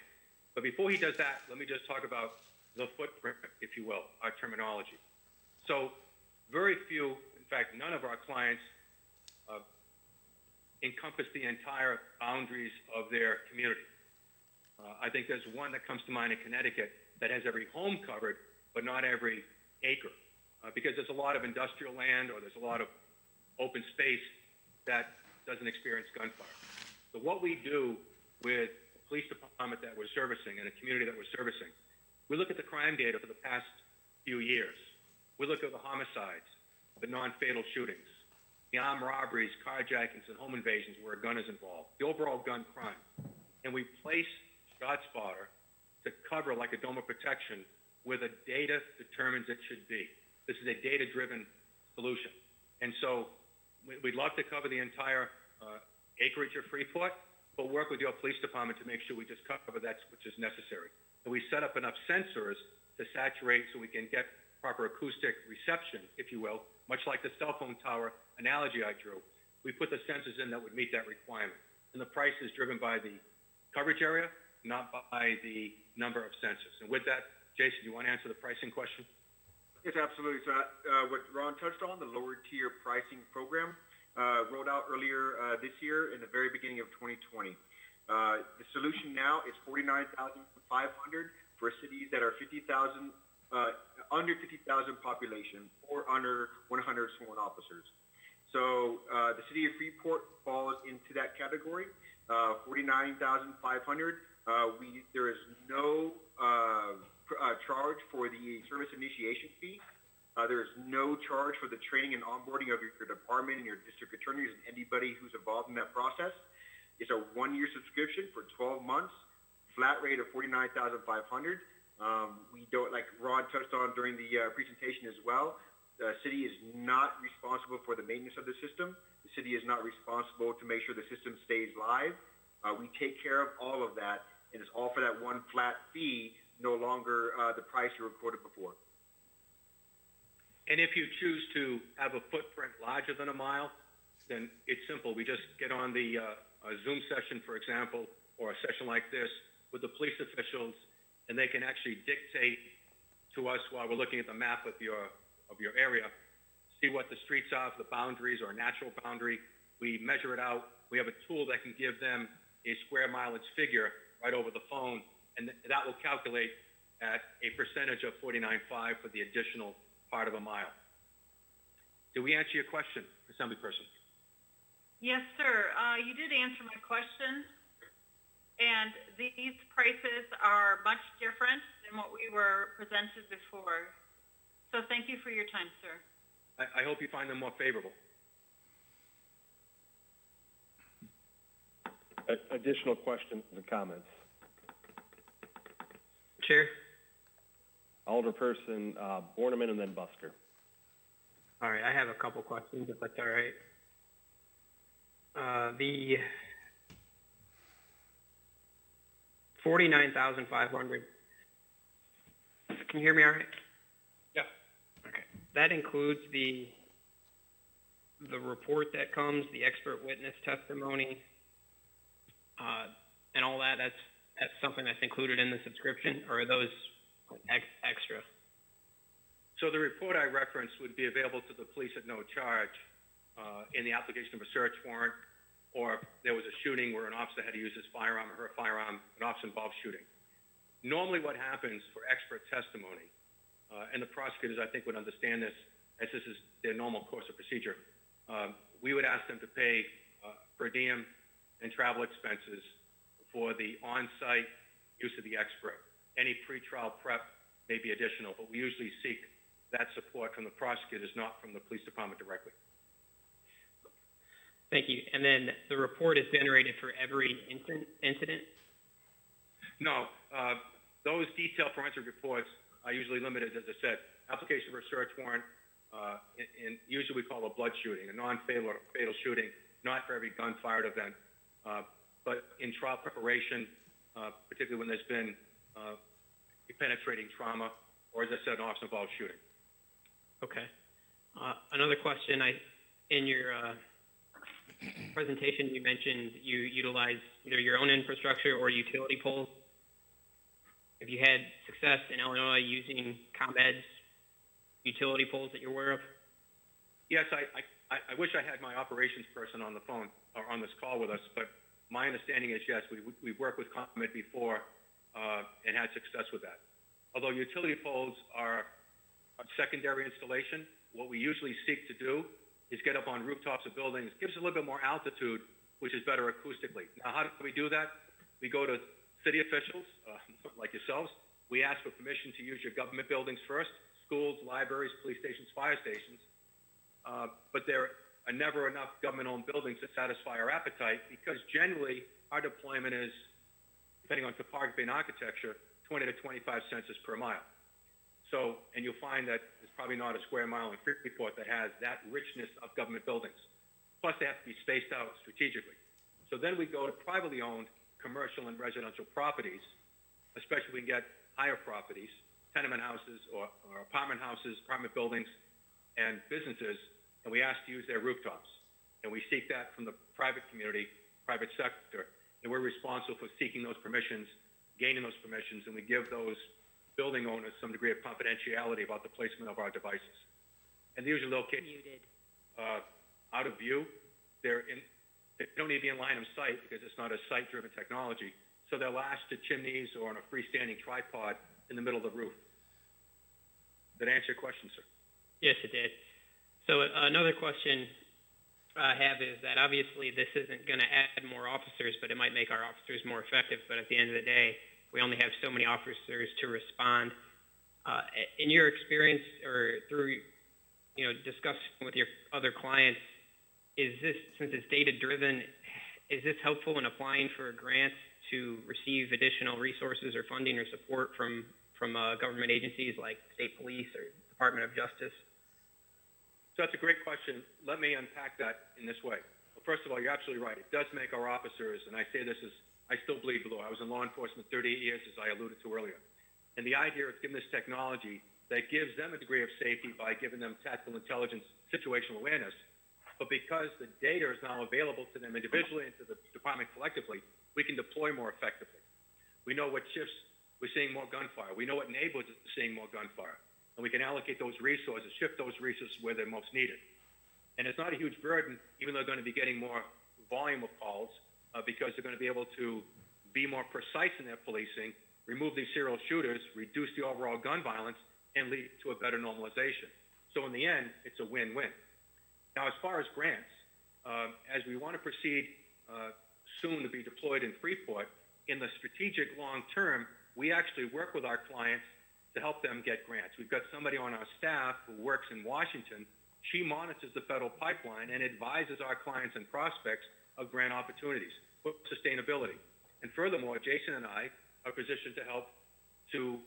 But before he does that, let me just talk about the footprint, if you will, our terminology. So very few, in fact, none of our clients encompass the entire boundaries of their community. I think there's one that comes to mind in Connecticut that has every home covered, but not every acre, because there's a lot of industrial land or there's a lot of open space that doesn't experience gunfire. So what we do with the police department that we're servicing and a community that we're servicing, we look at the crime data for the past few years. We look at the homicides, the non-fatal shootings, the armed robberies, carjackings, and home invasions where a gun is involved, the overall gun crime. And we place ShotSpotter to cover like a dome of protection where the data determines it should be. This is a data-driven solution. And so we'd love to cover the entire acreage of Freeport, but work with your police department to make sure we just cover that which is necessary. And we set up enough sensors to saturate so we can get proper acoustic reception, if you will, much like the cell phone tower analogy I drew. We put the sensors in that would meet that requirement. And the price is driven by the coverage area, not by the number of sensors. And with that, Jason, do you want to answer the pricing question? Yes, absolutely. So what Ron touched on, the lower tier pricing program, rolled out earlier this year in the very beginning of 2020. The solution now is $49,500 for cities that are 50,000, under 50,000 population or under 100 sworn officers. So the city of Freeport falls into that category, $49,500. There is no charge for the service initiation fee. There is no charge for the training and onboarding of your department and your district attorneys and anybody who's involved in that process. It's a 1-year subscription for 12 months, flat rate of $49,500. We don't, like Ron touched on during the presentation as well, the city is not responsible for the maintenance of the system. The city is not responsible to make sure the system stays live. We take care of all of that, and it's all for that one flat fee, no longer the price you were quoted before. And if you choose to have a footprint larger than a mile, then it's simple. We just get on the a Zoom session, for example, or a session like this with the police officials, and they can actually dictate to us while we're looking at the map of your area, see what the streets are, the boundaries or natural boundary. We measure it out. We have a tool that can give them a square mileage figure right over the phone, and that will calculate at a percentage of 49.5 for the additional part of a mile. Did we answer your question, Assemblyperson? Yes, sir. You did answer my question. And these prices are much different than what we were presented before. So thank you for your time, sir. I hope you find them more favorable. Additional questions and comments? Chair? Alderperson Borneman and then Busker. All right, I have a couple questions, if that's all right. The 49,500. Can you hear me all right? Yeah. Okay. That includes the report that comes, the expert witness testimony, and all that. That's something that's included in the subscription, or are those extra? So the report I referenced would be available to the police at no charge in the application of a search warrant, or if there was a shooting where an officer had to use his firearm or her firearm, an officer-involved shooting. Normally what happens for expert testimony, and the prosecutors I think would understand this, as this is their normal course of procedure, we would ask them to pay per diem and travel expenses for the on-site use of the expert. Any pretrial prep may be additional, but we usually seek that support from the prosecutors, not from the police department directly. Thank you. And then the report is generated for every incident? No, those detailed forensic reports are usually limited, as I said, application for a search warrant, and usually we call a blood shooting, a non-fatal or fatal shooting, not for every gun-fired event, but in trial preparation, particularly when there's been penetrating trauma, or as I said, an officer-involved shooting. Okay. Another question, in your presentation, you mentioned you utilize either your own infrastructure or utility poles. Have you had success in Illinois using ComEd's utility poles that you're aware of? Yes, I wish I had my operations person on the phone or on this call with us, but my understanding is yes, we've worked with ComEd before and had success with that. Although utility poles are a secondary installation, what we usually seek to do is get up on rooftops of buildings, gives us a little bit more altitude, which is better acoustically. Now, how do we do that? We go to city officials, like yourselves. We ask for permission to use your government buildings first, schools, libraries, police stations, fire stations. But there are never enough government-owned buildings to satisfy our appetite because generally our deployment is, depending on topography and architecture, 20 to 25 census per mile. So, and you'll find that there's probably not a square mile in Freeport that has that richness of government buildings. Plus, they have to be spaced out strategically. So then we go to privately owned commercial and residential properties, especially we can get higher properties, tenement houses or apartment houses, apartment buildings, and businesses, and we ask to use their rooftops. And we seek that from the private community, private sector, and we're responsible for seeking those permissions, gaining those permissions, and we give those building owners some degree of confidentiality about the placement of our devices. And they're usually located out of view. They don't need to be in line of sight because it's not a site-driven technology. So they're lashed to chimneys or on a freestanding tripod in the middle of the roof. Did that answer your question, sir? Yes, it did. So another question I have is that obviously this isn't going to add more officers, but it might make our officers more effective. But at the end of the day, we only have so many officers to respond. In your experience or through, discussing with your other clients, is this, since it's data-driven, is this helpful in applying for grants to receive additional resources or funding or support from from government agencies like state police or Department of Justice? So that's a great question. Let me unpack that in this way. Well, first of all, you're absolutely right. It does make our officers, and I say this as I still bleed blue. I was in law enforcement 38 years, as I alluded to earlier. And the idea is giving this technology that gives them a degree of safety by giving them tactical intelligence, situational awareness. But because the data is now available to them individually and to the department collectively, we can deploy more effectively. We know what shifts we're seeing more gunfire. We know what neighborhoods are seeing more gunfire. And we can allocate those resources, shift those resources where they're most needed. And it's not a huge burden, even though they're going to be getting more volume of calls, because they're going to be able to be more precise in their policing, remove these serial shooters, reduce the overall gun violence, and lead to a better normalization. So in the end, it's a win-win. Now, as far as grants, as we want to proceed soon to be deployed in Freeport, in the strategic long term, we actually work with our clients to help them get grants. We've got somebody on our staff who works in Washington. She monitors the federal pipeline and advises our clients and prospects of grant opportunities for sustainability. And furthermore, Jason and I are positioned to help to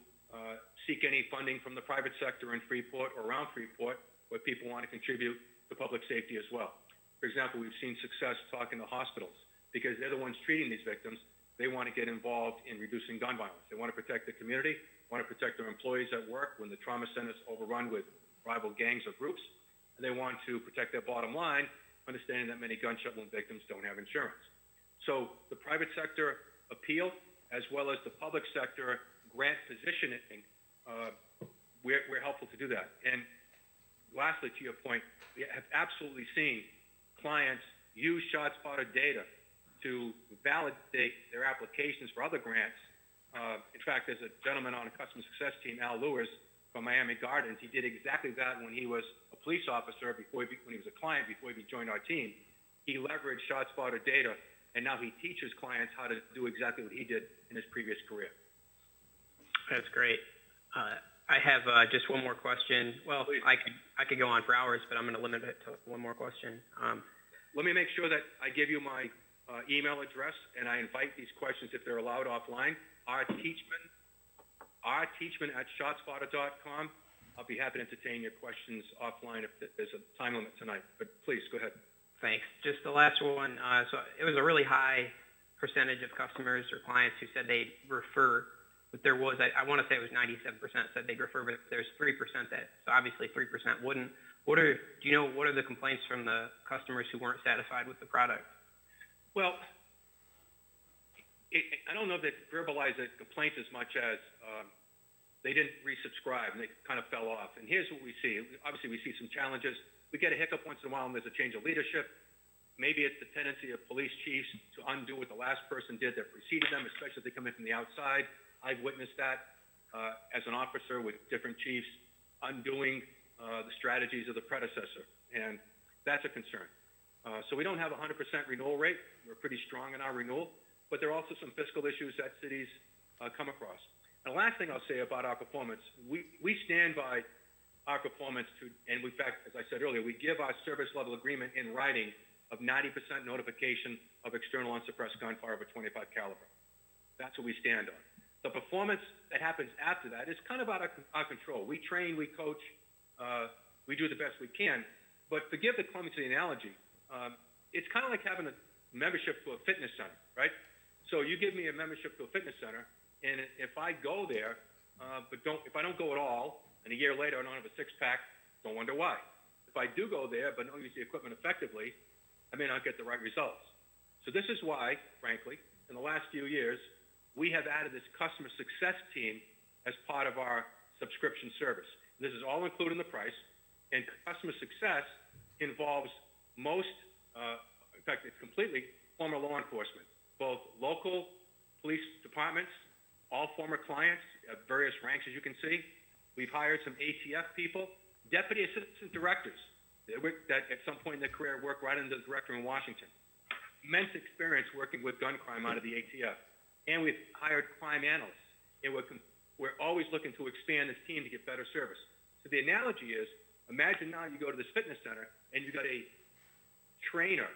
seek any funding from the private sector in Freeport or around Freeport where people want to contribute to public safety as well. For example, we've seen success talking to hospitals because they're the ones treating these victims. They want to get involved in reducing gun violence. They want to protect the community, want to protect their employees at work when the trauma centers overrun with rival gangs or groups, and they want to protect their bottom line, understanding that many gunshot wound victims don't have insurance. So the private sector appeal, as well as the public sector grant positioning, we're helpful to do that. And lastly, to your point, we have absolutely seen clients use ShotSpotter data to validate their applications for other grants. In fact, there's a gentleman on a customer success team, Al Lewis, from Miami Gardens. He did exactly that when he was a police officer, when he was a client, before he joined our team. He leveraged ShotSpotter data, and now he teaches clients how to do exactly what he did in his previous career. That's great. I have just one more question. Well, I could go on for hours, but I'm going to limit it to one more question. Let me make sure that I give you my email address, and I invite these questions, if they're allowed, offline. rteachman@shotspotter.com. I'll be happy to entertain your questions offline if there's a time limit tonight, but please go ahead. Thanks. Just the last one. So it was a really high percentage of customers or clients who said they'd refer, but there was, I want to say it was 97% said they'd refer, but there's 3% that, so obviously 3% wouldn't. Do you know, what are the complaints from the customers who weren't satisfied with the product? Well, I don't know that verbalize a complaint as much as they didn't resubscribe and they kind of fell off. And here's what we see. Obviously, we see some challenges. We get a hiccup once in a while when there's a change of leadership. Maybe it's the tendency of police chiefs to undo what the last person did that preceded them, especially if they come in from the outside. I've witnessed that as an officer with different chiefs undoing the strategies of the predecessor, and that's a concern. So we don't have a 100% renewal rate. We're pretty strong in our renewal, but there are also some fiscal issues that cities come across. And the last thing I'll say about our performance, we stand by our performance and in fact, as I said earlier, we give our service level agreement in writing of 90% notification of external unsuppressed gunfire of a .25 caliber. That's what we stand on. The performance that happens after that is kind of out of our control. We train, we coach, we do the best we can, but to give the clumsy analogy, it's kind of like having a membership to a fitness center, right? So you give me a membership to a fitness center, and if I go there, if I don't go at all, and a year later I don't have a six-pack, don't wonder why. If I do go there but don't use the equipment effectively, I may not get the right results. So this is why, frankly, in the last few years, we have added this customer success team as part of our subscription service. This is all included in the price, and customer success involves most, in fact, it's completely former law enforcement, both local police departments, all former clients at various ranks, as you can see. We've hired some ATF people, deputy assistant directors that at some point in their career worked right under the director in Washington. Immense experience working with gun crime out of the ATF. And we've hired crime analysts. And we're always looking to expand this team to get better service. So the analogy is, imagine now you go to this fitness center and you've got a trainer,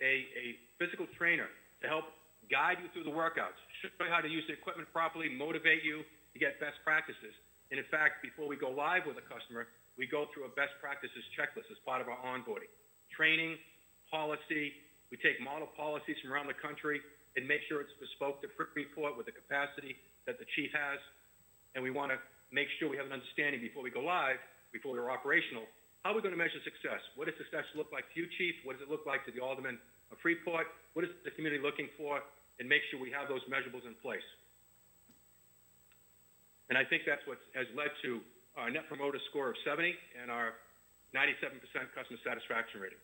a physical trainer to help guide you through the workouts, show you how to use the equipment properly, motivate you, to get best practices. And in fact, before we go live with a customer, we go through a best practices checklist as part of our onboarding. Training, policy, we take model policies from around the country and make sure it's bespoke to Freeport with the capacity that the chief has. And we want to make sure we have an understanding before we go live, before we're operational. How are we going to measure success? What does success look like to you, chief? What does it look like to the aldermen of Freeport? What is the community looking for? And make sure we have those measurables in place. And I think that's what has led to our Net Promoter Score of 70 and our 97% customer satisfaction rating.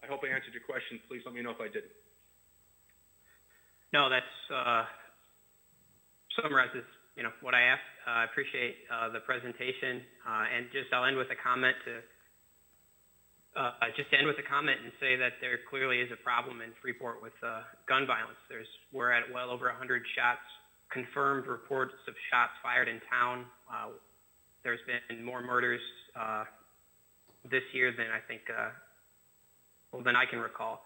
I hope I answered your question. Please let me know if I didn't. No, that's summarizes what I asked. I appreciate the presentation, and I'll end with a comment and say that there clearly is a problem in Freeport with gun violence. We're at well over 100 shots, confirmed reports of shots fired in town. There's been more murders this year than I think, than I can recall.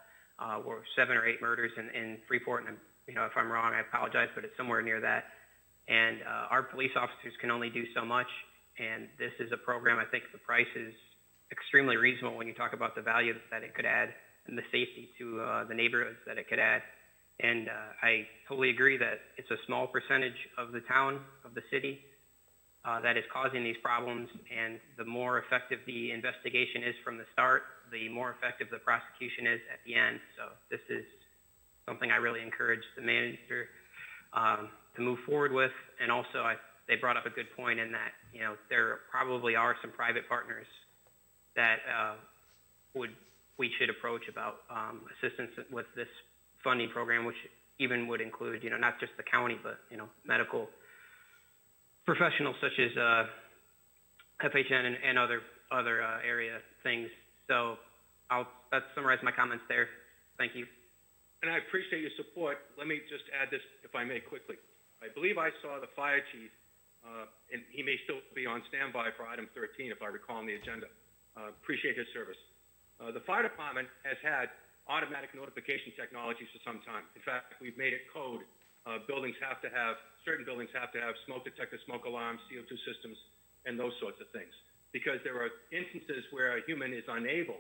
We're 7 or 8 murders in Freeport, and if I'm wrong, I apologize, but it's somewhere near that. And our police officers can only do so much, and this is a program, I think the price is extremely reasonable when you talk about the value that it could add and the safety to the neighborhoods that it could add. And I totally agree that it's a small percentage of the town, of the city, that is causing these problems, and the more effective the investigation is from the start, the more effective the prosecution is at the end. So this is something I really encourage the manager to move forward with. And also, they brought up a good point in that, there probably are some private partners that we should approach about assistance with this funding program, which even would include, not just the county, but, medical professionals such as FHN and other area things. So that's summarize my comments there. Thank you. And I appreciate your support. Let me just add this, if I may, quickly. I believe I saw the fire chief, and he may still be on standby for item 13, if I recall on the agenda. Appreciate his service. The fire department has had automatic notification technologies for some time. In fact, we've made it code. Certain buildings have to have smoke detector, smoke alarms, CO2 systems, and those sorts of things. Because there are instances where a human is unable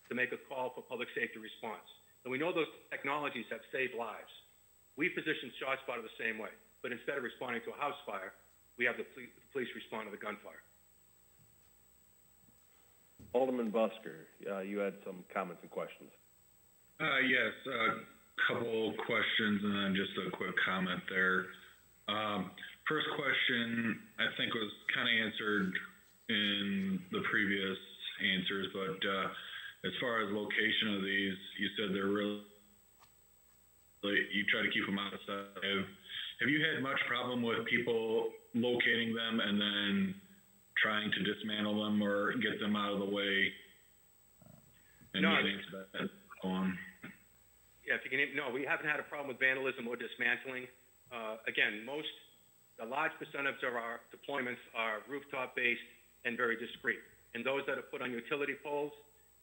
to make a call for public safety response. And we know those technologies have saved lives. We position ShotSpotter the same way, but instead of responding to a house fire, we have the police respond to the gunfire. Alderman Busker, you had some comments and questions. Yes, a couple questions and then just a quick comment there. First question, I think was kind of answered in the previous answers, but as far as location of these, you said they're really, you try to keep them out of sight. Have you had much problem with people locating them and then trying to dismantle them or get them out of the way? And No. Yeah, no, we haven't had a problem with vandalism or dismantling. Again, a large percentage of our deployments are rooftop-based and very discreet. And those that are put on utility poles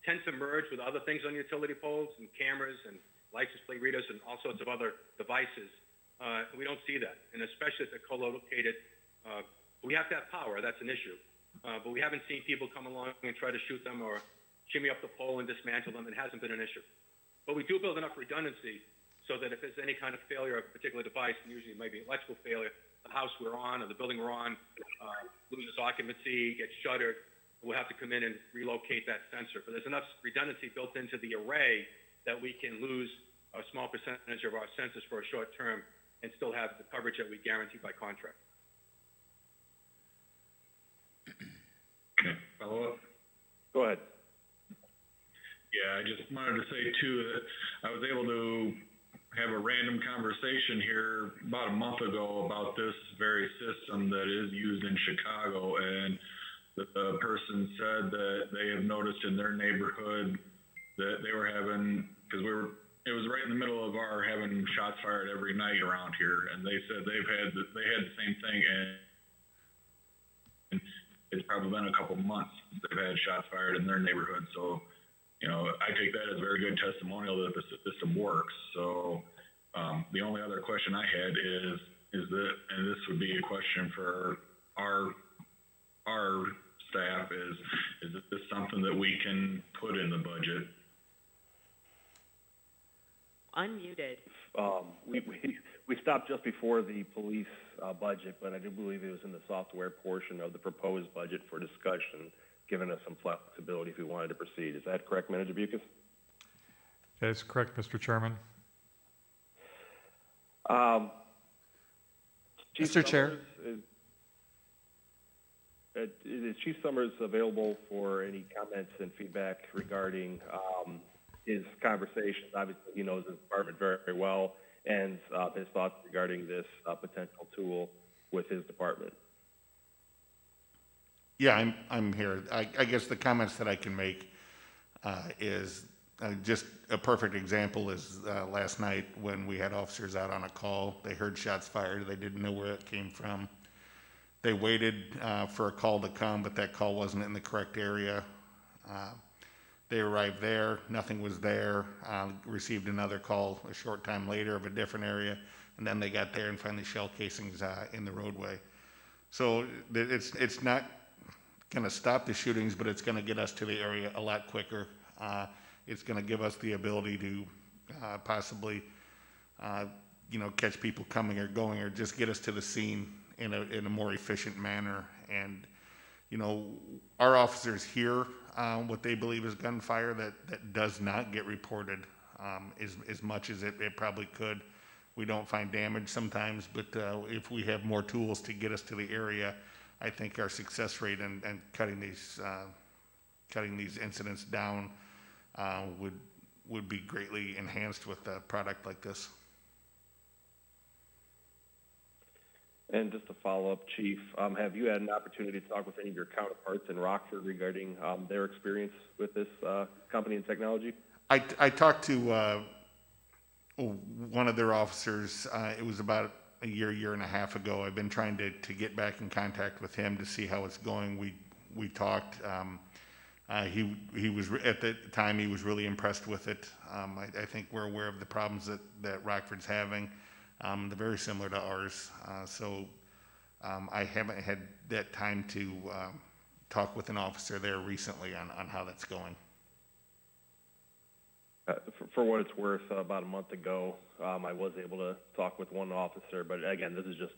tend to merge with other things on utility poles and cameras and license plate readers and all sorts of other devices. We don't see that, and especially if they're co-located. We have to have power, that's an issue. But we haven't seen people come along and try to shoot them or shimmy up the pole and dismantle them. It hasn't been an issue. But we do build enough redundancy so that if there's any kind of failure of a particular device, and usually it might be electrical failure, the house we're on or the building we're on loses occupancy, gets shuttered, we'll have to come in and relocate that sensor. But there's enough redundancy built into the array that we can lose a small percentage of our sensors for a short term and still have the coverage that we guarantee by contract. Okay, follow up? Go ahead. Yeah, I just wanted to say too that I was able to have a random conversation here about a month ago about this very system that is used in Chicago, and the person said that they have noticed in their neighborhood that they were having, because it was right in the middle of our having shots fired every night around here, and they said they had the same thing, and it's probably been a couple months since they've had shots fired in their neighborhood. So, I take that as a very good testimonial that the system works. So, the only other question I had is, and this would be a question for our staff, is this something that we can put in the budget? Unmuted. We stopped just before the police budget, but I do believe it was in the software portion of the proposed budget for discussion, giving us some flexibility if we wanted to proceed. Is that correct, Manager Bucus? That's correct, Mr. Chairman. Mr. Chair. Is Chief Summers available for any comments and feedback regarding his conversations? Obviously, he knows his department very, very well, and his thoughts regarding this potential tool with his department. Yeah, I'm here. I guess the comments that I can make is just a perfect example is last night when we had officers out on a call. They heard shots fired. They didn't know where it came from. They waited for a call to come, but that call wasn't in the correct area. They arrived there, nothing was there, received another call a short time later of a different area, and then they got there and found the shell casings in the roadway. So it's not going to stop the shootings, but it's going to get us to the area a lot quicker. It's going to give us the ability to possibly, catch people coming or going, or just get us to the scene in a more efficient manner. And, our officers hear what they believe is gunfire that does not get reported as much as it probably could. We don't find damage sometimes, but if we have more tools to get us to the area, I think our success rate and cutting these incidents down would be greatly enhanced with a product like this. And just to follow up, Chief, have you had an opportunity to talk with any of your counterparts in Rockford regarding their experience with this company and technology? I talked to one of their officers. It was about a year and a half ago. I've been trying to get back in contact with him to see how it's going. We talked. He was at the time he was really impressed with it. I think we're aware of the problems that Rockford's having. They're very similar to ours. So I haven't had that time to talk with an officer there recently on how that's going. For what it's worth, about a month ago, I was able to talk with one officer, but again, this is just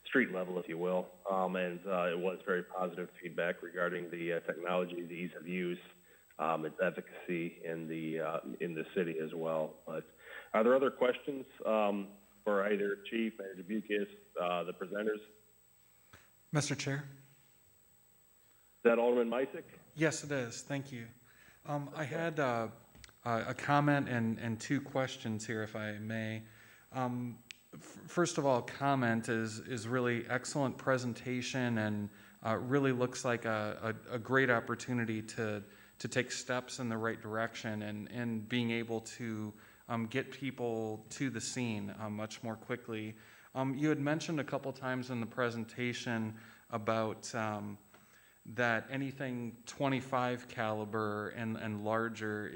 street level, if you will, and it was very positive feedback regarding the technology, the ease of use, its efficacy in the city as well. But are there other questions for either Chief, Manager Bucus, the presenters? Mr. Chair? Is that Alderman Misick? Yes, it is. Thank you. I had a comment and two questions here, if I may. First of all, comment is really excellent presentation and really looks like a great opportunity to take steps in the right direction and being able to get people to the scene much more quickly. You had mentioned a couple times in the presentation about that anything 25 caliber and larger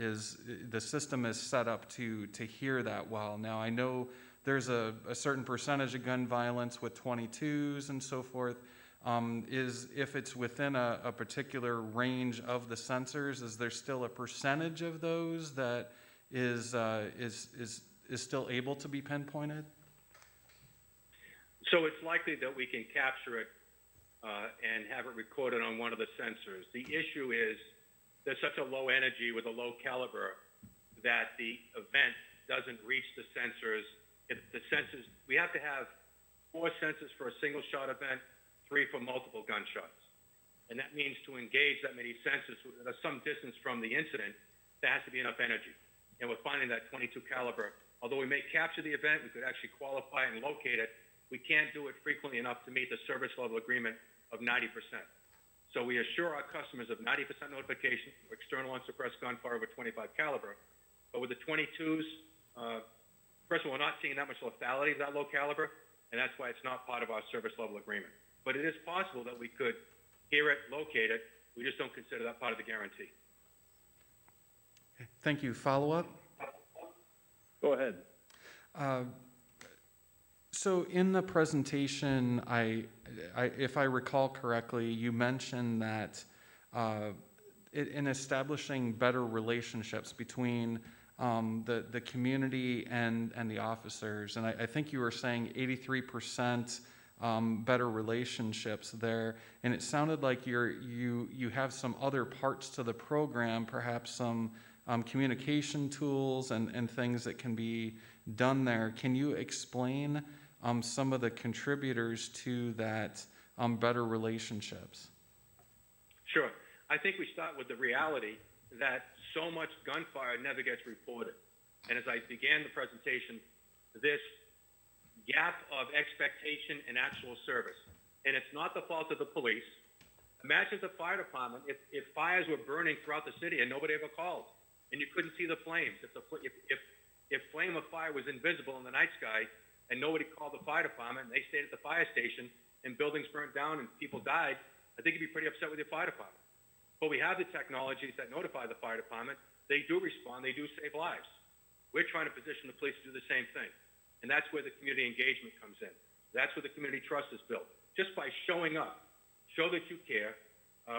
the system is set up to hear that well. Now I know there's a certain percentage of gun violence with 22s and so forth. If it's within a particular range of the sensors, is there still a percentage of those that is still able to be pinpointed? So it's likely that we can capture it and have it recorded on one of the sensors. The issue is there's such a low energy with a low caliber that the event doesn't reach the sensors. We have to have 4 sensors for a single shot event, 3 for multiple gunshots. And that means to engage that many sensors at some distance from the incident, there has to be enough energy. And we're finding that 22 caliber, although we may capture the event, we could actually qualify and locate it, we can't do it frequently enough to meet the service level agreement of 90%. So we assure our customers of 90% notification for external unsuppressed gunfire with 25 caliber. But with the 22s, first of all, we're not seeing that much lethality of that low caliber, and that's why it's not part of our service level agreement. But it is possible that we could hear it, locate it. We just don't consider that part of the guarantee. Okay. Thank you. Follow up? Go ahead. So in the presentation, if I recall correctly, you mentioned that in establishing better relationships between the community and the officers, and I think you were saying 83% better relationships there, and it sounded like you have some other parts to the program, perhaps some communication tools and things that can be done there. Can you explain some of the contributors to that better relationships? Sure. I think we start with the reality that so much gunfire never gets reported. And as I began the presentation, this gap of expectation and actual service. And it's not the fault of the police. Imagine the fire department if fires were burning throughout the city and nobody ever called, and you couldn't see the flames. If flame of fire was invisible in the night sky and nobody called the fire department and they stayed at the fire station and buildings burnt down and people died, I think you'd be pretty upset with your fire department. But we have the technologies that notify the fire department. They do respond. They do save lives. We're trying to position the police to do the same thing. And that's where the community engagement comes in. That's where the community trust is built. Just by showing up, show that you care.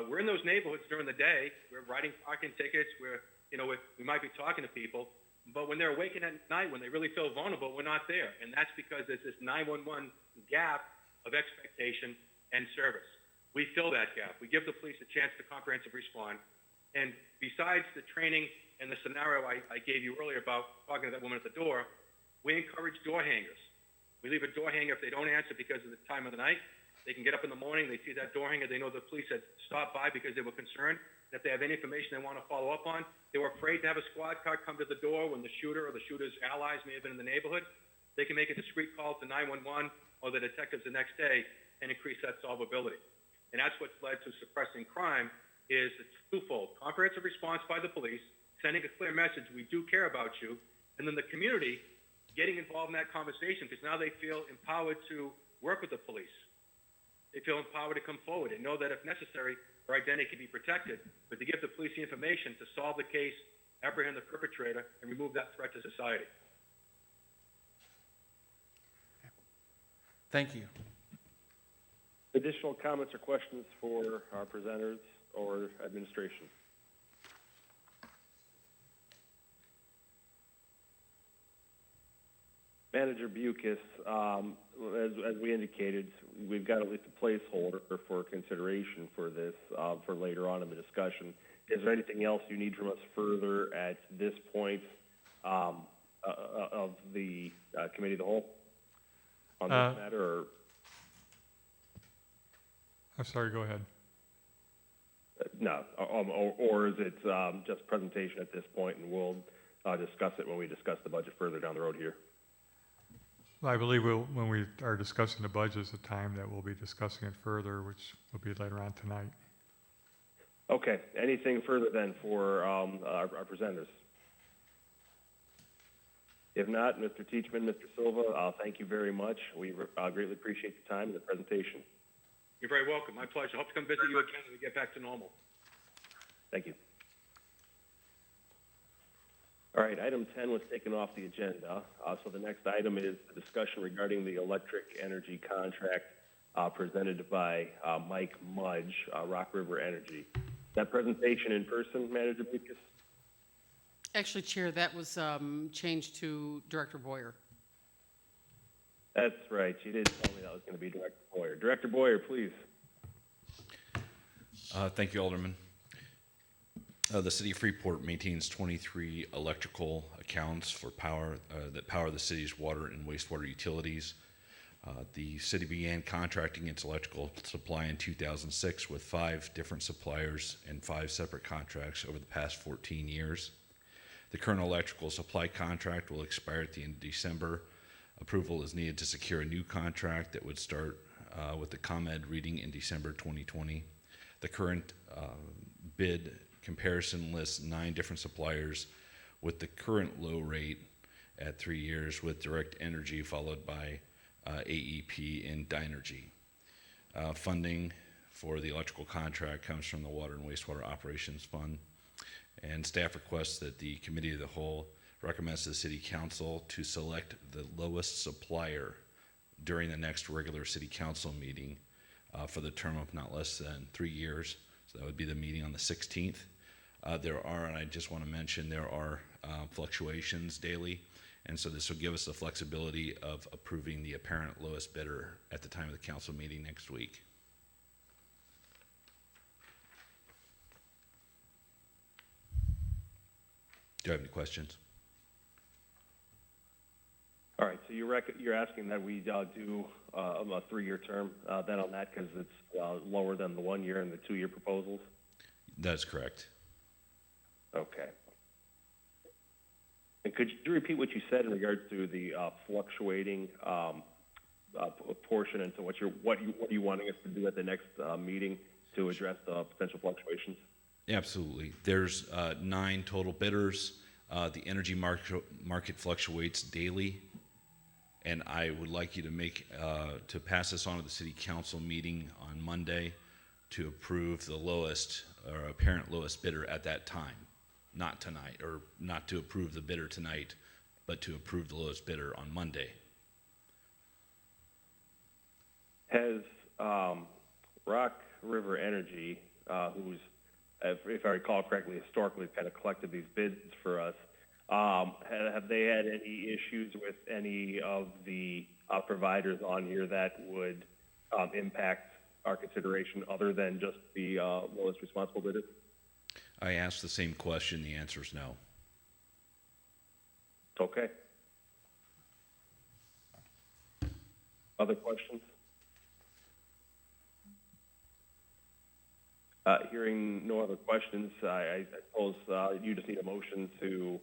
We're in those neighborhoods during the day. We're writing parking tickets. We might be talking to people. But when they're awakened at night, when they really feel vulnerable, we're not there. And that's because there's this 911 gap of expectation and service. We fill that gap. We give the police a chance to comprehensively respond. And besides the training and the scenario I gave you earlier about talking to that woman at the door, we encourage door hangers. We leave a door hanger if they don't answer because of the time of the night. They can get up in the morning, they see that door hanger, they know the police had stopped by because they were concerned. And if they have any information they want to follow up on, they were afraid to have a squad car come to the door when the shooter or the shooter's allies may have been in the neighborhood. They can make a discreet call to 911 or the detectives the next day and increase that solvability. And that's what's led to suppressing crime is it's twofold. Comprehensive response by the police, sending a clear message, we do care about you, and then the community getting involved in that conversation because now they feel empowered to work with the police. They feel empowered to come forward and know that if necessary, their identity can be protected, but to give the police the information to solve the case, apprehend the perpetrator, and remove that threat to society. Thank you. Additional comments or questions for our presenters or administration? Manager Bucus, as we indicated, we've got at least a placeholder for consideration for this for later on in the discussion. Is there anything else you need from us further at this point of the committee of the whole on this matter? Or? I'm sorry, go ahead. No, or is it just presentation at this point, and we'll discuss it when we discuss the budget further down the road here? I believe when we are discussing the budget is the time that we'll be discussing it further, which will be later on tonight. Okay. Anything further then for our presenters? If not, Mr. Teachman, Mr. Silva, thank you very much. We greatly appreciate the time and the presentation. You're very welcome. My pleasure. Hope to come visit you again when we get back to normal. Thank you. All right, item 10 was taken off the agenda. So the next item is the discussion regarding the electric energy contract presented by Mike Mudge, Rock River Energy. That presentation in person, Manager Bucus? Actually, Chair, that was changed to Director Boyer. That's right. You did tell me that was going to be Director Boyer. Director Boyer, please. Thank you, Alderman. The City of Freeport maintains 23 electrical accounts for power that power the city's water and wastewater utilities. The city began contracting its electrical supply in 2006 with 5 different suppliers and 5 separate contracts over the past 14 years. The current electrical supply contract will expire at the end of December. Approval is needed to secure a new contract that would start with the ComEd reading in December 2020. The current bid comparison lists 9 different suppliers with the current low rate at 3 years with Direct Energy followed by AEP and Dynergy. Funding for the electrical contract comes from the Water and Wastewater Operations Fund, and staff requests that the Committee of the Whole recommends to the City Council to select the lowest supplier during the next regular city council meeting for the term of not less than 3 years. So that would be the meeting on the 16th. There are, and I just want to mention, there are fluctuations daily, and so this will give us the flexibility of approving the apparent lowest bidder at the time of the council meeting next week. Do you have any questions? All right, so you're asking that we do a 3-year term then on that because it's lower than the 1 year and the 2-year proposals? That's correct. Okay. And could you repeat what you said in regards to the fluctuating portion, and so what are you wanting us to do at the next meeting to address the potential fluctuations? Absolutely. There's 9 total bidders. The energy market fluctuates daily, and I would like you to pass this on to the city council meeting on Monday to approve the lowest or apparent lowest bidder at that time, not tonight, or not to approve the bidder tonight, but to approve the lowest bidder on Monday. Has Rock River Energy, who's, if I recall correctly, historically kind of collected these bids for us, have they had any issues with any of the providers on here that would impact our consideration other than just the lowest responsible bidder? I asked the same question. The answer is no. Okay. Other questions? Hearing no other questions, I suppose you just need a motion to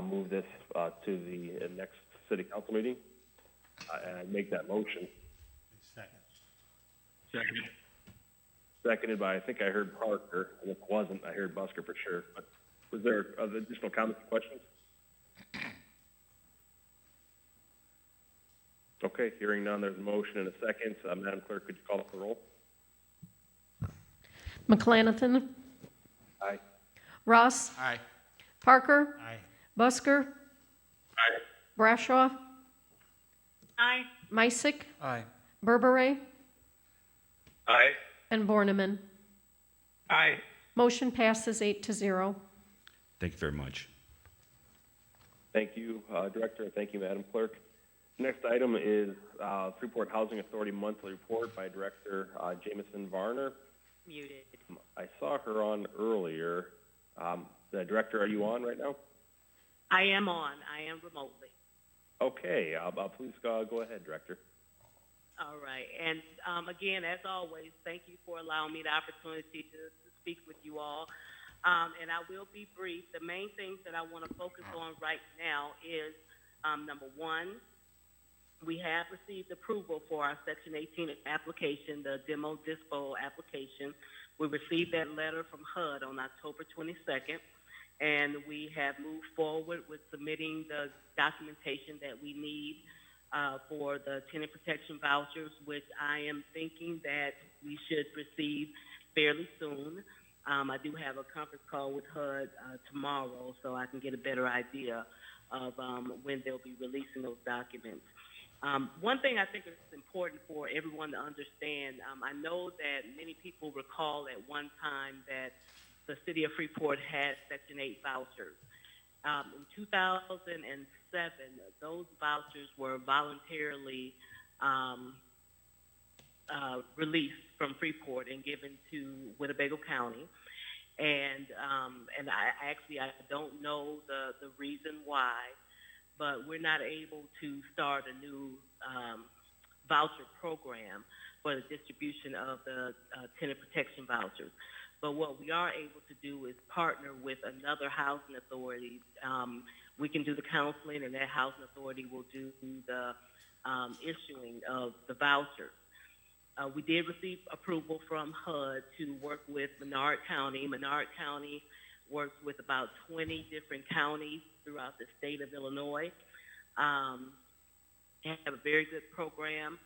move this to the next city council meeting. And I make that motion. Second. Seconded by, I think I heard Parker, and if it wasn't, I heard Busker for sure. But was there additional comments or questions? Okay, hearing none, there's a motion and a second. Madam Clerk, could you call up the roll? McLanathan. Aye. Ross. Aye. Parker. Aye. Busker. Aye. Brashaw. Aye. Misick. Aye. Berberay. Aye. And Borneman. Aye. Motion passes 8-0. Thank you very much. Thank you, Director, and thank you, Madam Clerk. Next item is Freeport Housing Authority Monthly Report by Director Jameson Varner. Muted. I saw her on earlier. The Director, are you on right now? I am on. I am remotely. Okay, please go ahead, Director. All right. And again, as always, thank you for allowing me the opportunity to speak with you all. And I will be brief. The main things that I want to focus on right now is, number one, we have received approval for our Section 18 application, the demo dispo application. We received that letter from HUD on October 22nd, and we have moved forward with submitting the documentation that we need for the tenant protection vouchers, which I am thinking that we should receive fairly soon. I do have a conference call with HUD tomorrow, so I can get a better idea of when they'll be releasing those documents. One thing I think is important for everyone to understand, I know that many people recall at one time that the city of Freeport had Section 8 vouchers. In 2007, those vouchers were voluntarily released from Freeport and given to Winnebago County. And I don't know the reason why, but we're not able to start a new voucher program for the distribution of the tenant protection vouchers. But what we are able to do is partner with another housing authority. We can do the counseling, and that housing authority will do the issuing of the vouchers. We did receive approval from HUD to work with Menard County. Menard County works with about 20 different counties throughout the state of Illinois. They have a very good program.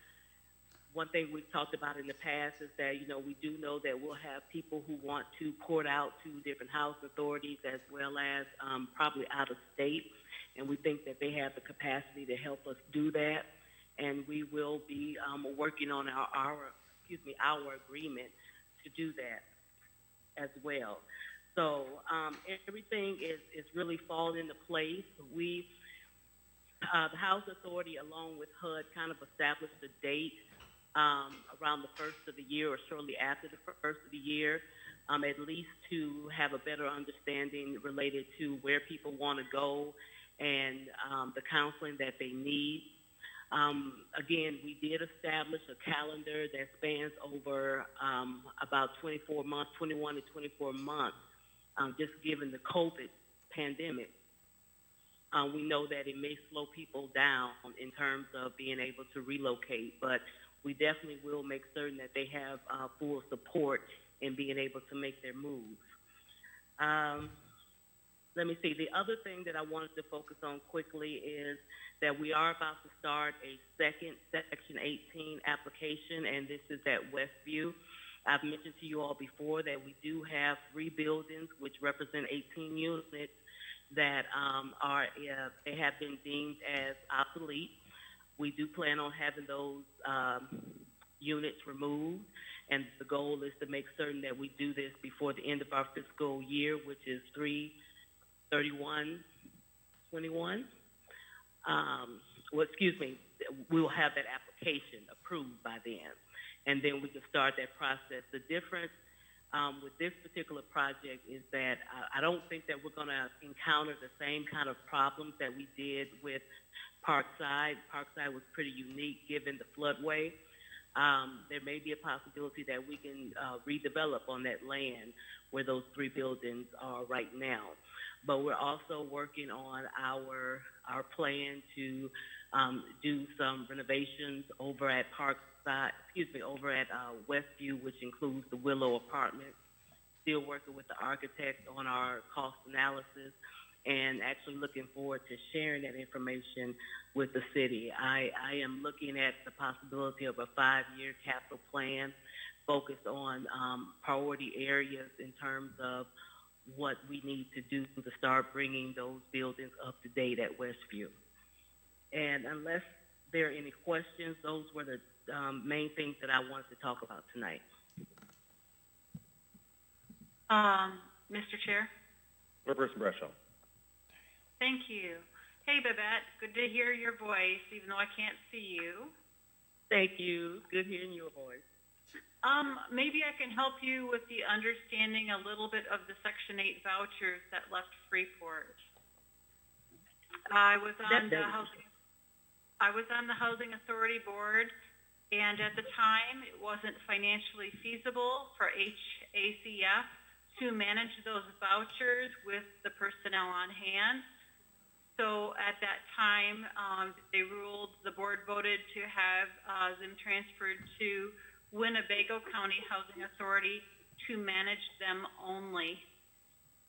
One thing we've talked about in the past is that, we do know that we'll have people who want to port out to different housing authorities as well as probably out of state, and we think that they have the capacity to help us do that. and we will be working on our agreement to do that as well. So everything is really falling into place. The Housing Authority, along with HUD, kind of established a date around the first of the year or shortly after the first of the year, at least to have a better understanding related to where people want to go and the counseling that they need. Again, we did establish a calendar that spans over about 24 months, 21 to 24 months, just given the COVID pandemic. We know that it may slow people down in terms of being able to relocate, but we definitely will make certain that they have full support in being able to make their moves. Let me see. The other thing that I wanted to focus on quickly is that we are about to start a second Section 18 application, and this is at Westview. I've mentioned to you all before that we do have 3 buildings which represent 18 units that they have been deemed as obsolete. We do plan on having those units removed, and the goal is to make certain that we do this before the end of our fiscal year, which is 3/31/21. We'll have that application approved by then, and then we can start that process. The difference with this particular project is that I don't think that we're going to encounter the same kind of problems that we did with Parkside. Parkside was pretty unique given the floodway. There may be a possibility that we can redevelop on that land where those 3 buildings are right now. But we're also working on our plan to do some renovations over at over at Westview, which includes the Willow Apartment. Still working with the architect on our cost analysis and actually looking forward to sharing that information with the city. I am looking at the possibility of a 5-year capital plan focused on priority areas in terms of what we need to do to start bringing those buildings up to date at Westview. And unless there are any questions, those were the main things that I wanted to talk about tonight. Mr. Chair? Chairperson Breshow. Thank you. Hey, Babette, good to hear your voice, even though I can't see you. Thank you. Good hearing your voice. Maybe I can help you with the understanding a little bit of the Section 8 vouchers that left Freeport. I was on the Housing Authority Board, and at the time, it wasn't financially feasible for HACF to manage those vouchers with the personnel on hand. So at that time, the board voted to have them transferred to Winnebago County Housing Authority to manage them only.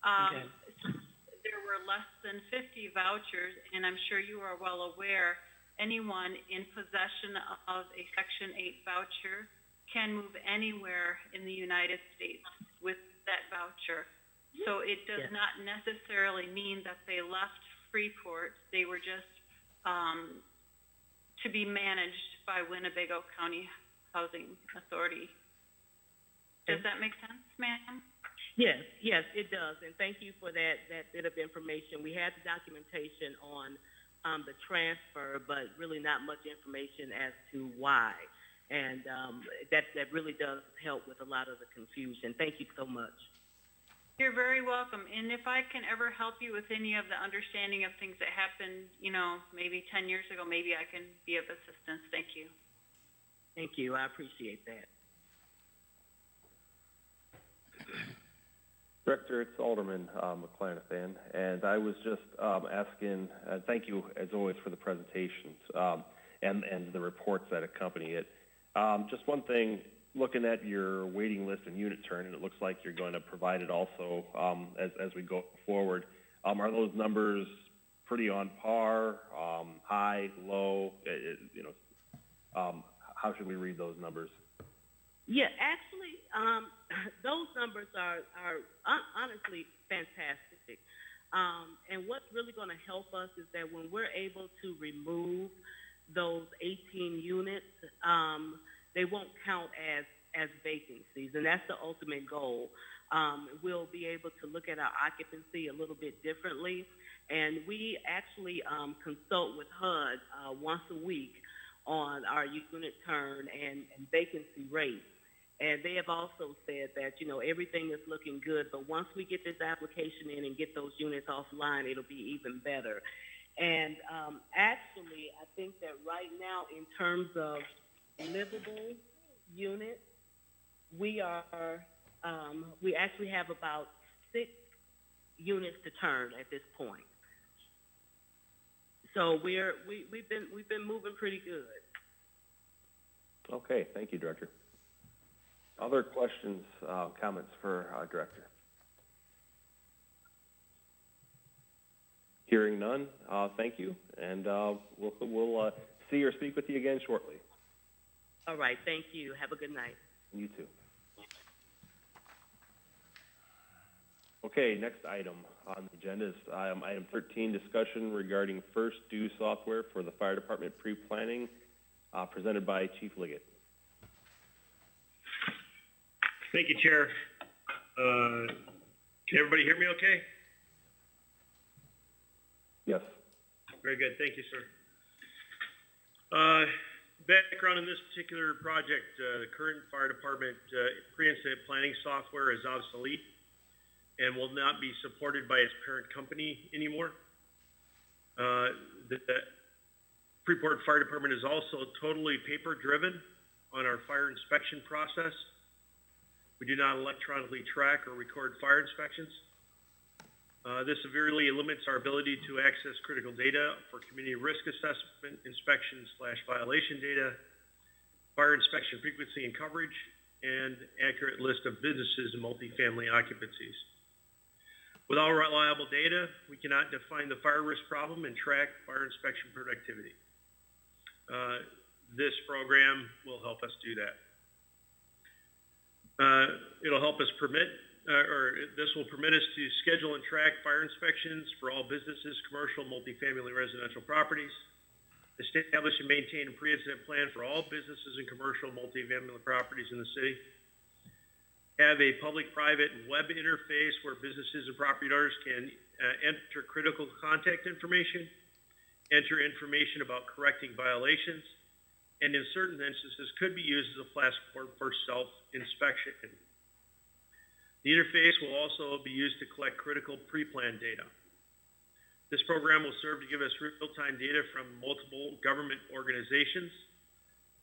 There were less than 50 vouchers, and I'm sure you are well aware, anyone in possession of a Section 8 voucher can move anywhere in the United States with that voucher. So it does not necessarily mean that they left Freeport. They were just to be managed by Winnebago County Housing Authority. Does that make sense, ma'am? Yes, it does. And thank you for that bit of information. We had the documentation on the transfer, but really not much information as to why. And that really does help with a lot of the confusion. Thank you so much. You're very welcome. And if I can ever help you with any of the understanding of things that happened, maybe 10 years ago, maybe I can be of assistance. Thank you. Thank you. I appreciate that. Director, it's Alderman McClanathan, and I was just asking, thank you as always for the presentations and the reports that accompany it. Just one thing, looking at your waiting list and unit turn, and it looks like you're going to provide it also as we go forward. Are those numbers pretty on par, high, low? How should we read those numbers? Yeah, actually, those numbers are honestly fantastic. And what's really going to help us is that when we're able to remove those 18 units, they won't count as vacancies, and that's the ultimate goal. We'll be able to look at our occupancy a little bit differently, and we actually consult with HUD once a week on our unit turn and vacancy rate. And they have also said that, everything is looking good, but once we get this application in and get those units offline, it'll be even better. And actually, I think that right now, in terms of livable units, we actually have about 6 units to turn at this point. So we've been moving pretty good. Okay, thank you, Director. Other questions, comments for Director? Hearing none, thank you, and we'll see or speak with you again shortly. All right, thank you. Have a good night. You too. Okay, next item on the agenda is item 13, discussion regarding first due software for the fire department pre-planning, presented by Chief Liggett. Thank you, Chair. Can everybody hear me okay? Yes. Very good. Thank you, sir. Background in this particular project, the current fire department pre-incident planning software is obsolete and will not be supported by its parent company anymore. The Freeport Fire Department is also totally paper-driven on our fire inspection process. We do not electronically track or record fire inspections. This severely limits our ability to access critical data for community risk assessment, inspection/violation data, fire inspection frequency and coverage, and accurate list of businesses and multifamily occupancies. Without reliable data, we cannot define the fire risk problem and track fire inspection productivity. This program will help us do that. It'll help us this will permit us to schedule and track fire inspections for all businesses, commercial, multifamily, residential properties, establish and maintain a pre-incident plan for all businesses and commercial, multifamily properties in the city, have a public-private web interface where businesses and property owners can enter critical contact information, enter information about correcting violations, and in certain instances could be used as a platform for self-inspection. The interface will also be used to collect critical pre-planned data. This program will serve to give us real-time data from multiple government organizations,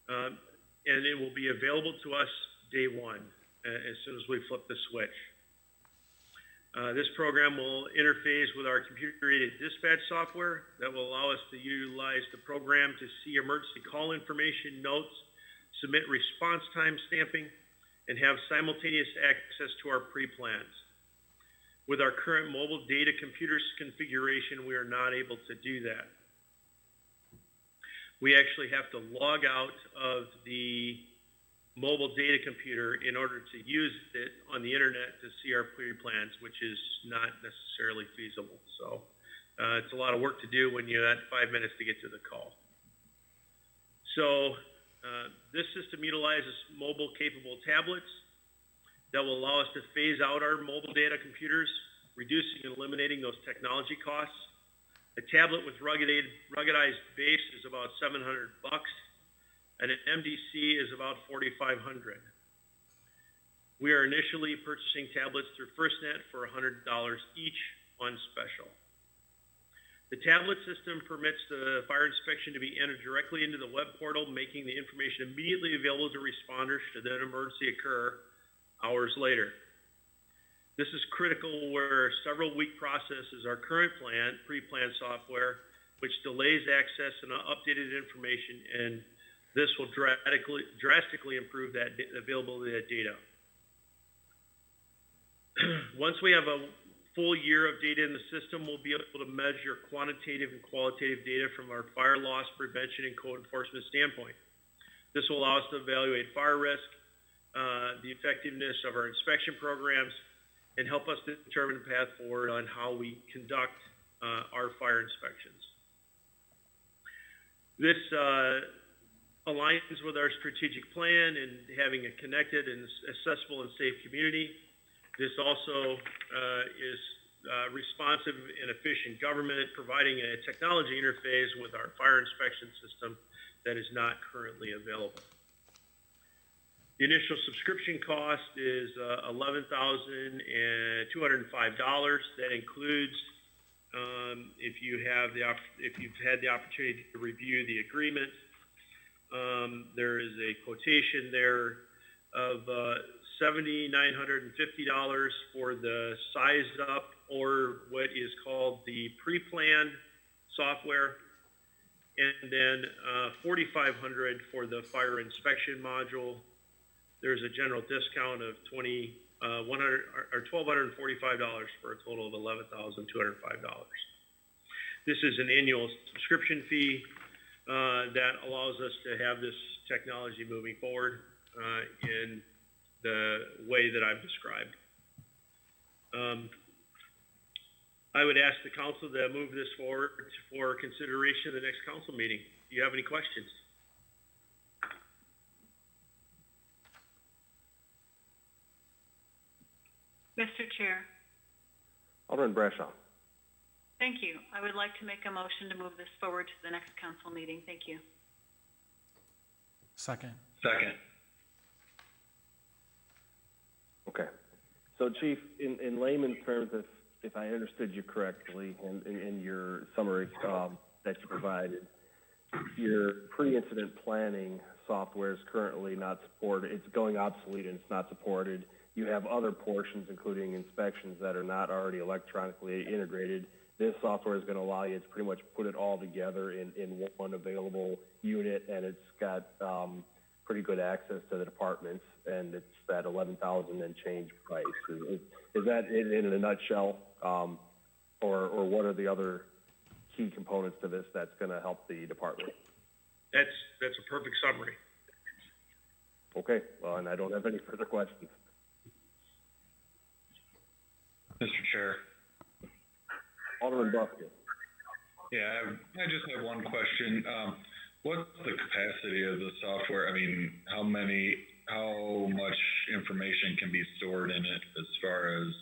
and it will be available to us day one, as soon as we flip the switch. This program will interface with our computer-aided dispatch software that will allow us to utilize the program to see emergency call information, notes, submit response time stamping, and have simultaneous access to our pre-plans. With our current mobile data computers configuration, we are not able to do that. We actually have to log out of the mobile data computer in order to use it on the internet to see our pre-plans, which is not necessarily feasible. So it's a lot of work to do when you have 5 minutes to get to the call. So this system utilizes mobile capable tablets that will allow us to phase out our mobile data computers, reducing and eliminating those technology costs. A tablet with ruggedized base is about $700, and an MDC is about $4,500. We are initially purchasing tablets through FirstNet for $100 each on special. The tablet system permits the fire inspection to be entered directly into the web portal, making the information immediately available to responders should an emergency occur hours later. This is critical where several week processes our current pre-planned software, which delays access and updated information, and this will drastically improve that availability of that data. Once we have a full year of data in the system, we'll be able to measure quantitative and qualitative data from our fire loss prevention and code enforcement standpoint. This will allow us to evaluate fire risk, the effectiveness of our inspection programs, and help us determine the path forward on how we conduct our fire inspections. This aligns with our strategic plan and having a connected and accessible and safe community. This also is responsive and efficient government, providing a technology interface with our fire inspection system that is not currently available. The initial subscription cost is $11,205. That includes if you've had the opportunity to review the agreement. There is a quotation there of $7,950 for the sized up, or what is called the pre-plan software, and then $4,500 for the fire inspection module. There's a general discount of $1,245 for a total of $11,205. This is an annual subscription fee that allows us to have this technology moving forward in the way that I've described. I would ask the council to move this forward for consideration at the next council meeting. Do you have any questions? Mr. Chair, Alderman Brashaw. thank you. I would like to make a motion to move this forward to the next council meeting. Thank you. Second. Second. Okay. So Chief, in layman's terms, if I understood you correctly in your summary that you provided, your pre-incident planning software is currently not supported. It's going obsolete and it's not supported. You have other portions, including inspections, that are not already electronically integrated. This software is going to allow you to pretty much put it all together in one available unit, and it's got pretty good access to the departments, and it's that $11,000 and change price. Is that it in a nutshell, or what are the other key components to this that's going to help the department? That's a perfect summary. Okay, well, and I don't have any further questions. Mr. Chair. Alderman Busker. Yeah, I just have one question. What's the capacity of the software? I mean, how much information can be stored in it as far as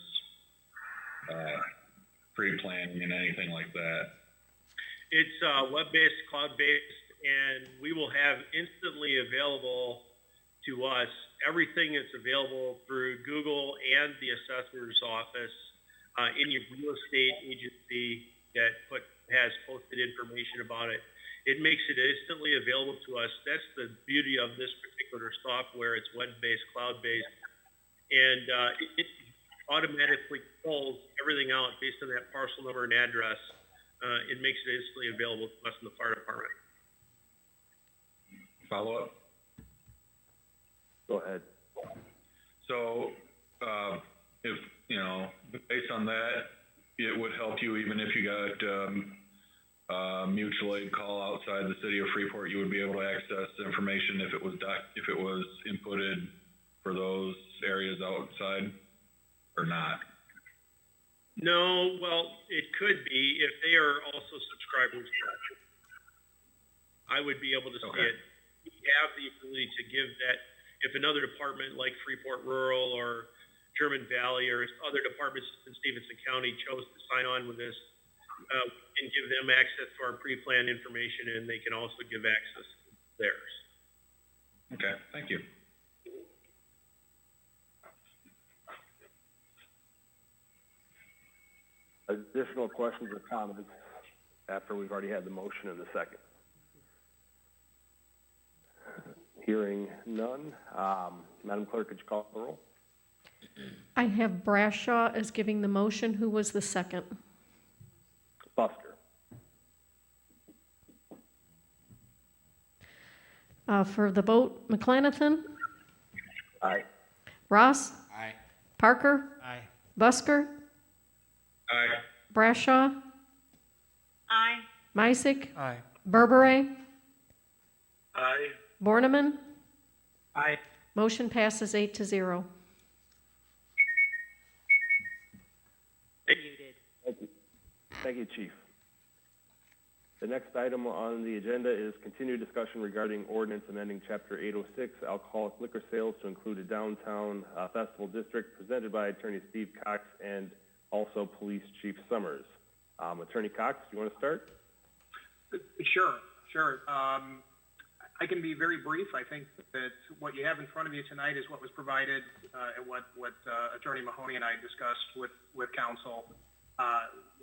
pre-planning and anything like that? It's web-based, cloud-based, and we will have instantly available to us everything that's available through Google and the assessor's office, any real estate agency that has posted information about it. It makes it instantly available to us. That's the beauty of this particular software. It's web-based, cloud-based, and it automatically pulls everything out based on that parcel number and address. It makes it instantly available to us in the fire department. Follow up? Go ahead. So, if, based on that, it would help you even if you got mutual aid call outside the city of Freeport, you would be able to access the information if it was inputted for those areas outside, or not? No, well, it could be if they are also subscribers. I would be able to see it. We have the ability to give that. If another department like Freeport Rural or German Valley or other departments in Stevenson County chose to sign on with this, and give them access to our pre-planned information, and they can also give access to theirs. Okay, thank you. Additional questions or comments after we've already had the motion and the second? Hearing none. Madam Clerk, could you call the roll? I have Brashaw as giving the motion. Who was the second? Busker. For the vote, McClanathan? Aye. Ross? Aye. Parker? Aye. Busker? Aye. Brashaw? Aye. Meissick? Aye. Berberet? Aye. Borneman? Aye. Motion passes 8-0. Muted. Thank you. Thank you, Chief. The next item on the agenda is continued discussion regarding ordinance amending Chapter 806, alcoholic liquor sales to include a downtown festival district, presented by Attorney Steve Cox and also Police Chief Summers. Attorney Cox, do you want to start? Sure. I can be very brief. I think that what you have in front of you tonight is what was provided and what Attorney Mahoney and I discussed with council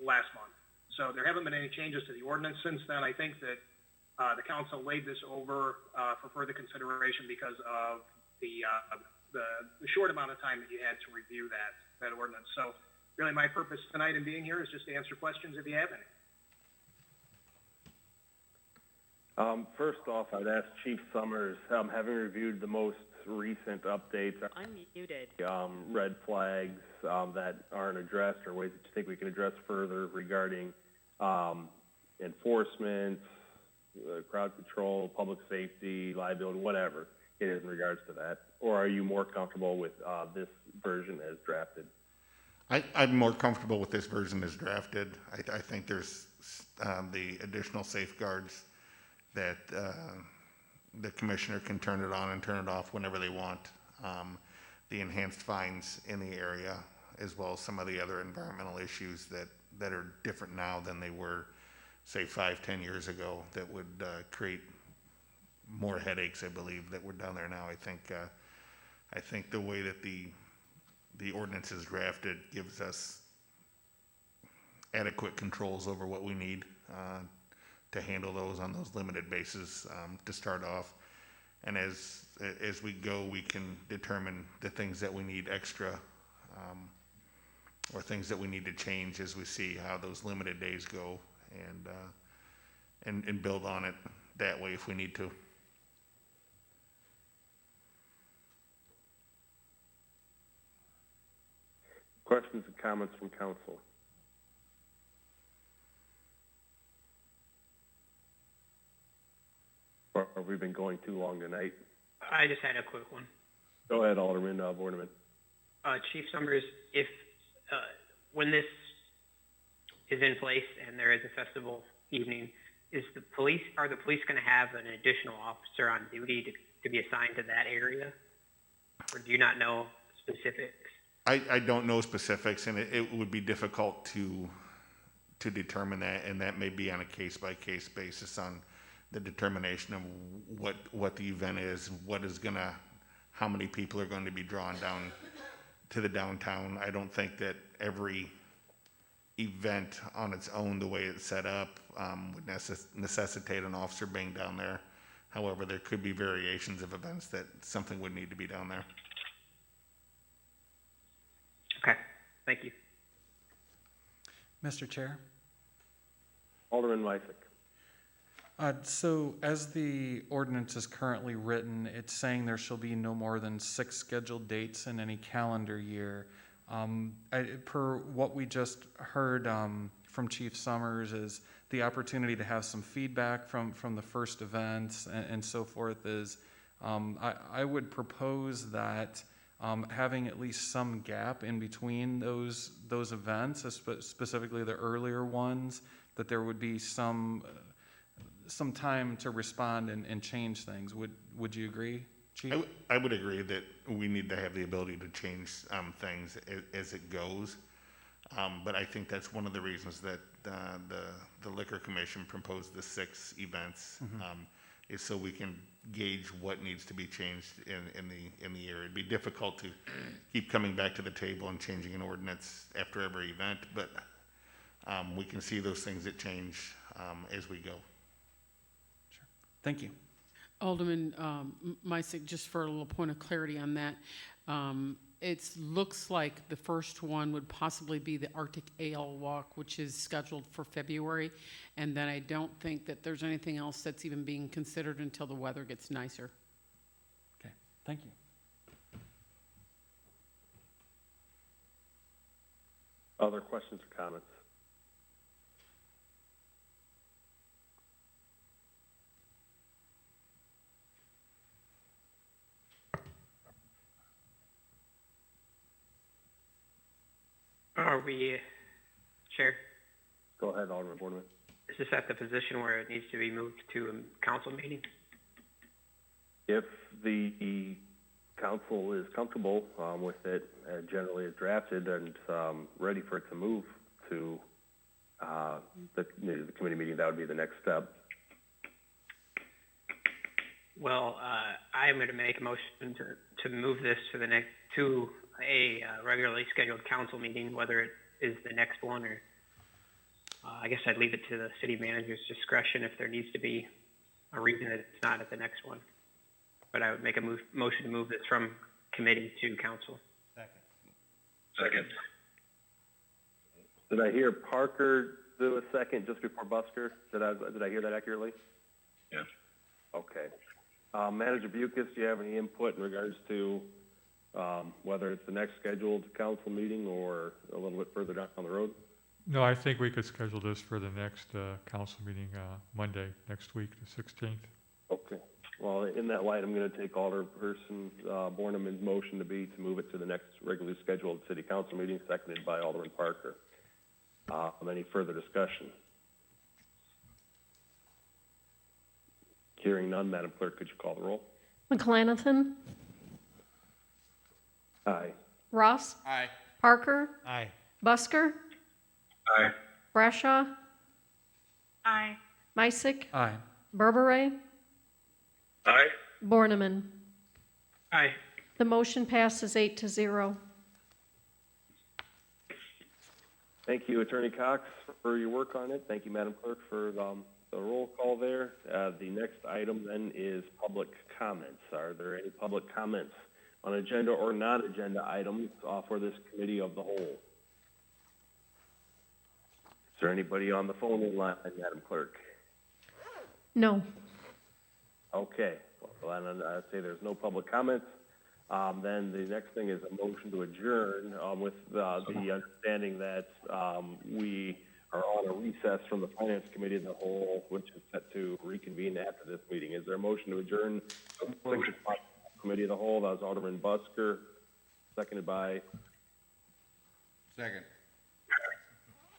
last month. So there haven't been any changes to the ordinance since then. I think that the council laid this over for further consideration because of the short amount of time that you had to review that ordinance. So really my purpose tonight in being here is just to answer questions if you have any. First off, I'd ask Chief Summers, having reviewed the most recent updates, Unmuted. red flags that aren't addressed or ways that you think we can address further regarding enforcement, crowd control, public safety, liability, whatever it is in regards to that? Or are you more comfortable with this version as drafted? I'm more comfortable with this version as drafted. I think there's the additional safeguards that the commissioner can turn it on and turn it off whenever they want. The enhanced fines in the area, as well as some of the other environmental issues that are different now than they were, say, 5-10 years ago, that would create more headaches, I believe, that were down there now. I think the way that the ordinance is drafted gives us adequate controls over what we need to handle those on those limited bases to start off. And as we go, we can determine the things that we need extra or things that we need to change as we see how those limited days go, and build on it that way if we need to. Questions and comments from council? Or have we been going too long tonight? I just had a quick one. Go ahead, Alderman Borneman. Chief Summers, if when this is in place and there is a festival evening, are the police going to have an additional officer on duty to be assigned to that area, or do you not know specifics? I don't know specifics, and it would be difficult to determine that, and that may be on a case-by-case basis on the determination of what the event is, how many people are going to be drawn down to the downtown. I don't think that every event on its own, the way it's set up, would necessitate an officer being down there. However, there could be variations of events that something would need to be down there. Okay, thank you. Mr. Chair? Alderman Lysick. So as the ordinance is currently written, it's saying there shall be no more than 6 scheduled dates in any calendar year. Per what we just heard from Chief Summers is the opportunity to have some feedback from the first events and so forth is, I would propose that having at least some gap in between those events, specifically the earlier ones, that there would be some time to respond and change things. Would you agree, Chief? I would agree that we need to have the ability to change things as it goes. But I think that's one of the reasons that the Liquor Commission proposed the 6 events, is so we can gauge what needs to be changed in the area. It'd be difficult to keep coming back to the table and changing an ordinance after every event, but we can see those things that change as we go. Thank you. Alderman Misick, just for a little point of clarity on that, it looks like the first one would possibly be the Arctic Ale Walk, which is scheduled for February, and then I don't think that there's anything else that's even being considered until the weather gets nicer. Okay, thank you. Other questions or comments? Are we, Chair? Go ahead, Alderman Borneman. this at the position where it needs to be moved to a council meeting? If the council is comfortable with it, generally as drafted and ready for it to move to the committee meeting, that would be the next step. Well, I'm going to make a motion to move this to a regularly scheduled council meeting, whether it is the next one or I guess I'd leave it to the city manager's discretion if there needs to be a reason that it's not at the next one. But I would make a motion to move this from committee to council. Second. Did I hear Parker do a second just before Busker? Did I hear that accurately? Yeah. Okay. Manager Bucus, do you have any input in regards to whether it's the next scheduled council meeting or a little bit further down the road? No, I think we could schedule this for the next council meeting Monday next week, the 16th. Okay. Well, in that light, I'm going to take Alderperson Borneman's motion to move it to the next regularly scheduled city council meeting, seconded by Alderman Parker. Any further discussion? Hearing none, Madam Clerk, could you call the roll? McLanathan, Aye. Ross, Aye. Parker, Aye. Busker, Aye. Brashaw, Aye. Meissick, Aye. Berberay, Aye. Borneman. Aye. The motion passes 8-0. Thank you, Attorney Cox, for your work on it. Thank you, Madam Clerk, for the roll call there. The next item then is public comments. Are there any public comments on agenda or non-agenda items for this committee of the whole? Is there anybody on the phone line, Madam Clerk? No. Okay, well, I'd say there's no public comments. Then the next thing is a motion to adjourn with the understanding that we are on a recess from the Finance Committee of the whole, which is set to reconvene after this meeting. Is there a motion to adjourn the Committee of the whole? That was Alderman Busker, seconded by Second.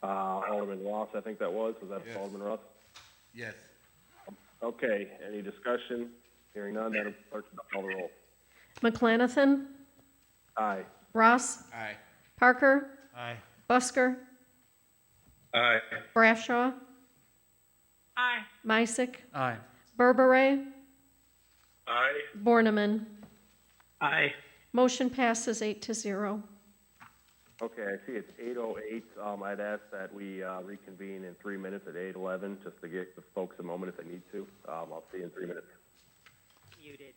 Alderman Ross, I think that was. Was that Yes. Alderman Ross? Yes. Okay, any discussion? Hearing none, Madam Clerk, call the roll. McLanathan, Aye. Ross, Aye. Parker, Aye. Busker, Aye. Brashaw, Aye. Meissick, Aye. Berberay, Aye. Borneman. Aye. Motion passes 8-0. Okay, I see it's 8:08. I'd ask that we reconvene in 3 minutes at 8:11, just to give the folks a moment if they need to. I'll see you in 3 minutes. Muted.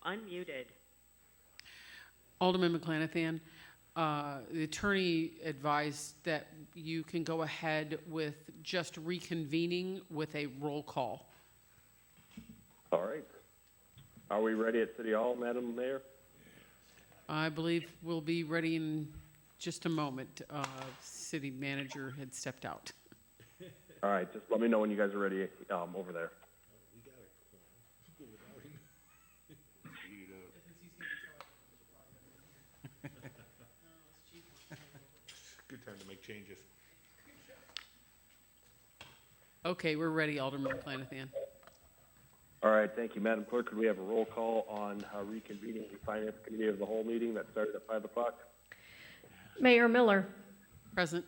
unmuted. Alderman McClanathan, the attorney advised that you can go ahead with just reconvening with a roll call. All right. Are we ready at City Hall, Madam Mayor? I believe we'll be ready in just a moment. City manager had stepped out. All right, just let me know when you guys are ready over there. Good time to make changes. Okay, we're ready, Alderman McClanathan. All right, thank you, Madam Clerk. Could we have a roll call on reconvening the Finance Committee of the whole meeting that started at 5 o'clock? Mayor Miller. Present.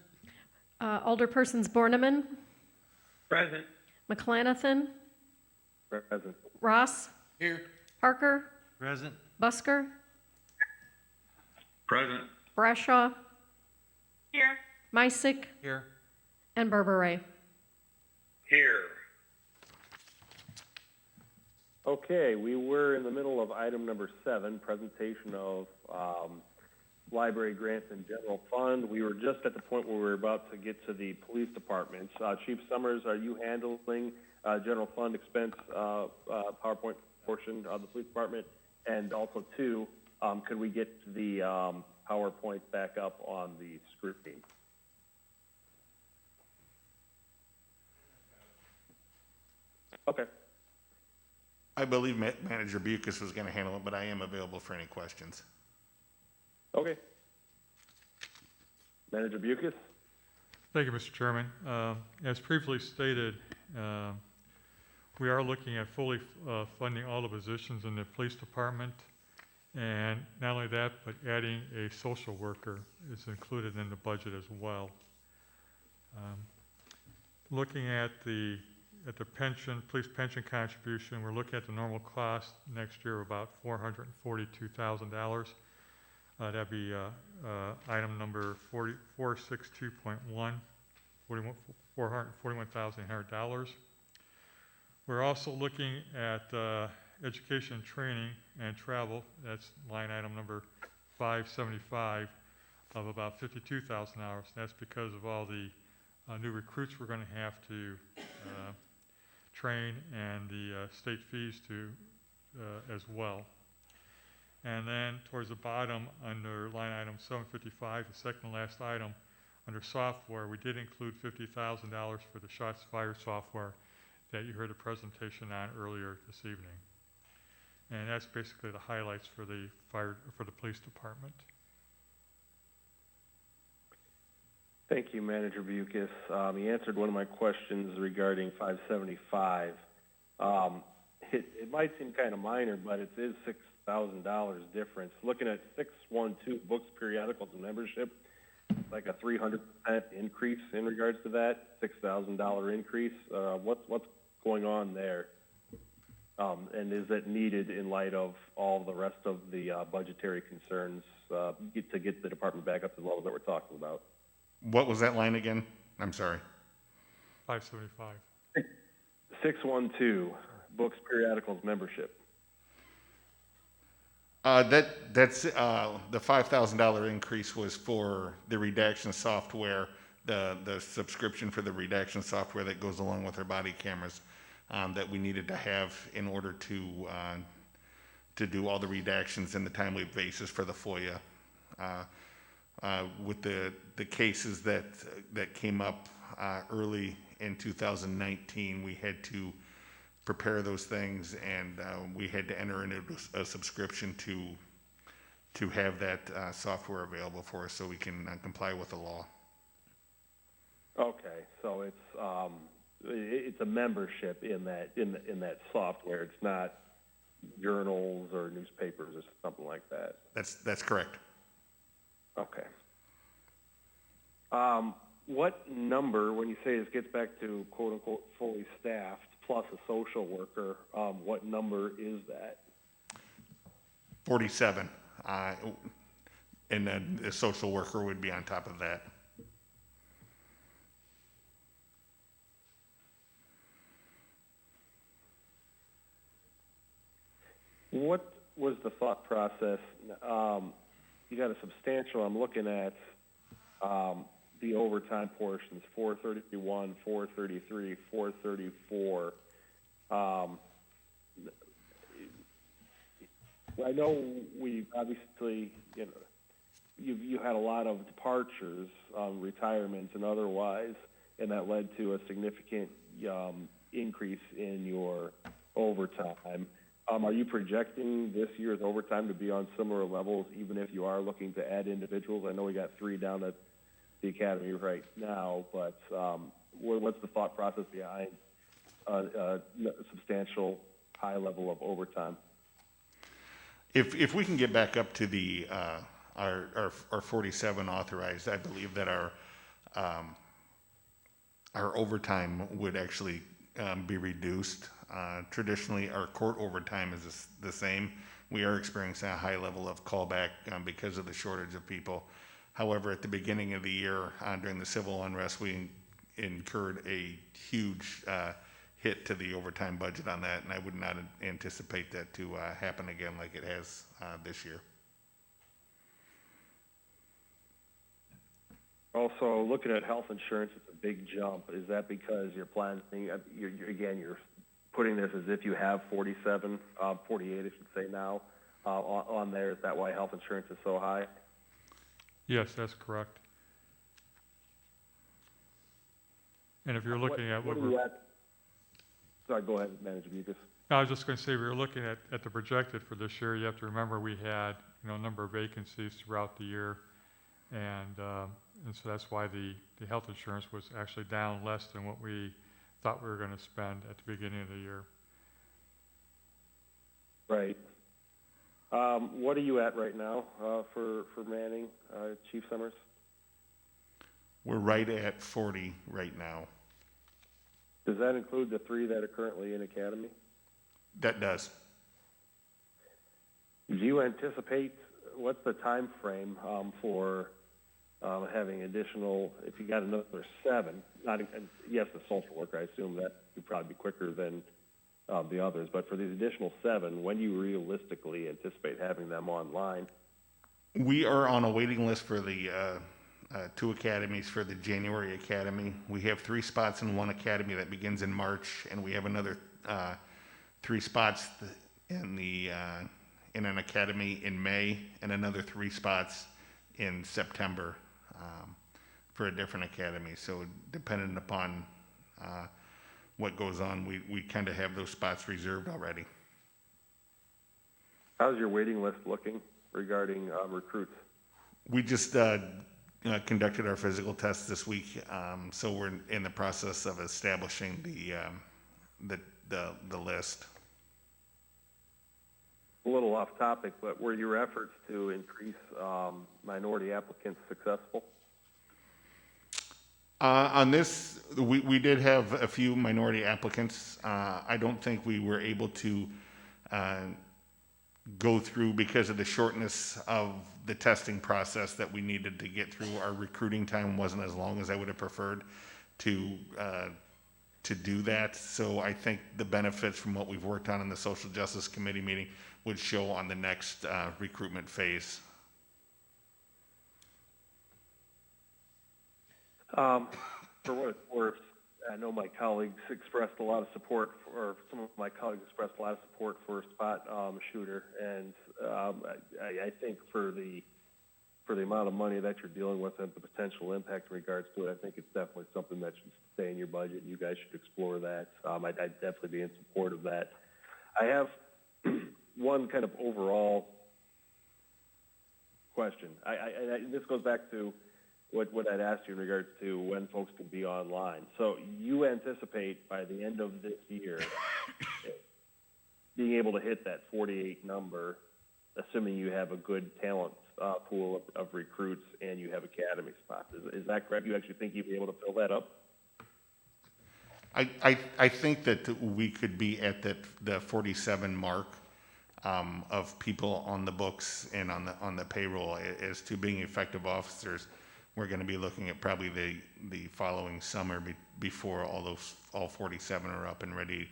Alderpersons Borneman, Present. McClanathan, Present. Ross, Here. Parker, Present. Busker, Present. Brashaw, Here. Mysick, Here. and Berberay. Here. Okay, we were in the middle of item number 7, presentation of library grants and general fund. We were just at the point where we were about to get to the police department. Chief Summers, are you handling general fund expense PowerPoint portion of the police department? And also, two, could we get the PowerPoint back up on the screen? Okay. I believe Manager Bucus was going to handle it, but I am available for any questions. Okay. Manager Bucus? Thank you, Mr. Chairman. As previously stated, we are looking at fully funding all the positions in the police department. And not only that, but adding a social worker is included in the budget as well. Looking at the pension, police pension contribution, we're looking at the normal cost next year of about $442,000. That'd be item number 462.1, $441,800. We're also looking at education, training, and travel. That's line item number 575 of about $52,000. That's because of all the new recruits we're going to have to train and the state fees to as well. And then towards the bottom under line item 755, the second to last item, under software, we did include $50,000 for the shots fired software that you heard a presentation on earlier this evening. And that's basically the highlights for the police department. Thank you, Manager Bucus. He answered one of my questions regarding 575. It might seem kind of minor, but it is $6,000 difference. Looking at 612 books, periodicals, and membership, like a 300% increase in regards to that $6,000 increase. What's going on there? And is it needed in light of all the rest of the budgetary concerns to get the department back up to the levels that we're talking about? What was that line again? I'm sorry. 575. 612 books, periodicals, membership. That's the $5,000 increase was for the redaction software, the subscription for the redaction software that goes along with our body cameras that we needed to have in order to do all the redactions in the timely basis for the FOIA. With the cases that came up early in 2019, we had to prepare those things, and we had to enter into a subscription to have that software available for us so we can comply with the law. Okay, so it's a membership in that software. It's not journals or newspapers or something like that. That's correct. Okay. What number, when you say this gets back to quote unquote fully staffed plus a social worker, what number is that? 47, and then the social worker would be on top of that. was the thought process? You got a substantial, I'm looking at the overtime portions, 431, 433, 434. I know we obviously, you had a lot of departures, retirements and otherwise, and that led to a significant increase in your overtime. Are you projecting this year's overtime to be on similar levels, even if you are looking to add individuals? I know we got 3 down at the academy right now, but what's the thought process behind a substantial high level of overtime? If we can get back up to the our 47 authorized, I believe that our overtime would actually be reduced. Traditionally, our court overtime is the same. We are experiencing a high level of callback because of the shortage of people. However, at the beginning of the year, during the civil unrest, we incurred a huge hit to the overtime budget on that, and I would not anticipate that to happen again like it has this year. Also, looking at health insurance, it's a big jump. Is that because you're planning, you're putting this as if you have 47, 48, I should say now, on there? Is that why health insurance is so high? Yes, that's correct. And if you're looking at what we're... Sorry, go ahead, Manager Bucus. I was just going to say, we were looking at the projected for this year. You have to remember we had, a number of vacancies throughout the year. And so that's why the health insurance was actually down less than what we thought we were going to spend at the beginning of the year. Right. What are you at right now for Manning, Chief Summers? We're right at 40 right now. Does that include the 3 that are currently in academy? That does. Do you anticipate, what's the time frame for having additional, if you got another 7, yes, the social worker, I assume that would probably be quicker than the others, but for these additional 7, when do you realistically anticipate having them online? We are on a waiting list for the 2 academies for the January academy. We have 3 spots in one academy that begins in March, and we have another 3 spots in an academy in May, and another 3 spots in September for a different academy. So dependent upon what goes on, we kind of have those spots reserved already. How's your waiting list looking regarding recruits? We just conducted our physical test this week, so we're in the process of establishing the list. A little off topic, but were your efforts to increase minority applicants successful? On this, we did have a few minority applicants. I don't think we were able to go through, because of the shortness of the testing process that we needed to get through. Our recruiting time wasn't as long as I would have preferred to do that. So I think the benefits from what we've worked on in the Social Justice Committee meeting would show on the next recruitment phase. For what it's worth, I know my colleagues expressed a lot of support, or some of my colleagues expressed a lot of support for a spot shooter, and I think for the amount of money that you're dealing with and the potential impact in regards to it, I think it's definitely something that should stay in your budget. You guys should explore that. I'd definitely be in support of that. I have one kind of overall question. This goes back to what I'd asked you in regards to when folks can be online. So you anticipate by the end of this year being able to hit that 48 number, assuming you have a good talent pool of recruits and you have academy spots. Is that correct? You actually think you'd be able to fill that up? I think that we could be at the 47 mark of people on the books and on the payroll. As to being effective officers, we're going to be looking at probably the following summer before all 47 are up and ready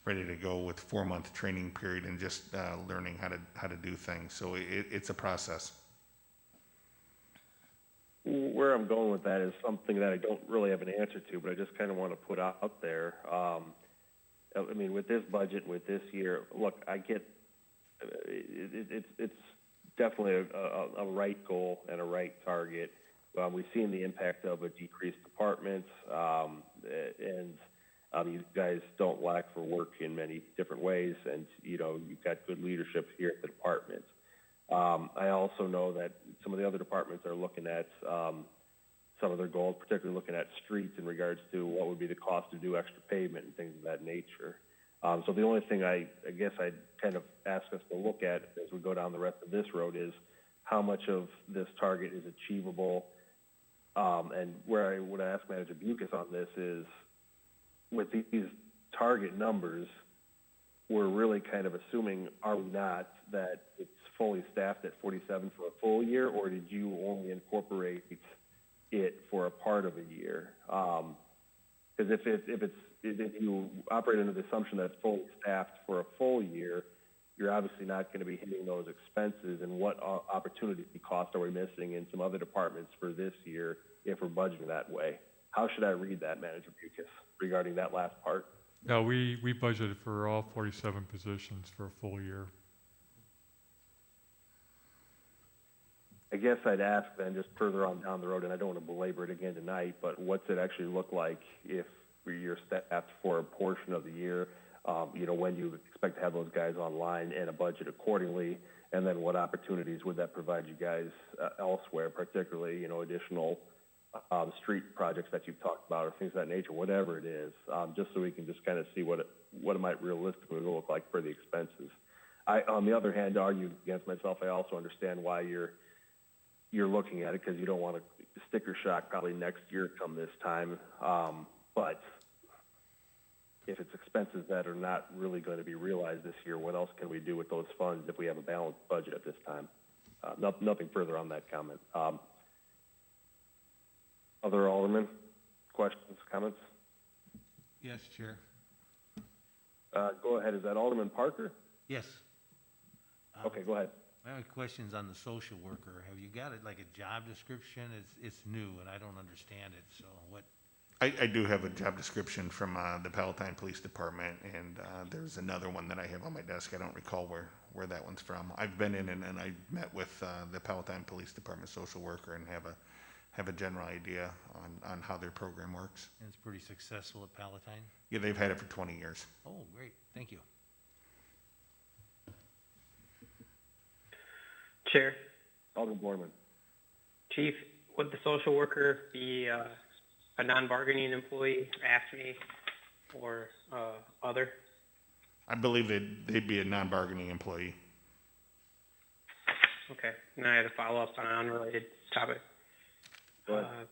ready to go with 4-month training period and just learning how to do things. So it's a process. Where I'm going with that is something that I don't really have an answer to, but I just kind of want to put out there. I mean, with this budget, with this year, look, I get it's definitely a right goal and a right target. We've seen the impact of a decreased departments, and you guys don't lack for work in many different ways, and you've got good leadership here at the department. I also know that some of the other departments are looking at some of their goals, particularly looking at streets in regards to what would be the cost to do extra pavement and things of that nature. So the only thing I guess I'd kind of ask us to look at as we go down the rest of this road is how much of this target is achievable. And where I would ask Manager Bucas on this is, with these target numbers, we're really kind of assuming, are we not, that it's fully staffed at 47 for a full year, or did you only incorporate it for a part of a year? Because if you operate under the assumption that it's fully staffed for a full year, you're obviously not going to be hitting those expenses. And what opportunity cost are we missing in some other departments for this year if we're budgeting that way? How should I read that, Manager Bucas, regarding that last part? No, we budgeted for all 47 positions for a full year. I guess I'd ask then, just further on down the road, and I don't want to belabor it again tonight, but what's it actually look like if you're staffed for a portion of the year, when you expect to have those guys online and a budget accordingly, and then what opportunities would that provide you guys elsewhere, particularly, additional street projects that you've talked about or things of that nature, whatever it is, just so we can just kind of see what it might realistically look like for the expenses. I, on the other hand, argue against myself. I also understand why you're looking at it, because you don't want to sticker shock probably next year come this time. But if it's expenses that are not really going to be realized this year, what else can we do with those funds if we have a balanced budget at this time? Nothing further on that comment. Other aldermen, questions, comments? Yes, Chair. Go ahead. Is that Alderman Parker? Yes. Okay, go ahead. My only question's on the social worker. Have you got it like a job description? It's new and I don't understand it, so what? I do have a job description from the Palatine Police Department, and there's another one that I have on my desk. I don't recall where that one's from. I've been in and I met with the Palatine Police Department social worker and have a general idea on how their program works. And it's pretty successful at Palatine? Yeah, they've had it for 20 years. Oh, great. Thank you. Chair. Alderman Borman. Chief, would the social worker be a non-bargaining employee, AFSCME, or other? I believe they'd be a non-bargaining employee. Okay. And I had a follow-up on an unrelated topic. Go ahead.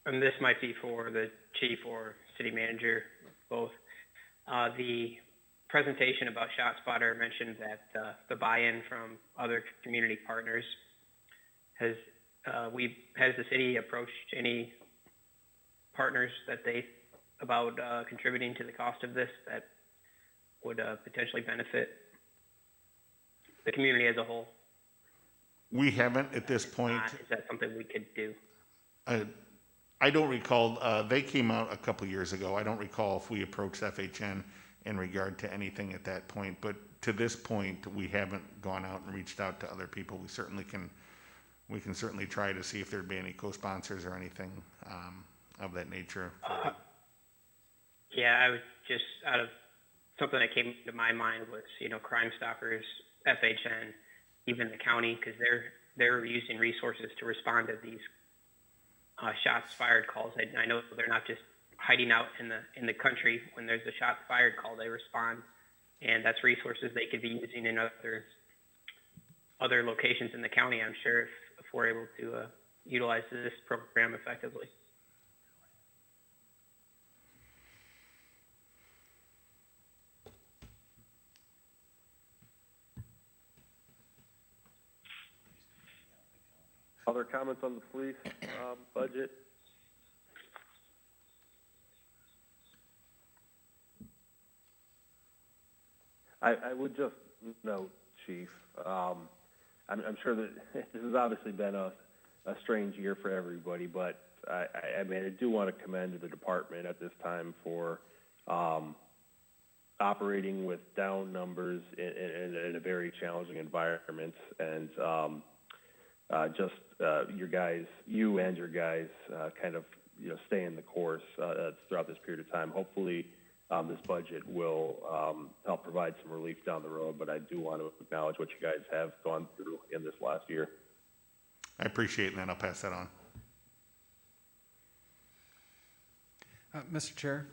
And this might be for the chief or city manager, both. The presentation about ShotSpotter mentioned that the buy-in from other community partners. Has the city approached any partners about contributing to the cost of this that would potentially benefit the community as a whole? We haven't at this point. Is that something we could do? I don't recall. They came out a couple years ago. I don't recall if we approached FHN in regard to anything at that point. But to this point, we haven't gone out and reached out to other people. We can certainly try to see if there'd be any co-sponsors or anything of that nature. Yeah, I was just out of something that came to my mind was, Crime Stoppers, FHN, even the county, because they're using resources to respond to these shots fired calls. I know they're not just hiding out in the country. When there's a shots fired call, they respond, and that's resources they could be using in other locations in the county, I'm sure, if we're able to utilize this program effectively. Other comments on the police budget? I would just note, Chief, I'm sure that this has obviously been a strange year for everybody, but I mean, I do want to commend the department at this time for operating with down numbers in a very challenging environment, and you and your guys kind of staying the course throughout this period of time. Hopefully, this budget will help provide some relief down the road, but I do want to acknowledge what you guys have gone through in this last year. I appreciate it, and then I'll pass that on. Mr. Chair?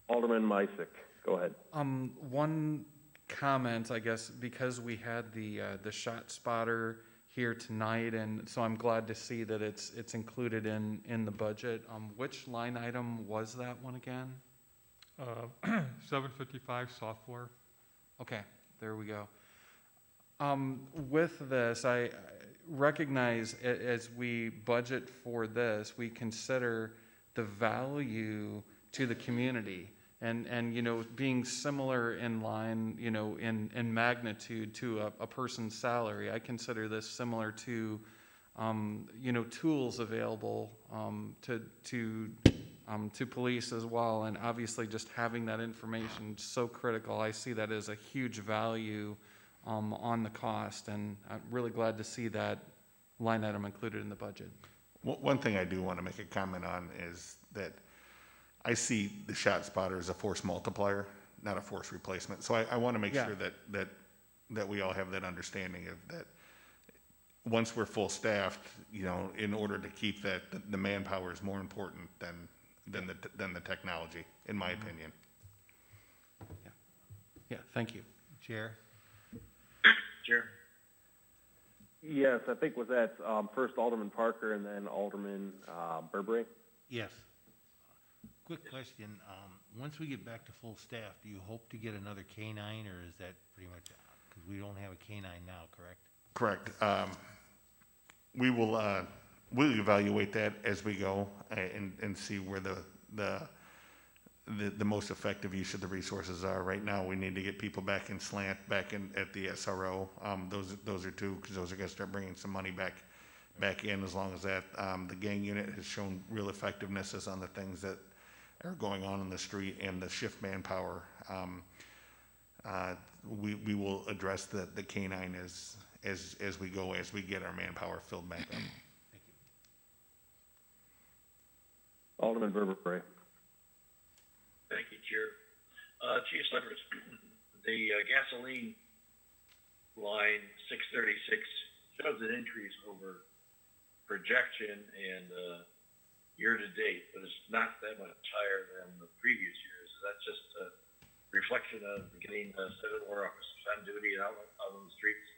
Alderman Misick, go ahead. One comment, I guess, because we had the shot spotter here tonight, and so I'm glad to see that it's included in the budget. Which line item was that one again? 755 software. Okay, there we go. With this, I recognize as we budget for this, we consider the value to the community and being similar in line, in magnitude to a person's salary. I consider this similar to, tools available to police as well. And obviously just having that information is so critical. I see that as a huge value on the cost, and I'm really glad to see that line item included in the budget. One thing I do want to make a comment on is that I see the shot spotter as a force multiplier, not a force replacement. So I want to make sure that we all have that understanding of that. Once we're full staffed, in order to keep that, the manpower is more important than the technology, in my opinion. Yeah, thank you. Chair? Chair? Yes, I think was that first Alderman Parker and then Alderman Burberry? Yes. Quick question, once we get back to full staff, do you hope to get another K-9, or is that pretty much, because we don't have a K-9 now, correct? Correct. We will we'll evaluate that as we go and see where the most effective use of the resources are. Right now, we need to get people back in slant, at the SRO. Those are two, because those are going to start bringing some money back in. As long as that, the gang unit has shown real effectiveness as on the things that are going on in the street, and the shift manpower. We will address the K-9 as we go, as we get our manpower filled back up. Thank you. Alderman Burberry. Thank you, Chair. Chief Slippers, the gasoline line 636 shows an increase over projection and year to date, but it's not that much higher than the previous years. Is that just a reflection of getting 7 more officers on duty out on the streets?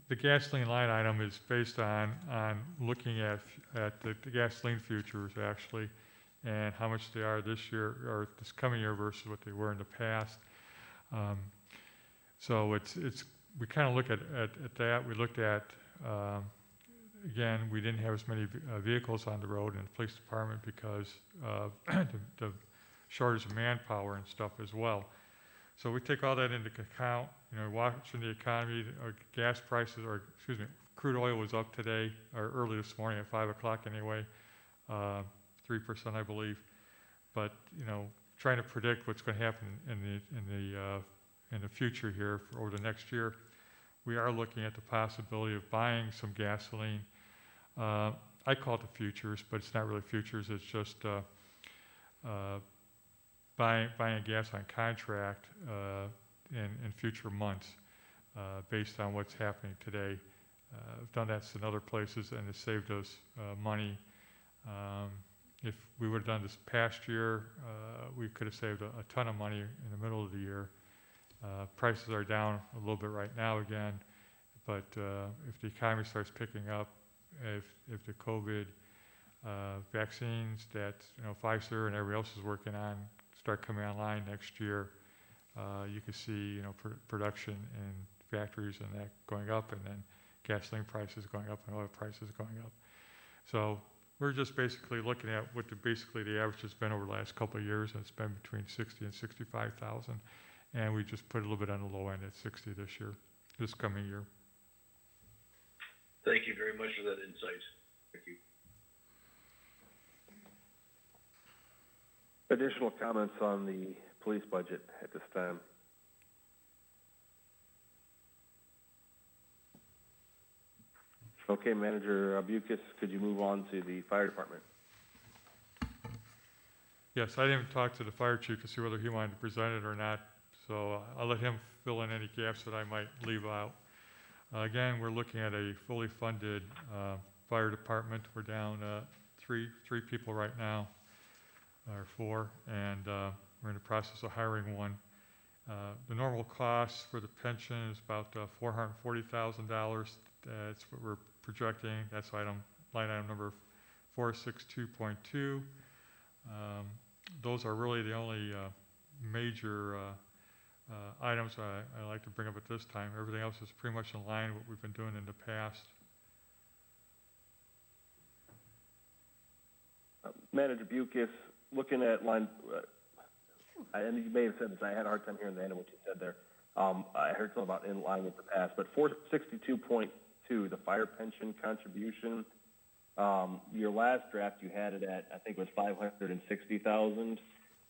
The gasoline line item is based on looking at the gasoline futures actually, and how much they are this year or this coming year versus what they were in the past. So we kind of look at that. We looked at again, we didn't have as many vehicles on the road in the police department because of the shortage of manpower and stuff as well. So we take all that into account, watching the economy, gas prices, crude oil was up today, or early this morning at 5 o'clock anyway, 3% I believe. But, trying to predict what's going to happen in the future here over the next year, we are looking at the possibility of buying some gasoline. I call it the futures, but it's not really futures, it's just buying gas on contract in future months based on what's happening today. I've done that in other places, and it saved us money. If we would have done this past year, we could have saved a ton of money in the middle of the year. Prices are down a little bit right now again, but if the economy starts picking up, if the COVID vaccines that Pfizer and everybody else is working on start coming online next year, you could see production in factories and that going up, and then gasoline prices going up and oil prices going up. So We're just basically looking at what the average has been over the last couple of years, and it's been between 60 and 65,000. And we just put a little bit on the low end at 60 this coming year. Thank you very much for that insight. Thank you. Additional comments on the police budget at this time? Okay, Manager Bukis, could you move on to the fire department? Yes, I didn't talk to the fire chief to see whether he wanted to present it or not, so I'll let him fill in any gaps that I might leave out. Again, we're looking at a fully funded fire department. We're down three people right now, or four, and we're in the process of hiring one. The normal cost for the pension is about $440,000. That's what we're projecting. That's line item number 462.2. Those are really the only major items I like to bring up at this time. Everything else is pretty much in line with what we've been doing in the past. Manager Bukis, looking at line, and you may have said this, I had a hard time hearing the end of what you said there. I heard something about in line with the past, but 462.2, the fire pension contribution, your last draft you had it at, I think it was 560,000,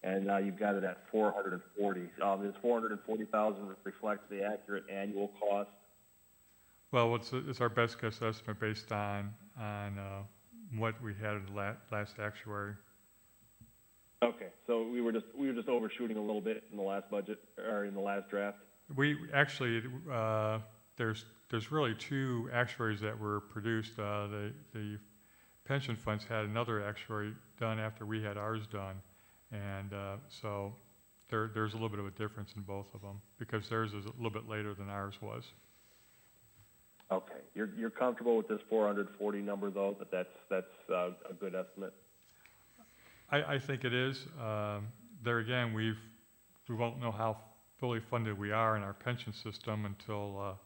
and now you've got it at 440. Does 440,000 reflect the accurate annual cost? Well, it's our best guess estimate based on what we had in the last actuary. Okay, so we were just overshooting a little bit in the last budget or in the last draft. We actually there's really two actuaries that were produced. The pension funds had another actuary done after we had ours done, and so there's a little bit of a difference in both of them because theirs is a little bit later than ours was. Okay, you're comfortable with this 440 number though, but that's a good estimate. I think it is. There again, we won't know how fully funded we are in our pension system until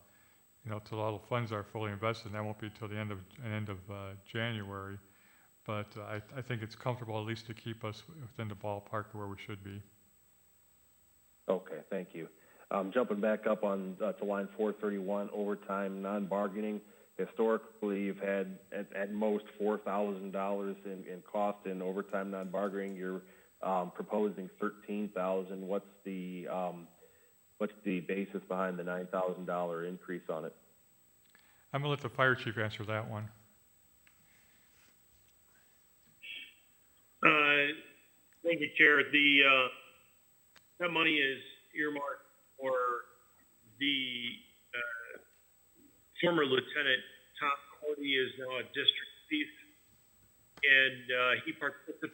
till all the funds are fully invested. And that won't be until the end of January. But I think it's comfortable at least to keep us within the ballpark where we should be. Okay, thank you. Jumping back up on to line 431, overtime, non-bargaining. Historically, you've had at most $4,000 in cost in overtime non-bargaining. You're proposing $13,000. What's the basis behind the $9,000 increase on it? I'm gonna let the fire chief answer that one. Thank you, Chair. That money is earmarked for the former Lieutenant Tom Cordy is now a district chief, and he participated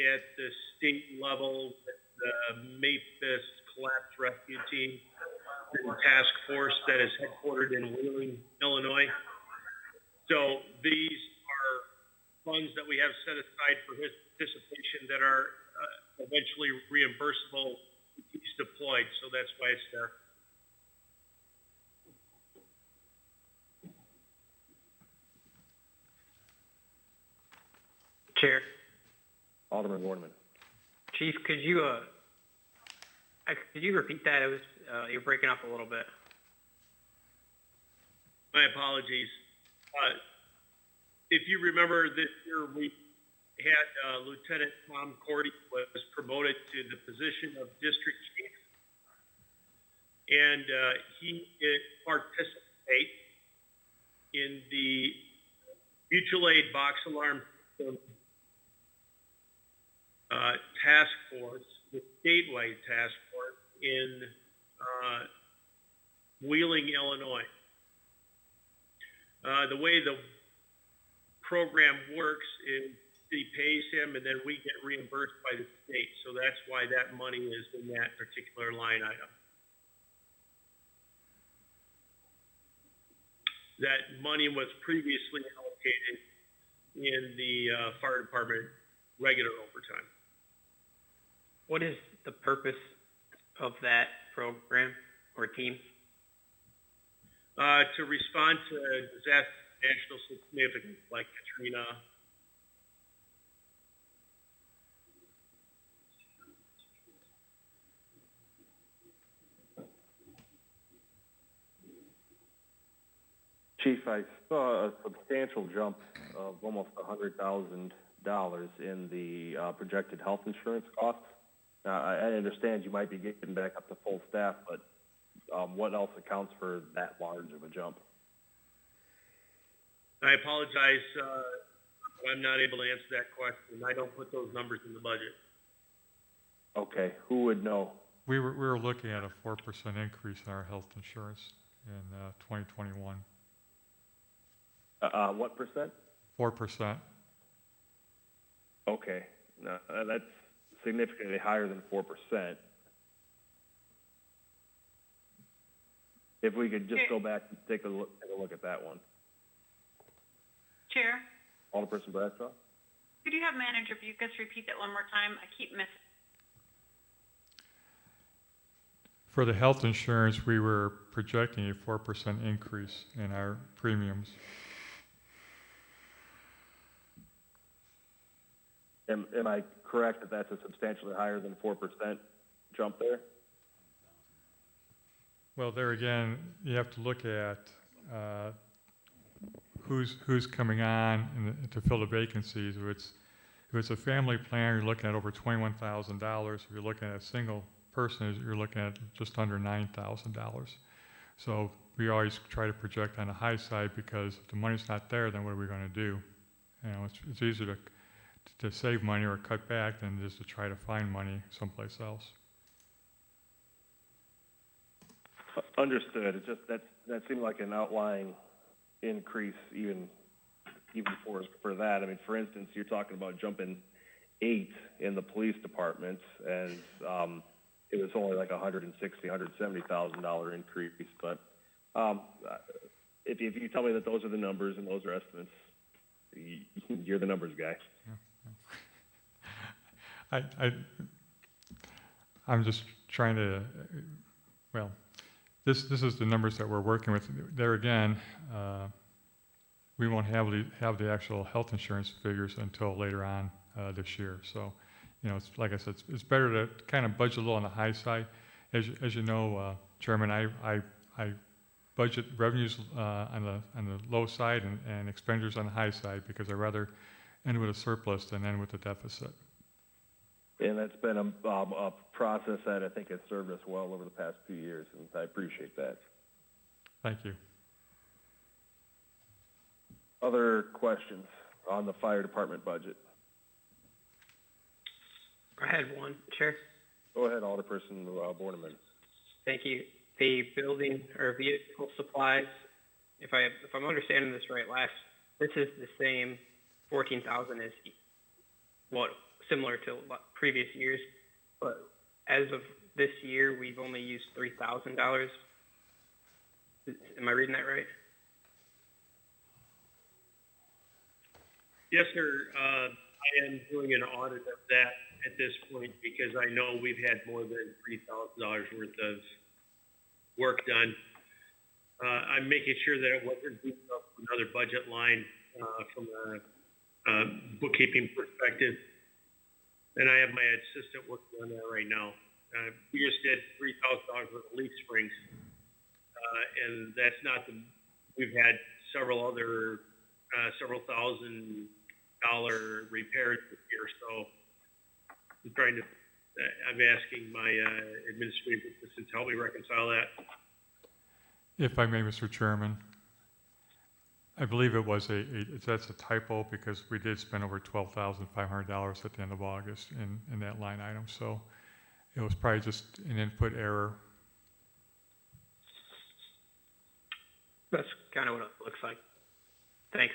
at the state level with the MAPIS Collapse Rescue Team task force that is headquartered in Wheeling, Illinois. So these are funds that we have set aside for his participation that are eventually reimbursable if he's deployed, so that's why it's there. Chair. Alderman Warman. Chief, could you repeat that? It was you're breaking up a little bit. My apologies. If you remember this year, we had Lieutenant Tom Cordy was promoted to the position of district chief, and he participates in the mutual aid box alarm system task force, the statewide task force in Wheeling, Illinois. The way the program works is he pays him and then we get reimbursed by the state. So that's why that money is in that particular line item. That money was previously allocated in the fire department regular overtime. What is the purpose of that program or team? To respond to disaster of national significance like Katrina, Chief, I saw a substantial jump of almost $100,000 in the projected health insurance costs. Now, I understand you might be getting back up to full staff, but what else accounts for that large of a jump? I apologize, but I'm not able to answer that question. I don't put those numbers in the budget. Okay, who would know? We were looking at a 4% increase in our health insurance in 2021. What percent? 4%. Okay, no, that's significantly higher than 4%. If we could just go back and take a look at that one. Chair, Alderperson Bradshaw? could you have Manager Bucus repeat that one more time? I keep missing. For the health insurance, we were projecting a 4% increase in our premiums. Am I correct that that's a substantially higher than 4% jump there? Well, there again, you have to look at who's coming on to fill the vacancies. If it's a family plan, you're looking at over $21,000. If you're looking at a single person, you're looking at just under $9,000. So we always try to project on the high side, because if the money's not there, then what are we going to do? You know, it's easier to save money or cut back than just to try to find money someplace else. Understood. It's just that seemed like an outlying increase even for that. I mean, for instance, you're talking about jumping 8 in the police department, and it was only like $170,000 increase. But if you tell me that those are the numbers and those are estimates, you're the numbers guy. I'm just trying to, well, this is the numbers that we're working with. There again, we won't have the actual health insurance figures until later on this year. So, you know, it's, like I said, it's better to kind of budget a little on the high side. As you know, Chairman, I budget revenues on the low side and expenditures on the high side, because I'd rather end with a surplus than end with a deficit. And that's been a process that I think has served us well over the past few years, and I appreciate that. Thank you. Other questions on the fire department budget? I had one, Chair. Go ahead, Alderperson Borneman. Thank you. The building or vehicle supplies, if I'm understanding this right, this is the same 14,000 as similar to previous years, but as of this year, we've only used $3,000. Am I reading that right? Yes, sir. I am doing an audit of that at this point, because I know we've had more than $3,000 worth of work done. I'm making sure that it wasn't beaten up another budget line from a bookkeeping perspective. And I have my assistant working on that right now. We just did $3,000 worth of leaf springs, and that's not we've had several other several $1,000 repairs this year. So I'm asking my administrative assistant to help me reconcile that. If I may, Mr. Chairman, I believe it was that's a typo, because we did spend over $12,500 at the end of August in that line item. So it was probably just an input error. That's kind of what it looks like. Thanks.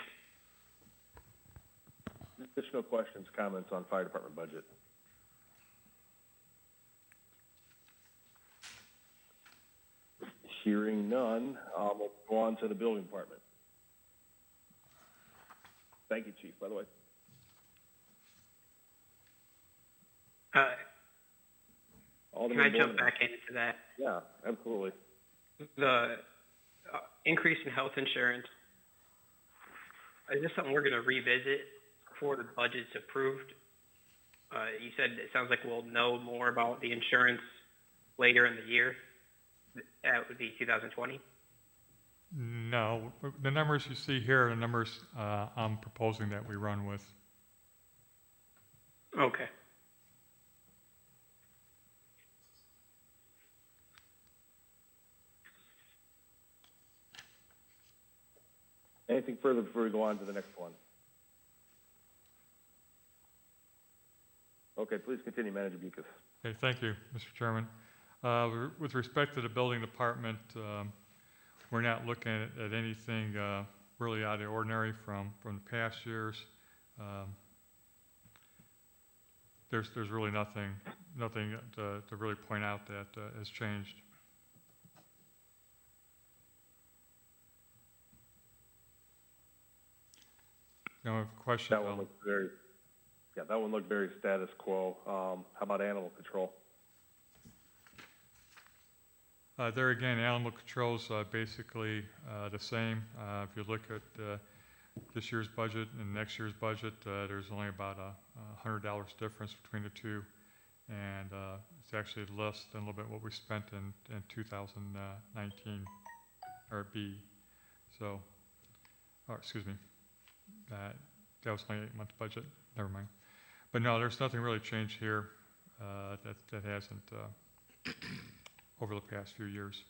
Additional questions, comments on fire department budget? Hearing none, let's go on to the building department. Thank you, Chief, by the way. Can I jump back into that? Yeah, absolutely. The increase in health insurance, is this something we're going to revisit before the budget's approved? You said it sounds like we'll know more about the insurance later in the year. That would be 2020? No, the numbers you see here are the numbers I'm proposing that we run with. Okay. Anything further before we go on to the next one? Okay, please continue, Manager Bucus. Okay, thank you, Mr. Chairman. With respect to the building department, we're not looking at anything really out of the ordinary from the past years. There's really nothing to really point out that has changed. No question. That one looked very, yeah, that one looked very status quo. How about animal control? There again, animal control's basically the same. If you look at this year's budget and next year's budget, there's only about a $100 difference between the two, and it's actually less than a little bit what we spent in 2019, or B. So, or excuse me, that was my 8-month budget. Never mind. But no, there's nothing really changed here that hasn't over the past few years.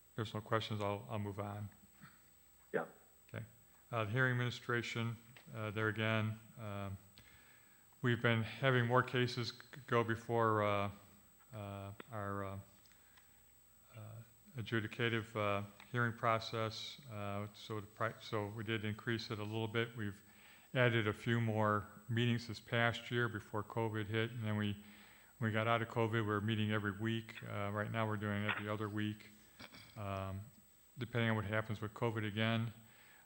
If there's no questions, I'll move on. Yeah. Okay. The hearing administration, there again, we've been having more cases go before our adjudicative hearing process, so we did increase it a little bit. We've added a few more meetings this past year before COVID hit, and then when we got out of COVID, we're meeting every week. Right now we're doing every other week. Depending on what happens with COVID again,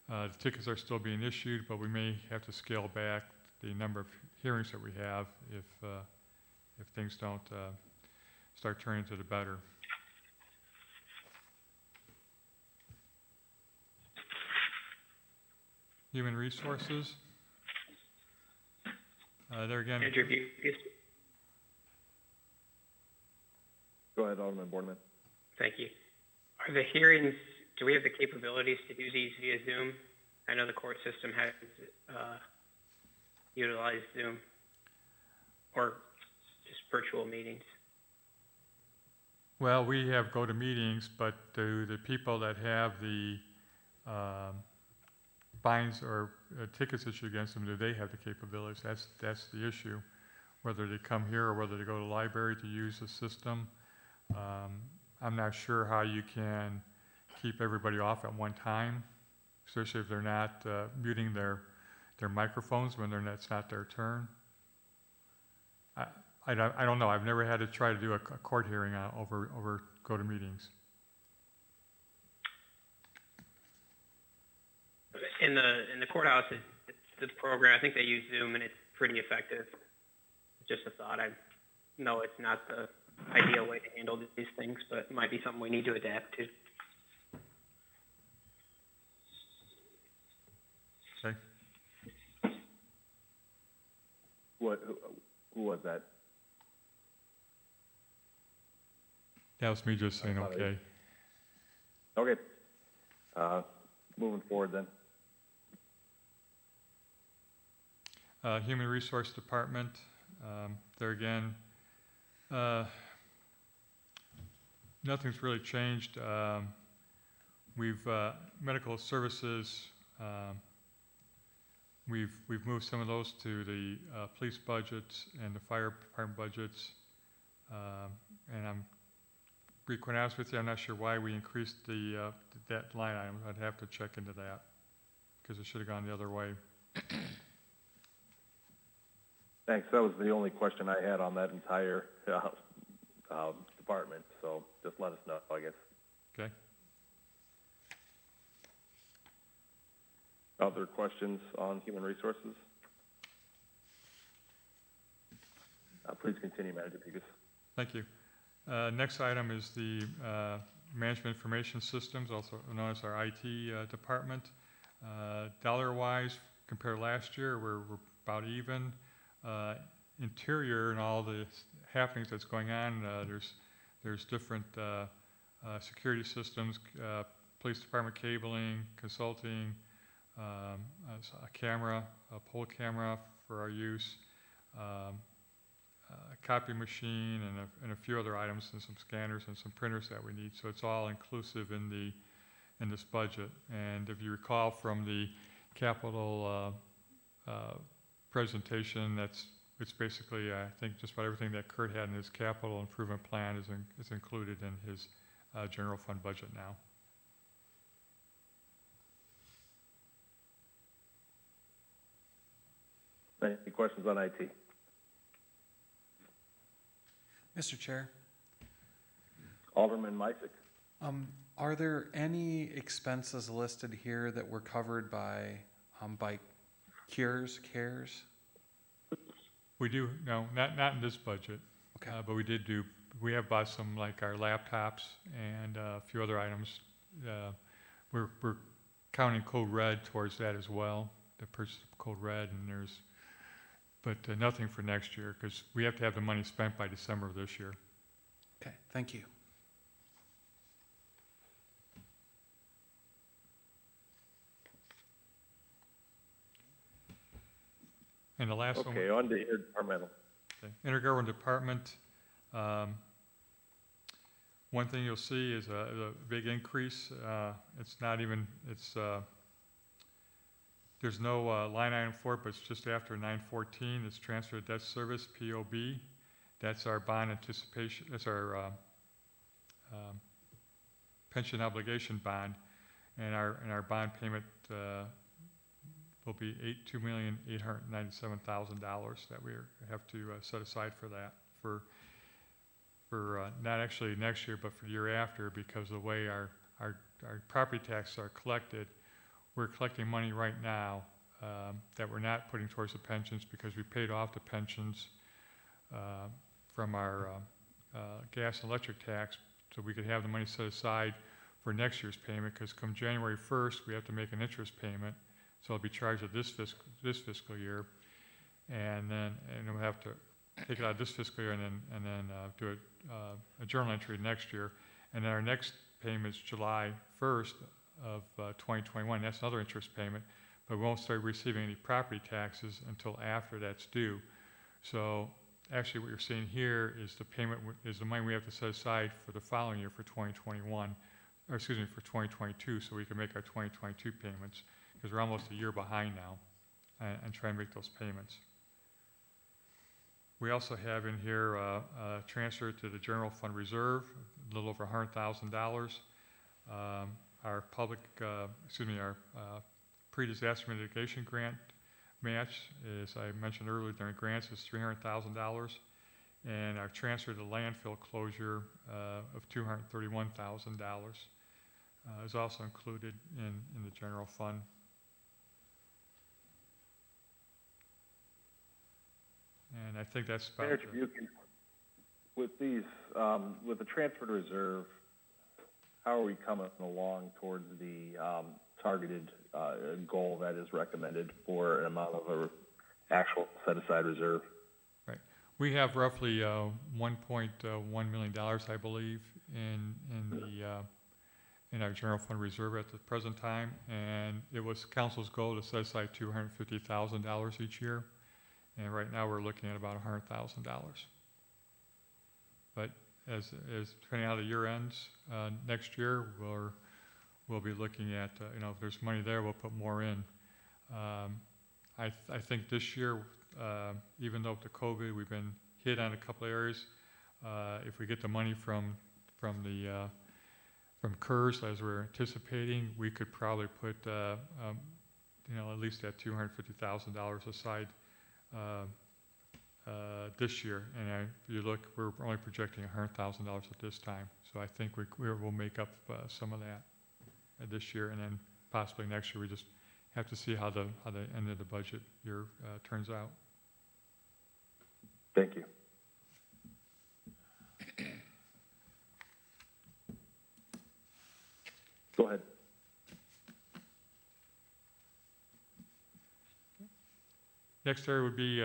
the tickets are still being issued, but we may have to scale back the number of hearings that we have if things don't start turning to the better. Human resources. There again. Manager Bucus. Go ahead, Alderman Boardman. Thank you. Are the hearings, do we have the capabilities to do these via Zoom? I know the court system has utilized Zoom or just virtual meetings. Well, we have GoToMeetings, but do the people that have the fines or tickets issued against them, do they have the capabilities? That's the issue. Whether they come here or whether they go to the library to use the system. I'm not sure how you can keep everybody off at one time, especially if they're not muting their microphones when it's not their turn. I don't know. I've never had to try to do a court hearing over GoToMeetings. In the courthouse, it's the program. I think they use Zoom, and it's pretty effective. Just a thought. I know it's not the ideal way to handle these things, but it might be something we need to adapt to. Okay. Who was that? That was me just saying okay. Okay. Moving forward then. Human Resource Department, there again, nothing's really changed. We've medical services. We've moved some of those to the police budgets and the fire department budgets. And I'm be quite honest with you, I'm not sure why we increased that line item. I'd have to check into that because it should have gone the other way. Thanks. That was the only question I had on that entire department. So just let us know, I guess. Okay. Other questions on human resources? Please continue, Manager Bucus. Thank you. Next item is the Management Information Systems, also known as our IT department. Dollar-wise, compared to last year, we're about even. interior and all the happenings that's going on, there's different security systems, police department cabling, consulting, a camera, a pole camera for our use, a copy machine, and a few other items, and some scanners and some printers that we need. So it's all inclusive in this budget. And if you recall from the capital presentation, it's basically, I think, just about everything that Kurt had in his capital improvement plan is included in his general fund budget now. Any questions on IT? Mr. Chair, Alderman Misick. are there any expenses listed here that were covered by CARES? We do, no, not in this budget. Okay. But we have bought some, like our laptops and a few other items. We're counting Code Red towards that as well, the purchase of Code Red, but nothing for next year, because we have to have the money spent by December of this year. Okay, thank you. And the last one. Okay, on to interdepartmental. Okay. Intergovernmental department. One thing you'll see is a big increase. There's no line item for it, but it's just after 914. It's transfer of debt service, POB. That's our bond anticipation. That's our pension obligation bond, and our bond payment will be $2,897,000 that we have to set aside for that, for not actually next year, but for the year after, because of the way our property taxes are collected. We're collecting money right now that we're not putting towards the pensions because we paid off the pensions from our gas and electric tax, so we could have the money set aside for next year's payment, because come January 1st, we have to make an interest payment. So it'll be charged at this fiscal year, and we'll have to take it out of this fiscal year and then do a journal entry next year. And then our next payment is July 1st of 2021. That's another interest payment, but we won't start receiving any property taxes until after that's due. So actually what you're seeing here is the money we have to set aside for the following year, for 2021, or excuse me, for 2022, so we can make our 2022 payments, because we're almost a year behind now, and try and make those payments. We also have in here a transfer to the general fund reserve, a little over $100,000. Our pre-disaster mitigation grant match, as I mentioned earlier during grants, is $300,000, and our transfer to landfill closure of $231,000 is also included in the general fund. And I think that's about Manager Buchan, with these, with the transfer to reserve, how are we coming along towards the targeted goal that is recommended for an amount of a actual set-aside reserve? Right. We have roughly $1.1 million, I believe, in our general fund reserve at the present time, and it was council's goal to set aside $250,000 each year. And right now we're looking at about $100,000. But as depending on how the year ends next year, we'll be looking at if there's money there, we'll put more in. I think this year, even though with the COVID we've been hit on a couple of areas, if we get the money from CARES as we're anticipating, we could probably put at least that $250,000 aside this year, and if you look, we're only projecting $100,000 at this time. So I think we'll make up some of that this year, and then possibly next year. We just have to see how the end of the budget year turns out. Thank you. Go ahead. Next area would be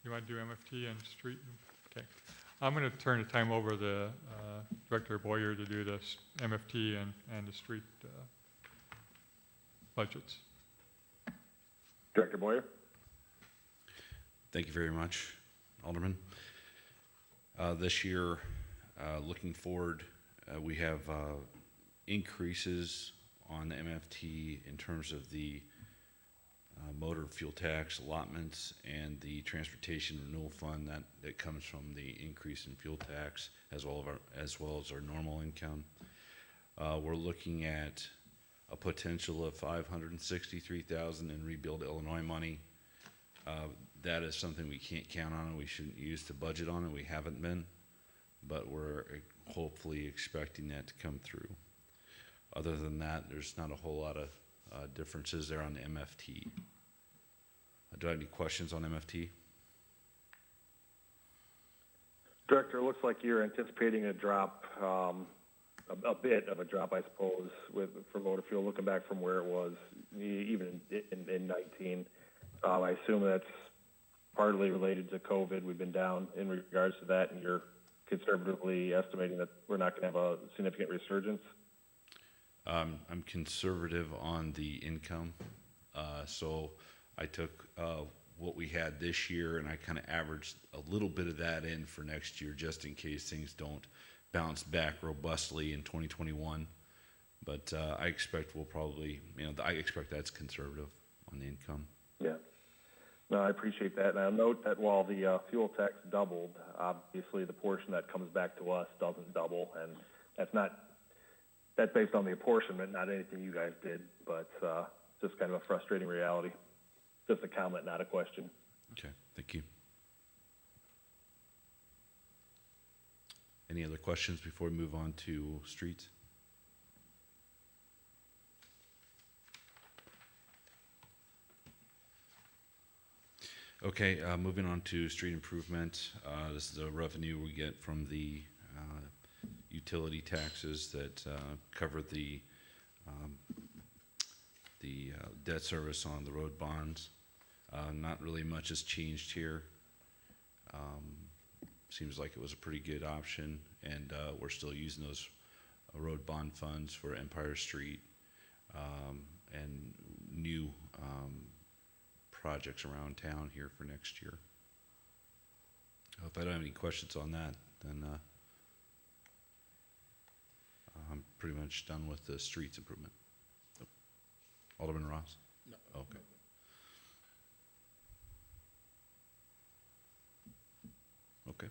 You want to do MFT and street? Okay. I'm going to turn the time over to Director Boyer to do the MFT and the street budgets. Director Boyer? Thank you very much, Alderman. This year, looking forward, we have increases on the MFT in terms of the motor fuel tax allotments and the transportation renewal fund that comes from the increase in fuel tax as well as our normal income. We're looking at a potential of $563,000 in Rebuild Illinois money. That is something we can't count on and we shouldn't use to budget on, and we haven't been, but we're hopefully expecting that to come through. Other than that, there's not a whole lot of differences there on the MFT. Do I have any questions on MFT? Director, it looks like you're anticipating a drop, a bit of a drop, I suppose, for motor fuel, looking back from where it was even in 19. I assume that's partly related to COVID. We've been down in regards to that, and you're conservatively estimating that we're not going to have a significant resurgence? I'm conservative on the income. So I took what we had this year and I kind of averaged a little bit of that in for next year just in case things don't bounce back robustly in 2021. But I expect we'll probably, I expect that's conservative on the income. Yeah. No, I appreciate that. And I'll note that while the fuel tax doubled, obviously the portion that comes back to us doesn't double. And that's based on the apportionment, not anything you guys did, but just kind of a frustrating reality. Just a comment, not a question. Okay, thank you. Any other questions before we move on to streets? Okay, moving on to street improvement. This is the revenue we get from the utility taxes that cover the debt service on the road bonds. Not really much has changed here. Seems like it was a pretty good option, and we're still using those road bond funds for Empire Street and new projects around town here for next year. If I don't have any questions on that, then I'm pretty much done with the streets improvement. Alderman Ross? No. Okay. Okay.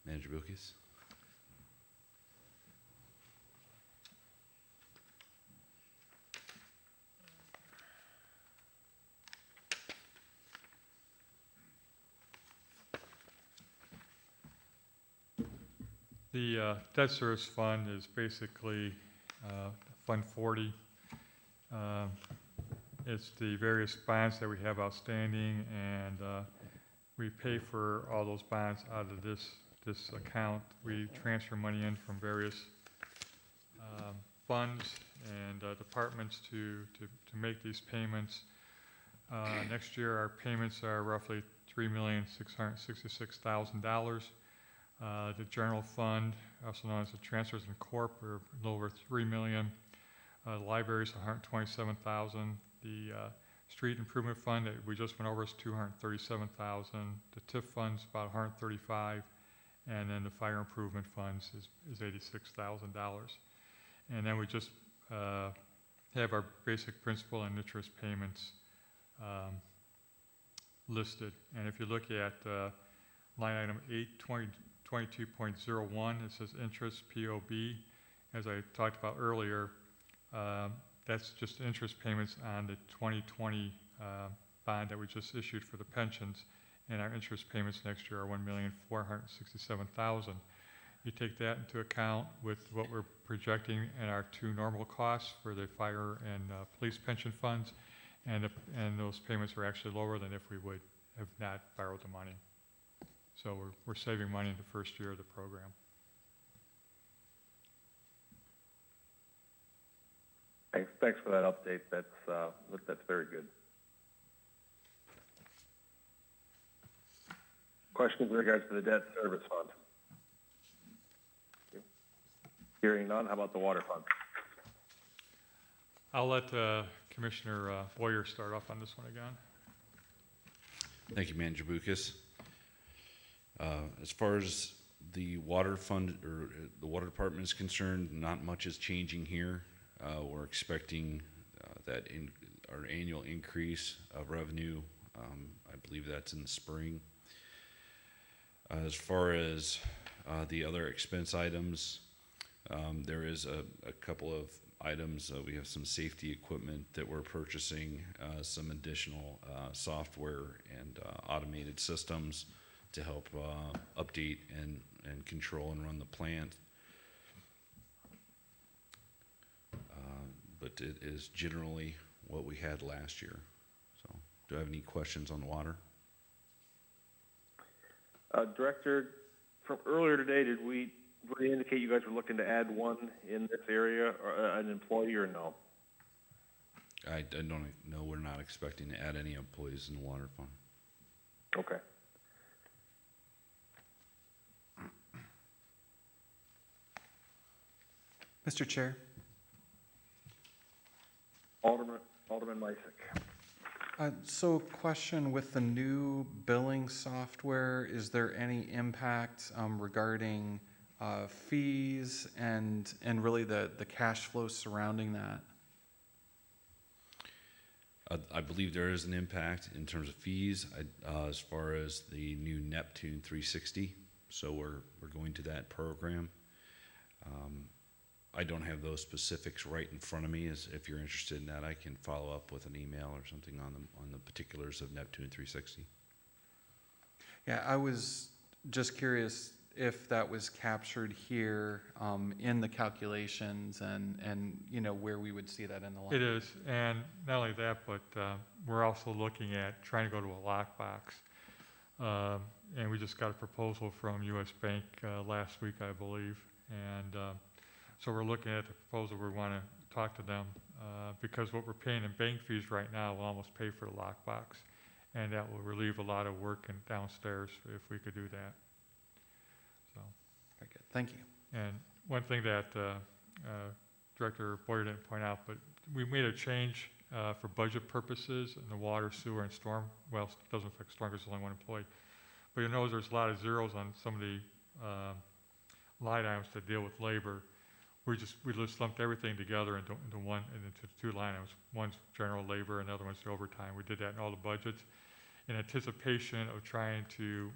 Manager Bilkis? The debt service fund is basically Fund 40. It's the various bonds that we have outstanding, and we pay for all those bonds out of this account. We transfer money in from various funds and departments to make these payments. Next year, our payments are roughly $3,666,000. The general fund, also known as the transfers in corp, are a little over $3 million. The library's $127,000. The street improvement fund that we just went over is $237,000. The TIF fund's about $135,000, and then the fire improvement funds is $86,000. And then we just have our basic principal and interest payments listed. And if you look at line item 822.01, it says interest POB. As I talked about earlier, that's just interest payments on the 2020 bond that we just issued for the pensions, and our interest payments next year are $1,467,000. You take that into account with what we're projecting in our two normal costs for the fire and police pension funds, and those payments are actually lower than if we would have not borrowed the money. So we're saving money in the first year of the program. Thanks for that update. That's very good. Questions in regards to the debt service fund? Hearing none, how about the water fund? I'll let Commissioner Boyer start off on this one again. Thank you, Manager Bucus. As far as the water fund or the water department is concerned, not much is changing here. We're expecting that in our annual increase of revenue. I believe that's in the spring. As far as the other expense items, there is a couple of items. We have some safety equipment that we're purchasing, some additional software and automated systems to help update and control and run the plant. But it is generally what we had last year. So, do I have any questions on the water? Director, from earlier today, did we indicate you guys were looking to add one in this area, or an employee, or no? I don't know. We're not expecting to add any employees in the water fund. Okay. Mr. Chair. Alderman Misick. So question with the new billing software, is there any impact regarding fees and really the cash flow surrounding that? I believe there is an impact in terms of fees as far as the new Neptune 360. So we're going to that program. I don't have those specifics right in front of me. If you're interested in that, I can follow up with an email or something on the particulars of Neptune 360. Yeah, I was just curious if that was captured here in the calculations and you know where we would see that in the line. It is, and not only that, but we're also looking at trying to go to a lockbox. And we just got a proposal from U.S. Bank last week, I believe, and so we're looking at the proposal. We want to talk to them because what we're paying in bank fees right now will almost pay for the lockbox, and that will relieve a lot of work downstairs if we could do that. So, very good. Thank you. And one thing that Director Boyer didn't point out, but we made a change for budget purposes in the water, sewer, and storm. Well, it doesn't affect storm because there's only one employee. But you know there's a lot of zeros on some of the line items that deal with labor. We just lumped everything together into one and into two line items. One's general labor, another one's the overtime. We did that in all the budgets in anticipation of trying to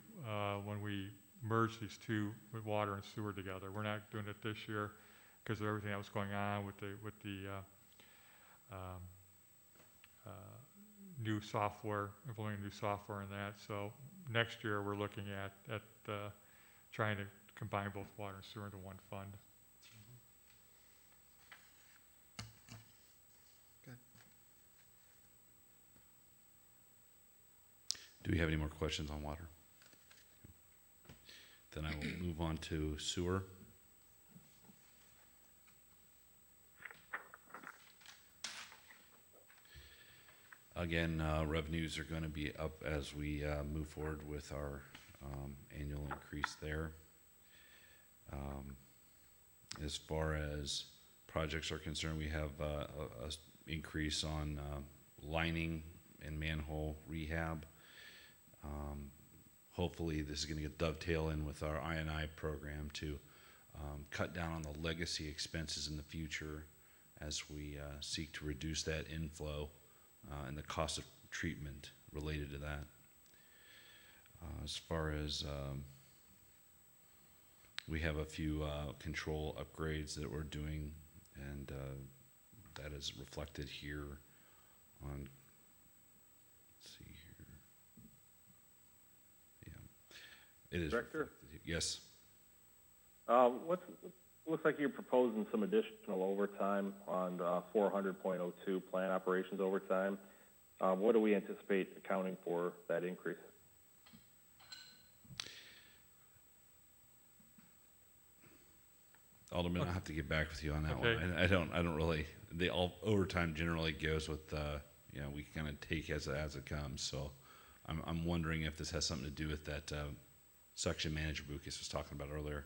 when we merge these two with water and sewer together. We're not doing it this year because of everything that was going on with the new software, implementing new software and that. So next year we're looking at trying to combine both water and sewer into one fund. Good. Do we have any more questions on water? Then I will move on to sewer. Again, revenues are going to be up as we move forward with our annual increase there. As far as projects are concerned, we have a increase on lining and manhole rehab. Hopefully this is going to dovetail in with our I&I program to cut down on the legacy expenses in the future as we seek to reduce that inflow and the cost of treatment related to that. As far as we have a few control upgrades that we're doing, and that is reflected here on, let's see here. Yeah, it is. Director? Yes. Looks like you're proposing some additional overtime on 400.02 plant operations overtime. What do we anticipate accounting for that increase? Alderman, I'll have to get back with you on that Okay. one. I don't really, overtime generally goes with, we kind of take as it comes. So I'm wondering if this has something to do with that section Manager Bukis was talking about earlier.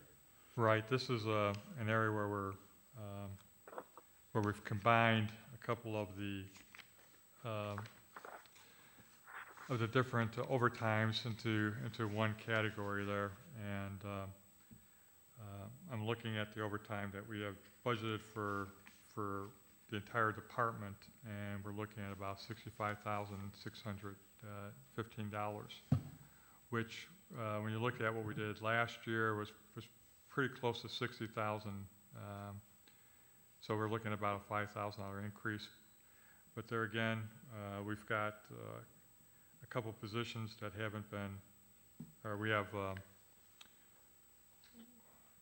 Right, this is an area where we've combined a couple of the different overtimes into one category there, and I'm looking at the overtime that we have budgeted for the entire department, and we're looking at about $65,615, which when you look at what we did last year was pretty close to 60,000. So we're looking at about a $5,000 increase. But there again, we've got a couple positions that haven't been, or we have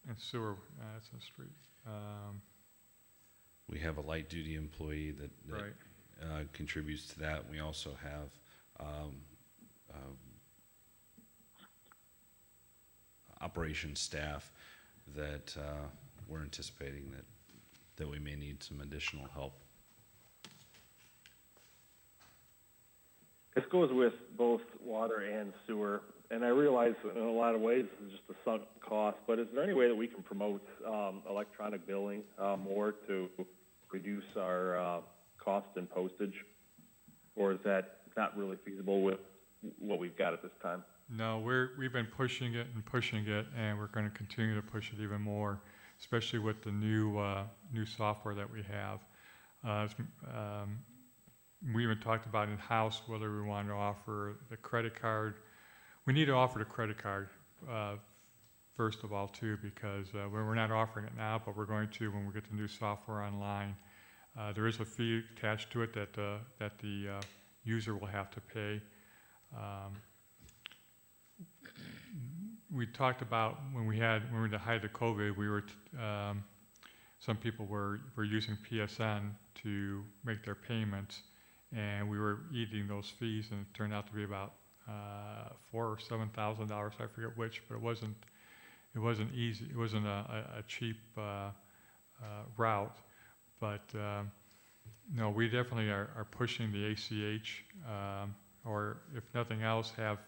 in sewer, that's in the street. We have a light duty employee that Right. Contributes to that. We also have operations staff that we're anticipating that we may need some additional help. This goes with both water and sewer, and I realize in a lot of ways this is just a sunk cost, but is there any way that we can promote electronic billing more to reduce our cost and postage? Or is that not really feasible with what we've got at this time? No, we've been pushing it, and we're going to continue to push it even more, especially with the new software that we have. We even talked about in-house whether we want to offer the credit card. We need to offer the credit card first of all too, because we're not offering it now, but we're going to when we get the new software online. There is a fee attached to it that the user will have to pay. We talked about when we were in the height of COVID, we were some people were using PSN to make their payments, and we were eating those fees, and it turned out to be about $4,000 or $7,000. I forget which, but it wasn't easy. It wasn't a cheap route, but no, we definitely are pushing the ACH, or if nothing else, have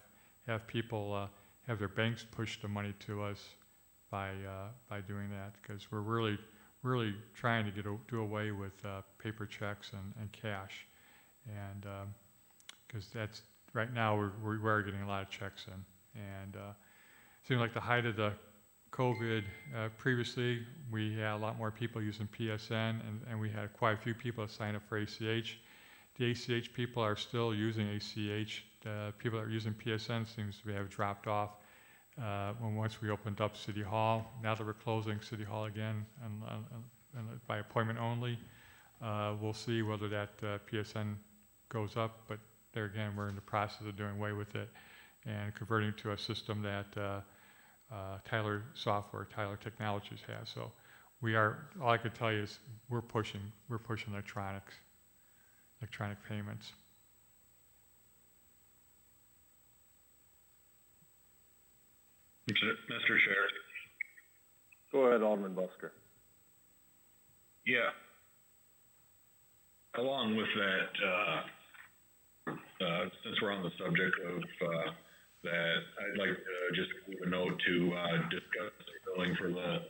people have their banks push the money to us by doing that, because we're really trying to do away with paper checks and cash, and because that's right now we are getting a lot of checks in, and it seemed like the height of the COVID previously, we had a lot more people using PSN, and we had quite a few people sign up for ACH. The ACH people are still using ACH. The people that are using PSN seems to have dropped off once we opened up City Hall. Now that we're closing City Hall again and by appointment only, we'll see whether that PSN goes up. But there again, we're in the process of doing away with it and converting to a system that Tyler Technologies has. So all I could tell you is we're pushing electronic payments. Mr. Chair. Go ahead, Alderman Busker. Yeah. Along with that, since we're on the subject of that, I'd like to just leave a note to discuss billing for the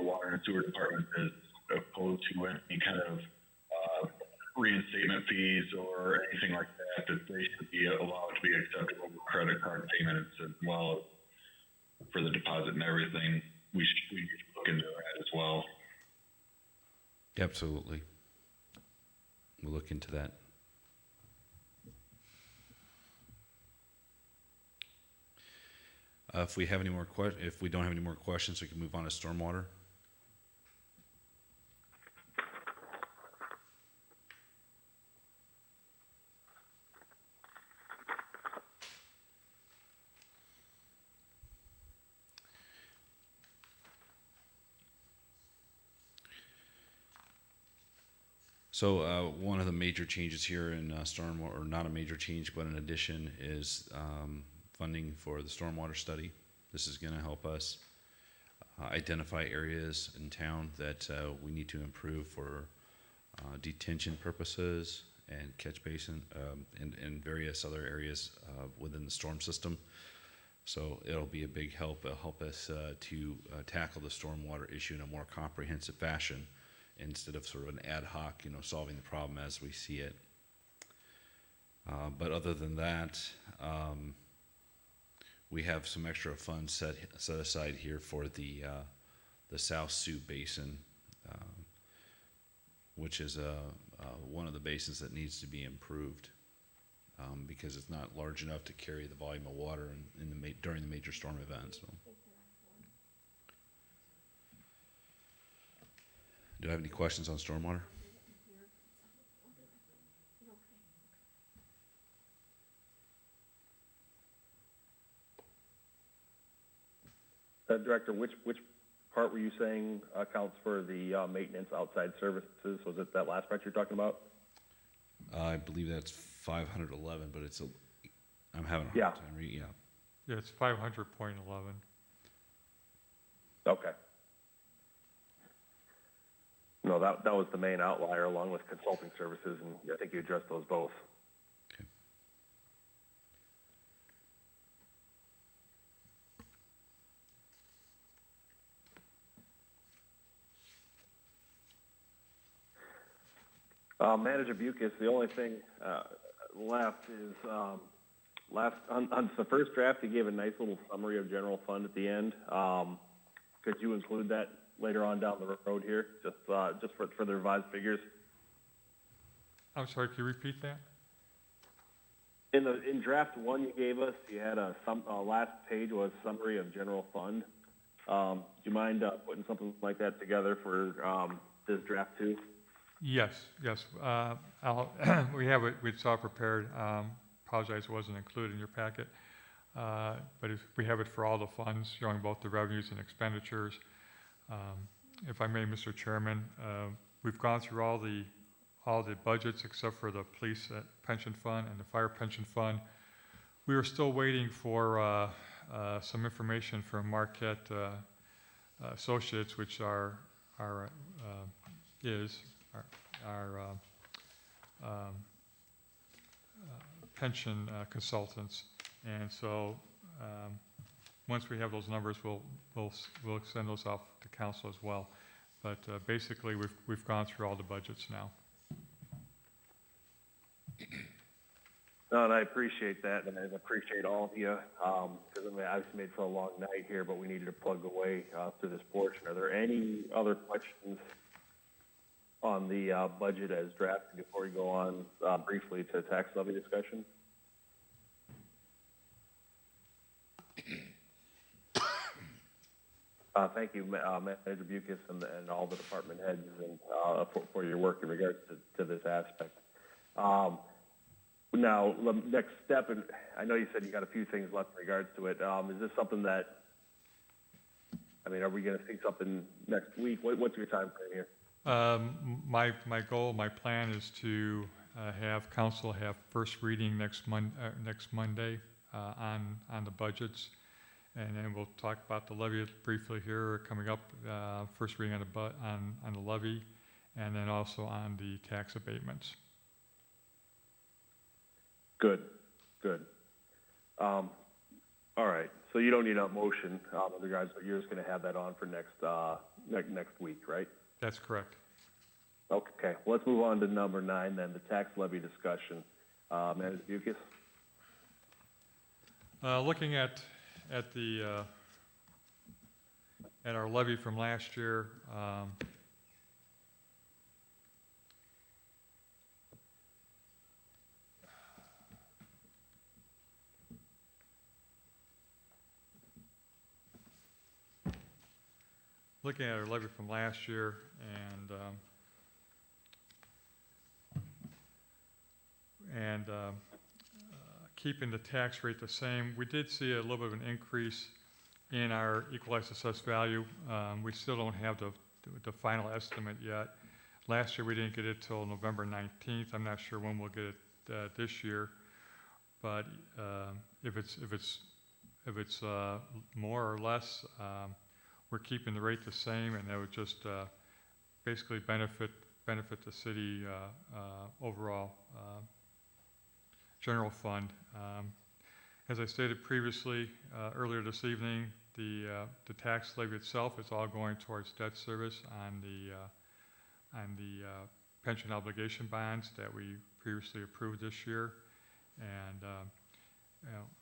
water and sewer department as opposed to any kind of reinstatement fees or anything like that they should be allowed to be acceptable with credit card payments as well for the deposit and everything. We need to look into that as well. Absolutely. We'll look into that. If we don't have any more questions, we can move on to stormwater. So one of the major changes here in stormwater, or not a major change, but an addition, is funding for the stormwater study. This is going to help us identify areas in town that we need to improve for detention purposes and catch basin and various other areas within the storm system. So it'll be a big help. It'll help us to tackle the stormwater issue in a more comprehensive fashion instead of sort of an ad hoc, solving the problem as we see it. But other than that, we have some extra funds set aside here for the South Sioux Basin, which is one of the basins that needs to be improved because it's not large enough to carry the volume of water during the major storm events. So. Do I have any questions on stormwater? Director, which part were you saying accounts for the maintenance outside services? Was it that last part you're talking about? I believe that's 511, but I'm having a hard Yeah. time reading. Yeah. Yeah, it's 500.11. Okay. No, that was the main outlier along with consulting services, and I think you addressed those both. Manager Bucus, the only thing left is on the first draft, you gave a nice little summary of general fund at the end. Could you include that later on down the road here, just for the revised figures? I'm sorry, can you repeat that? In draft one you gave us, you had last page was summary of general fund. Do you mind putting something like that together for this draft two? Yes. We have it, we saw it prepared. Apologize it wasn't included in your packet. But we have it for all the funds, showing both the revenues and expenditures. If I may, Mr. Chairman, we've gone through all the budgets except for the police pension fund and the fire pension fund. We were still waiting for some information from Marquette Associates, which are our pension consultants, and so once we have those numbers, we'll send those off to council as well. But basically, we've gone through all the budgets now. No, and I appreciate that, and I appreciate all of you, because I obviously made for a long night here, but we needed to plug away through this portion. Are there any other questions on the budget as drafted before we go on briefly to tax levy discussion? Thank you, Manager Bucus and all the department heads and for your work in regards to this aspect. Now, the next step, and I know you said you got a few things left in regards to it. Is this something that, are we going to see something next week? What's your time frame here? My goal, my plan is to have council have first reading next Monday on the budgets, and then we'll talk about the levy briefly here coming up. First reading on the levy, and then also on the tax abatements. Good. All right. So you don't need a motion in regards, but you're just going to have that on for next week, right? That's correct. Okay. Well, let's move on to number 9 then, the tax levy discussion. Manager Bucus? Looking at our levy from last year, and keeping the tax rate the same, we did see a little bit of an increase in our equalized assessed value. We still don't have the final estimate yet. Last year we didn't get it till November 19th. I'm not sure when we'll get it this year, but if it's more or less, we're keeping the rate the same, and that would just basically benefit the city overall general fund. As I stated previously, earlier this evening, the tax levy itself is all going towards debt service on the pension obligation bonds that we previously approved this year. And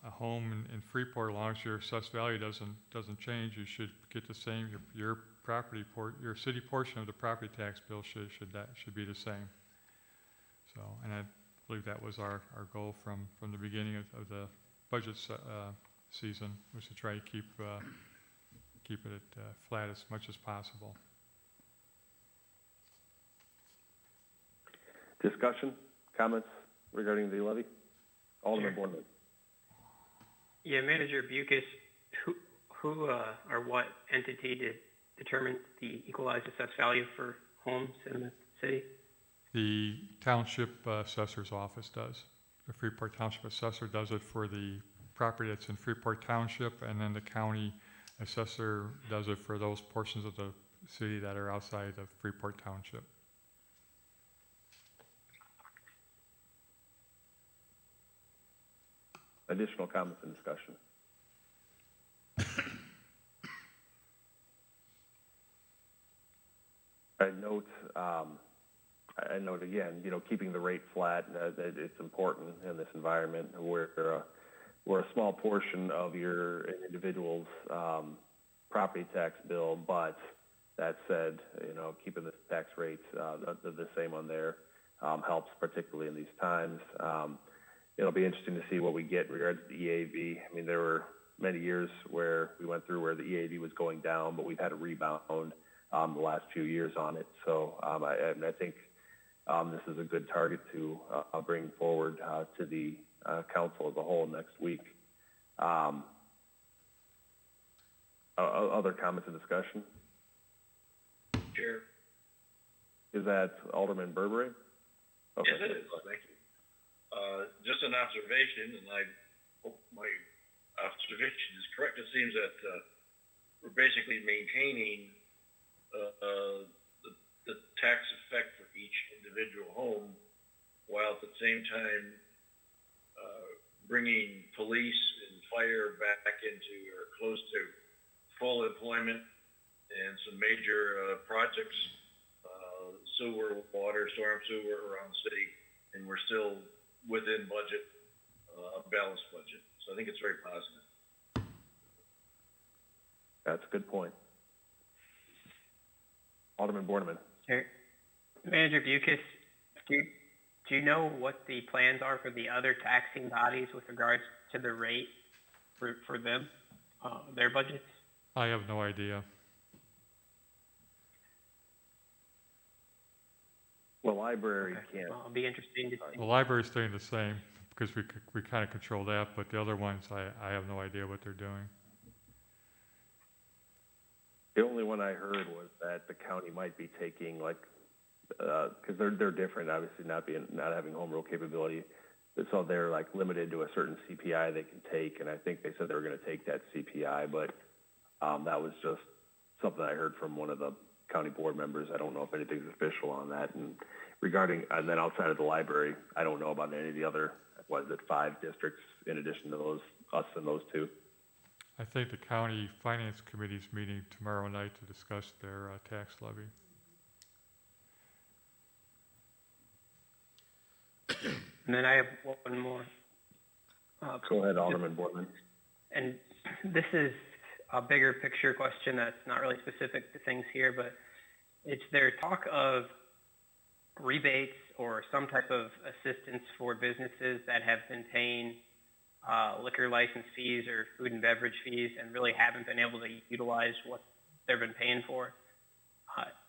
a home in Freeport, as long as your assessed value doesn't change, you should get the same. Your your city portion of the property tax bill should be the same. So, and I believe that was our goal from the beginning of the budget season, was to try to keep it flat as much as possible. Discussion, comments regarding the levy? Alderman Borneman. Yeah, Manager Bucus, who or what entity determines the equalized assessed value for homes in the city? The Township Assessor's Office does. The Freeport Township Assessor does it for the property that's in Freeport Township, and then the County Assessor does it for those portions of the city that are outside of Freeport Township. Additional comments and discussion? I note again, keeping the rate flat, it's important in this environment where we're a small portion of your individual's property tax bill, but that said, keeping the tax rates the same on there helps, particularly in these times. It'll be interesting to see what we get in regards to the EAV. I mean, there were many years where we went through where the EAV was going down, but we've had a rebound the last few years on it. So I think this is a good target to bring forward to the council as a whole next week. Other comments and discussion? Chair. Is that Alderman Burberry? Okay. Yes, it is. Thank you. Just an observation, and I hope my observation is correct. It seems that we're basically maintaining the tax effect for each individual home, while at the same time bringing police and fire back into or close to full employment, and some major projects, sewer, water, storm sewer around the city, and we're still within budget, a balanced budget. So I think it's very positive. That's a good point. Alderman Borneman. Sure. Manager Bucus, do you know what the plans are for the other taxing bodies with regards to the rate for them, their budgets? I have no idea. Well, library can't. Well, it'll be interesting to see. The library's staying the same because we kind of control that, but the other ones, I have no idea what they're doing. The only one I heard was that the county might be taking because they're different, obviously not having home rule capability, so they're limited to a certain CPI they can take, and I think they said they were going to take that CPI, but that was just something I heard from one of the county board members. I don't know if anything's official on that. And then outside of the library, I don't know about any of the other, 5 districts in addition to us and those 2. I think the county finance committee's meeting tomorrow night to discuss their tax levy. And then I have one more. Go ahead, Alderman Borneman. And this is a bigger picture question that's not really specific to things here, but it's their talk of rebates or some type of assistance for businesses that have been paying liquor license fees or food and beverage fees and really haven't been able to utilize what they've been paying for.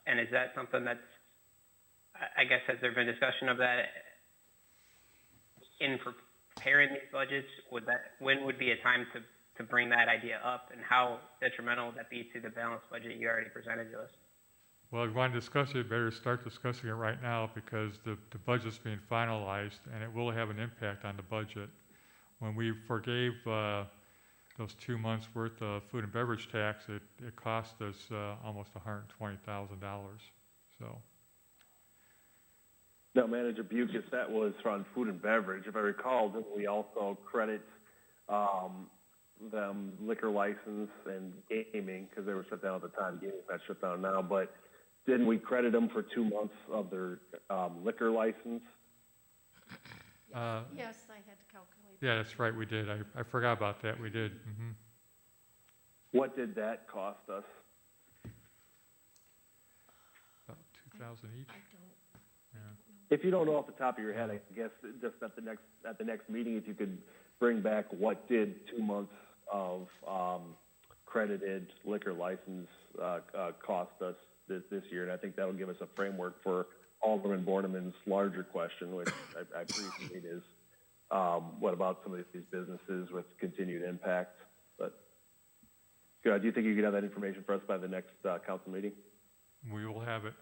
And is that something that's, I guess, has there been discussion of that in preparing these budgets? When would be a time to bring that idea up, and how detrimental would that be to the balanced budget you already presented to us? Well, if you want to discuss it, better start discussing it right now because the budget's being finalized and it will have an impact on the budget. When we forgave those 2 months worth of food and beverage tax, it cost us almost $120,000. So. No, Manager Bucus, that was on food and beverage. If I recall, didn't we also credit them liquor license and gaming, because they were shut down at the time. Gaming's not shut down now, but didn't we credit them for 2 months of their liquor license? Yes, I had to calculate. Yeah, that's right, we did. I forgot about that, we did. What did that cost us? About 2,000 each. Yeah. If you don't know off the top of your head, I guess just at the next meeting, if you could bring back what did 2 months of credited liquor license cost us this year, and I think that'll give us a framework for Alderman Borneman's larger question, which I appreciate is what about some of these businesses with continued impact? But do you think you could have that information for us by the next council meeting? We will have it.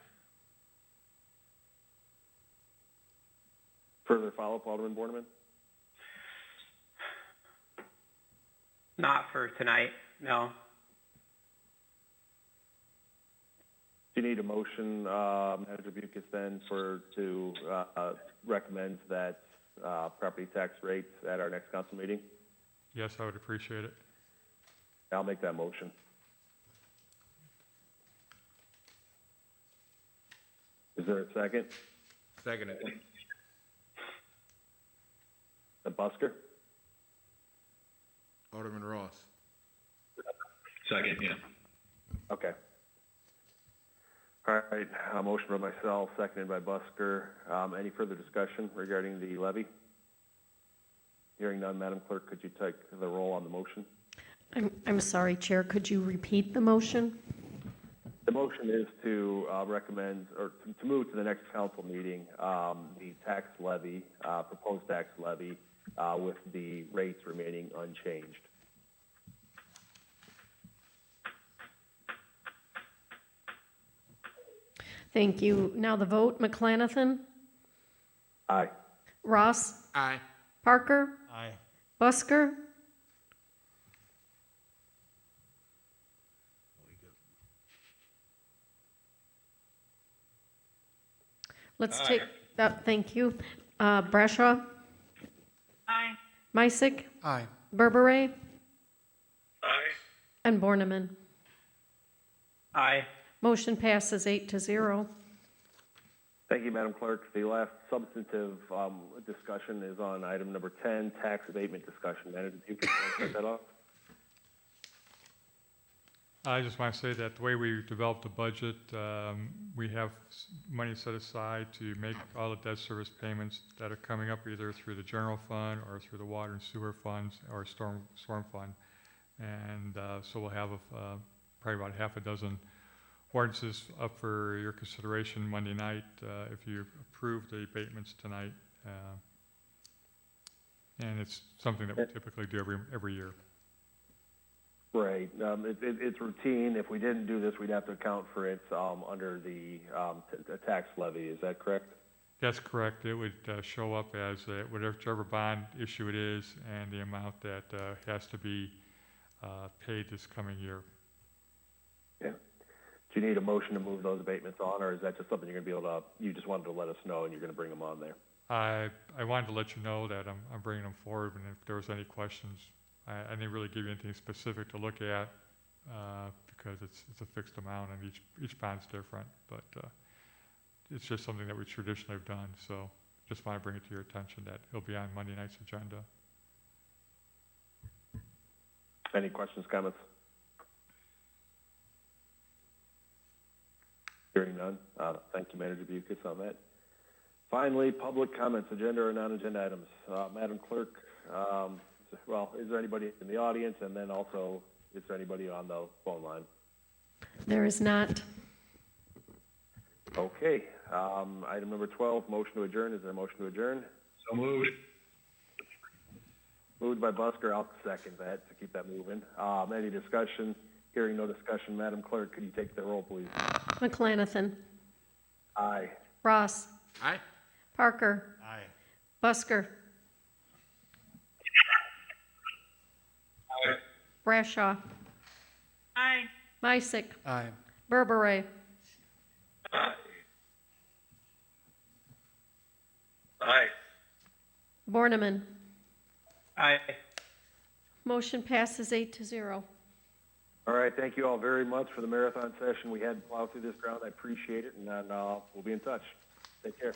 Further follow-up, Alderman Borneman? Not for tonight, no. Do you need a motion, Manager Bucus, then to recommend that property tax rates at our next council meeting? Yes, I would appreciate it. I'll make that motion. Is there a second? Second it. Busker? Alderman Ross. Second, yeah. Okay. All right, a motion by myself, seconded by Busker. Any further discussion regarding the levy? Hearing none, Madam Clerk, could you take the roll on the motion? I'm sorry, Chair, could you repeat the motion? The motion is to recommend, or to move to the next council meeting, the tax levy, proposed tax levy, with the rates remaining unchanged. Thank you. Now the vote, McClanathan? Aye. Ross? Aye. Parker? Aye. Busker? Let's take that, thank you. Brashaw? Aye. Misick? Aye. Berbere? Aye. And Borneman. Aye. Motion passes 8-0. Thank you, Madam Clerk. The last substantive discussion is on item number 10, tax abatement discussion. Manager, if you could start that off. I just want to say that the way we developed the budget, we have money set aside to make all the debt service payments that are coming up either through the general fund or through the water and sewer funds or storm fund. And so we'll have probably about half a dozen ordinances up for your consideration Monday night if you approve the abatements tonight. And it's something that we typically do every year. Right. It's routine. If we didn't do this, we'd have to account for it under the tax levy. Is that correct? That's correct. It would show up as whichever bond issue it is and the amount that has to be paid this coming year. Yeah. Do you need a motion to move those abatements on, or is that just something you're going to be able to, you just wanted to let us know and you're going to bring them on there? I wanted to let you know that I'm bringing them forward, and if there was any questions, I didn't really give you anything specific to look at because it's a fixed amount and each bond's different, but it's just something that we traditionally have done, so just want to bring it to your attention that it'll be on Monday night's agenda. Any questions, comments? Hearing none. Thank you, Manager Bucus, on that. Finally, public comments, agenda or non-agenda items. Madam Clerk, is there anybody in the audience, and then also, is there anybody on the phone line? There is not. Okay. Item number 12, motion to adjourn. Is there a motion to adjourn? So moved. Moved by Busker. I'll second that to keep that moving. Any discussion? Hearing no discussion, Madam Clerk, could you take the roll, please? McClanathan. Aye. Ross. Aye. Parker. Aye. Busker. Aye. Brashaw. Aye. Misick. Aye. Berbere. Aye. Aye. Borneman. Aye. Motion passes 8-0. All right, thank you all very much for the marathon session we had to plow through this ground. I appreciate it, and we'll be in touch. Take care.